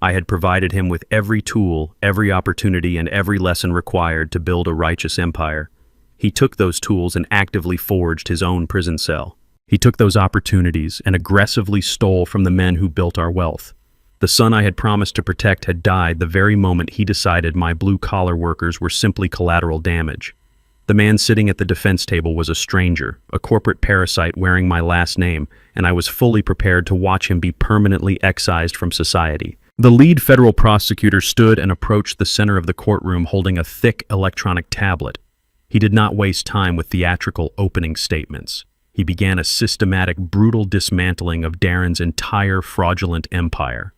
I had provided him with every tool, every opportunity, and every lesson required to build a righteous empire. He took those tools and actively forged his own prison cell. He took those opportunities and aggressively stole from the men who built our wealth. The son I had promised to protect had died the very moment he decided my blue-collar workers were simply collateral damage. The man sitting at the defense table was a stranger, a corporate parasite wearing my last name, and I was fully prepared to watch him be permanently excised from society. The lead federal prosecutor stood and approached the center of the courtroom holding a thick electronic tablet. He did not waste time with theatrical opening statements. He began a systematic, brutal dismantling of Darren's entire fraudulent empire.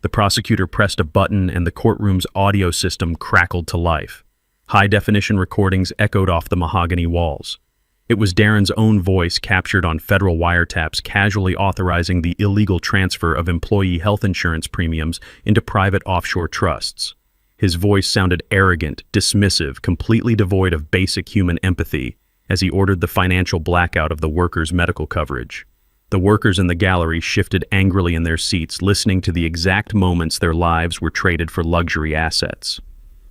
The prosecutor pressed a button and the courtroom's audio system crackled to life. High-definition recordings echoed off the mahogany walls. It was Darren's own voice captured on federal wiretaps casually authorizing the illegal transfer of employee health insurance premiums into private offshore trusts. His voice sounded arrogant, dismissive, completely devoid of basic human empathy as he ordered the financial blackout of the workers' medical coverage. The workers in the gallery shifted angrily in their seats, listening to the exact moments their lives were traded for luxury assets.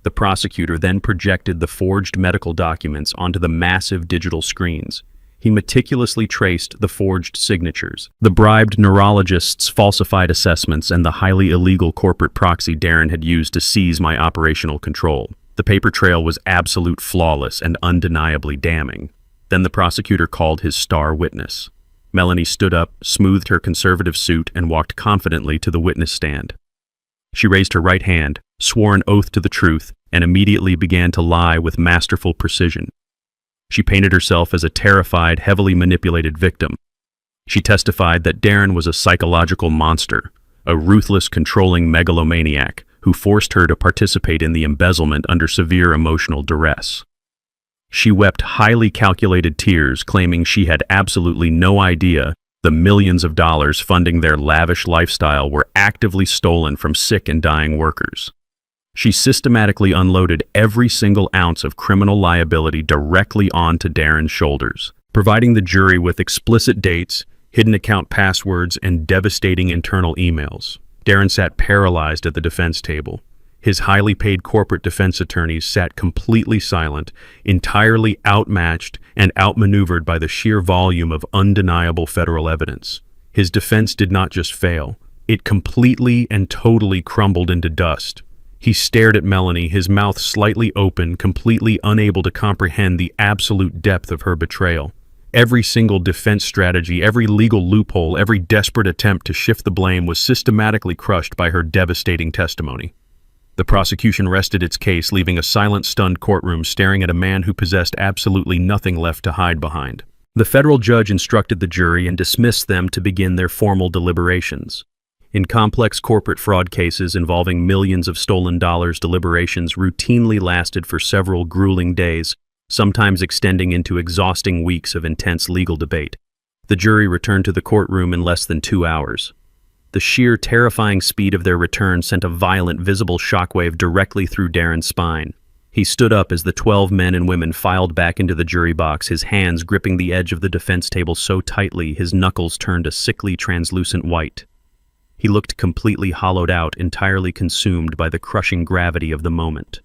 The prosecutor then projected the forged medical documents onto the massive digital screens. He meticulously traced the forged signatures, the bribed neurologists' falsified assessments, and the highly illegal corporate proxy Darren had used to seize my operational control. The paper trail was absolute flawless and undeniably damning. Then the prosecutor called his star witness. Melanie stood up, smoothed her conservative suit, and walked confidently to the witness stand. She raised her right hand, swore an oath to the truth, and immediately began to lie with masterful precision. She painted herself as a terrified, heavily manipulated victim. She testified that Darren was a psychological monster, a ruthless, controlling megalomaniac who forced her to participate in the embezzlement under severe emotional duress. She wept highly calculated tears, claiming she had absolutely no idea the millions of dollars funding their lavish lifestyle were actively stolen from sick and dying workers. She systematically unloaded every single ounce of criminal liability directly onto Darren's shoulders, providing the jury with explicit dates, hidden account passwords, and devastating internal emails. Darren sat paralyzed at the defense table. His highly paid corporate defense attorneys sat completely silent, entirely outmatched and outmaneuvered by the sheer volume of undeniable federal evidence. His defense did not just fail, it completely and totally crumbled into dust. He stared at Melanie, his mouth slightly open, completely unable to comprehend the absolute depth of her betrayal. Every single defense strategy, every legal loophole, every desperate attempt to shift the blame was systematically crushed by her devastating testimony. The prosecution rested its case, leaving a silent, stunned courtroom staring at a man who possessed absolutely nothing left to hide behind. The federal judge instructed the jury and dismissed them to begin their formal deliberations. In complex corporate fraud cases involving millions of stolen dollars, deliberations routinely lasted for several grueling days, sometimes extending into exhausting weeks of intense legal debate. The jury returned to the courtroom in less than 2 hours. The sheer, terrifying speed of their return sent a violent, visible shockwave directly through Darren's spine. He stood up as the 12 men and women filed back into the jury box, his hands gripping the edge of the defense table so tightly his knuckles turned a sickly, translucent white. He looked completely hollowed out, entirely consumed by the crushing gravity of the moment.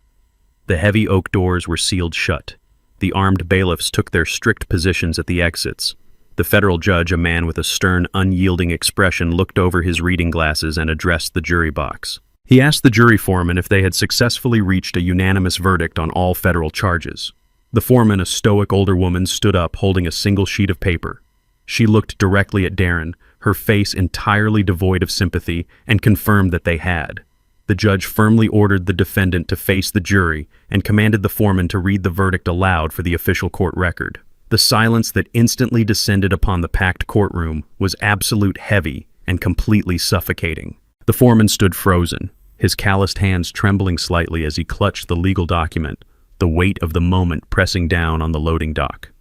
The heavy oak doors were sealed shut. The armed bailiffs took their strict positions at the exits. The federal judge, a man with a stern, unyielding expression, looked over his reading glasses and addressed the jury box. He asked the jury foreman if they had successfully reached a unanimous verdict on all federal charges. The foreman, a stoic older woman, stood up holding a single sheet of paper. She looked directly at Darren, her face entirely devoid of sympathy, and confirmed that they had. The judge firmly ordered the defendant to face the jury and commanded the foreman to read the verdict aloud for the official court record. The silence that instantly descended upon the packed courtroom was absolute, heavy, and completely suffocating. The foreman stood frozen, his calloused hands trembling slightly as he clutched the legal document, the weight of the moment pressing down on the loading dock.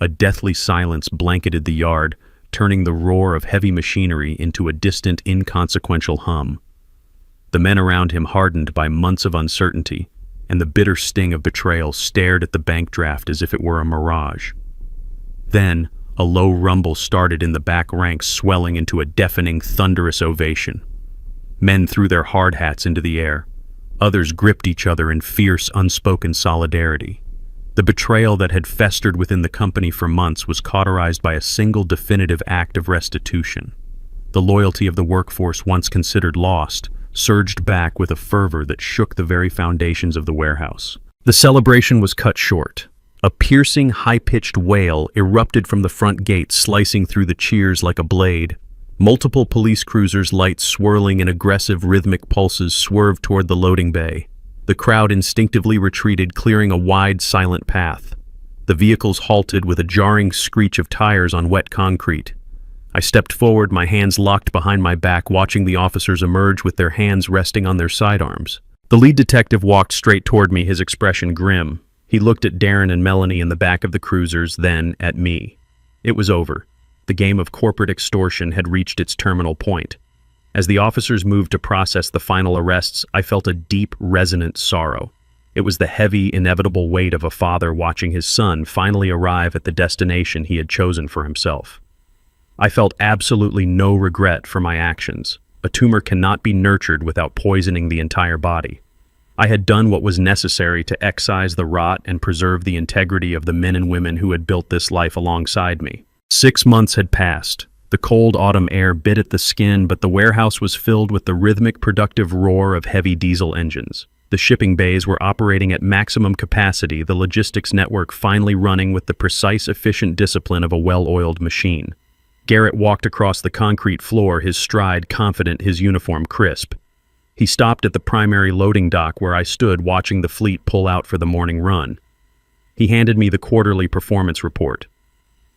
A deathly silence blanketed the yard, turning the roar of heavy machinery into a distant, inconsequential hum. The men around him hardened by months of uncertainty, and the bitter sting of betrayal stared at the bank draft as if it were a mirage. Then, a low rumble started in the back ranks, swelling into a deafening, thunderous ovation. Men threw their hard hats into the air. Others gripped each other in fierce, unspoken solidarity. The betrayal that had festered within the company for months was cauterized by a single definitive act of restitution. The loyalty of the workforce, once considered lost, surged back with a fervor that shook the very foundations of the warehouse. The celebration was cut short. A piercing, high-pitched wail erupted from the front gate, slicing through the cheers like a blade. Multiple police cruisers' lights swirling in aggressive, rhythmic pulses swerved toward the loading bay. The crowd instinctively retreated, clearing a wide, silent path. The vehicles halted with a jarring screech of tires on wet concrete. I stepped forward, my hands locked behind my back, watching the officers emerge with their hands resting on their sidearms. The lead detective walked straight toward me, his expression grim. He looked at Darren and Melanie in the back of the cruisers, then at me. It was over. The game of corporate extortion had reached its terminal point. As the officers moved to process the final arrests, I felt a deep, resonant sorrow. It was the heavy, inevitable weight of a father watching his son finally arrive at the destination he had chosen for himself. I felt absolutely no regret for my actions. A tumor cannot be nurtured without poisoning the entire body. I had done what was necessary to excise the rot and preserve the integrity of the men and women who had built this life alongside me. 6 months had passed. The cold autumn air bit at the skin, but the warehouse was filled with the rhythmic, productive roar of heavy diesel engines. The shipping bays were operating at maximum capacity, the logistics network finally running with the precise, efficient discipline of a well-oiled machine. Garrett walked across the concrete floor, his stride confident, his uniform crisp. He stopped at the primary loading dock where I stood watching the fleet pull out for the morning run. He handed me the quarterly performance report.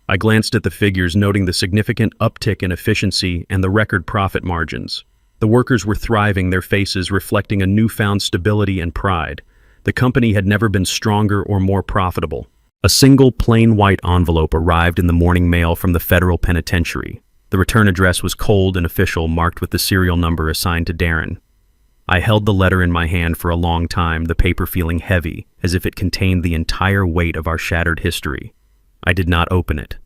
I glanced at the figures, noting the significant uptick in efficiency and the record profit margins. The workers were thriving, their faces reflecting a newfound stability and pride. The company had never been stronger or more profitable. A single plain white envelope arrived in the morning mail from the federal penitentiary. The return address was cold and official, marked with the serial number assigned to Darren. I held the letter in my hand for a long time, the paper feeling heavy, as if it contained the entire weight of our shattered history. I did not open it.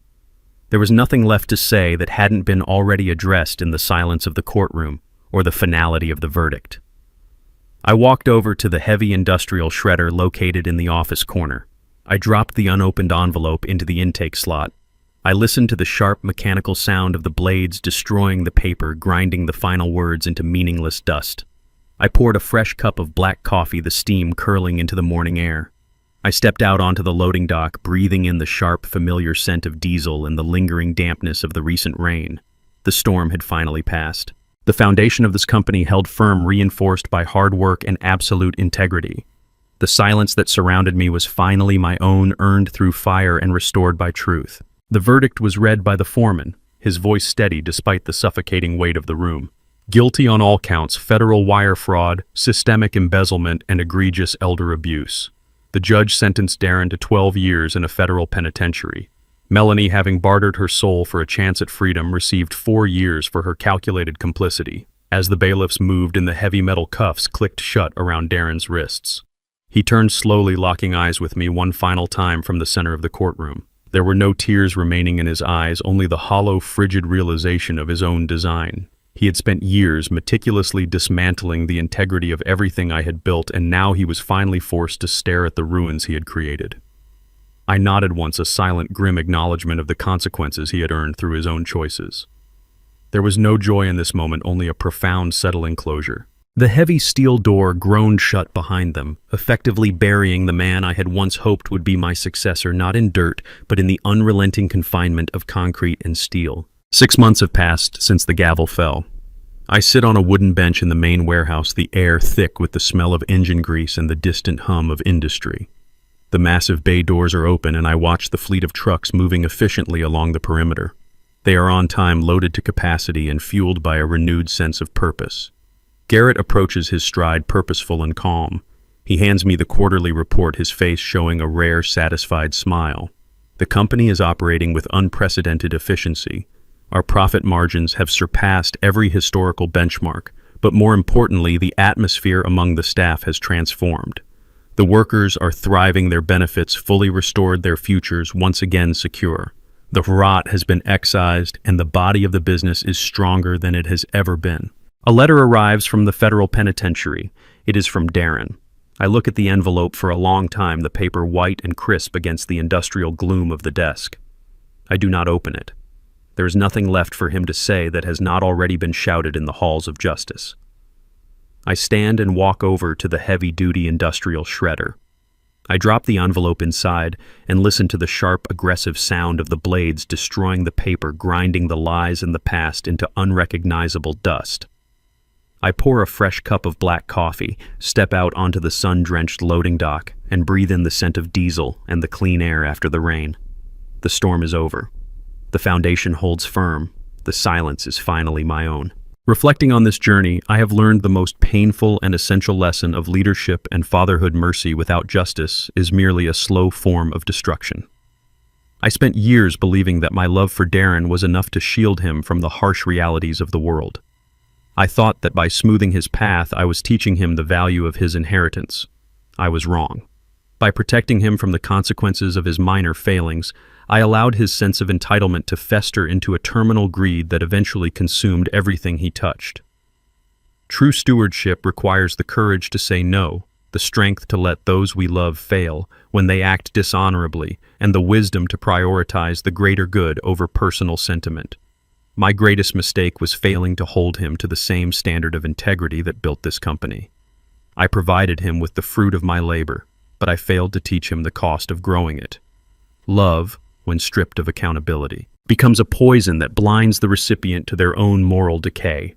There was nothing left to say that hadn't been already addressed in the silence of the courtroom or the finality of the verdict. I walked over to the heavy industrial shredder located in the office corner. I dropped the unopened envelope into the intake slot. I listened to the sharp mechanical sound of the blades destroying the paper, grinding the final words into meaningless dust. I poured a fresh cup of black coffee, the steam curling into the morning air. I stepped out onto the loading dock, breathing in the sharp, familiar scent of diesel and the lingering dampness of the recent rain. The storm had finally passed. The foundation of this company held firm, reinforced by hard work and absolute integrity. The silence that surrounded me was finally my own, earned through fire and restored by truth. The verdict was read by the foreman, his voice steady despite the suffocating weight of the room. Guilty on all counts: federal wire fraud, systemic embezzlement, and egregious elder abuse. The judge sentenced Darren to 12 years in a federal penitentiary. Melanie, having bartered her soul for a chance at freedom, received 4 years for her calculated complicity. As the bailiffs moved and the heavy metal cuffs clicked shut around Darren's wrists, he turned slowly, locking eyes with me one final time from the center of the courtroom. There were no tears remaining in his eyes, only the hollow, frigid realization of his own design. He had spent years meticulously dismantling the integrity of everything I had built, and now he was finally forced to stare at the ruins he had created. I nodded once, a silent, grim acknowledgement of the consequences he had earned through his own choices. There was no joy in this moment, only a profound, settling closure. The heavy steel door groaned shut behind them, effectively burying the man I had once hoped would be my successor, not in dirt, but in the unrelenting confinement of concrete and steel. 6 months have passed since the gavel fell. I sit on a wooden bench in the main warehouse, the air thick with the smell of engine grease and the distant hum of industry. The massive bay doors are open, and I watch the fleet of trucks moving efficiently along the perimeter. They are on time, loaded to capacity, and fueled by a renewed sense of purpose. Garrett approaches his stride, purposeful and calm. He hands me the quarterly report, his face showing a rare, satisfied smile. The company is operating with unprecedented efficiency. Our profit margins have surpassed every historical benchmark, but more importantly, the atmosphere among the staff has transformed. The workers are thriving, their benefits fully restored, their futures once again secure. The rot has been excised, and the body of the business is stronger than it has ever been. A letter arrives from the federal penitentiary. It is from Darren. I look at the envelope for a long time, the paper white and crisp against the industrial gloom of the desk. I do not open it. There is nothing left for him to say that has not already been shouted in the halls of justice. I stand and walk over to the heavy-duty industrial shredder. I drop the envelope inside and listen to the sharp, aggressive sound of the blades destroying the paper, grinding the lies and the past into unrecognizable dust. I pour a fresh cup of black coffee, step out onto the sun-drenched loading dock, and breathe in the scent of diesel and the clean air after the rain. The storm is over. The foundation holds firm. The silence is finally my own. Reflecting on this journey, I have learned the most painful and essential lesson of leadership and fatherhood. Mercy without justice is merely a slow form of destruction. I spent years believing that my love for Darren was enough to shield him from the harsh realities of the world. I thought that by smoothing his path, I was teaching him the value of his inheritance. I was wrong. By protecting him from the consequences of his minor failings, I allowed his sense of entitlement to fester into a terminal greed that eventually consumed everything he touched. True stewardship requires the courage to say no, the strength to let those we love fail when they act dishonorably, and the wisdom to prioritize the greater good over personal sentiment. My greatest mistake was failing to hold him to the same standard of integrity that built this company. I provided him with the fruit of my labor, but I failed to teach him the cost of growing it. Love, when stripped of accountability, becomes a poison that blinds the recipient to their own moral decay.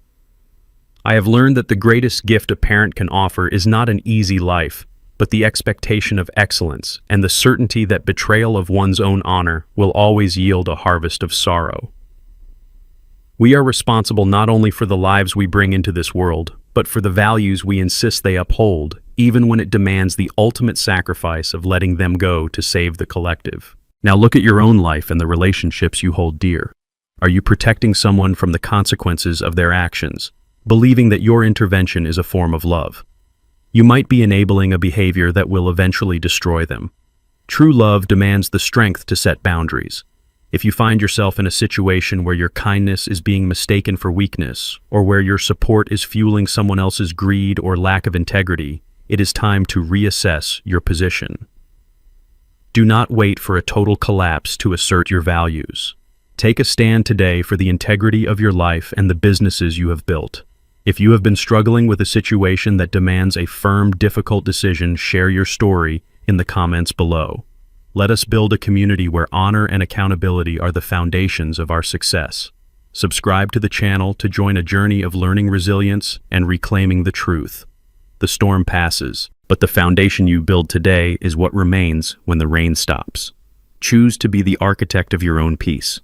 I have learned that the greatest gift a parent can offer is not an easy life, but the expectation of excellence and the certainty that betrayal of one's own honor will always yield a harvest of sorrow. We are responsible not only for the lives we bring into this world, but for the values we insist they uphold, even when it demands the ultimate sacrifice of letting them go to save the collective. Now look at your own life and the relationships you hold dear. Are you protecting someone from the consequences of their actions, believing that your intervention is a form of love? You might be enabling a behavior that will eventually destroy them. True love demands the strength to set boundaries. If you find yourself in a situation where your kindness is being mistaken for weakness, or where your support is fueling someone else's greed or lack of integrity, it is time to reassess your position. Do not wait for a total collapse to assert your values. Take a stand today for the integrity of your life and the businesses you have built. If you have been struggling with a situation that demands a firm, difficult decision, share your story in the comments below. Let us build a community where honor and accountability are the foundations of our success. Subscribe to the channel to join a journey of learning resilience and reclaiming the truth. The storm passes, but the foundation you build today is what remains when the rain stops. Choose to be the architect of your own peace.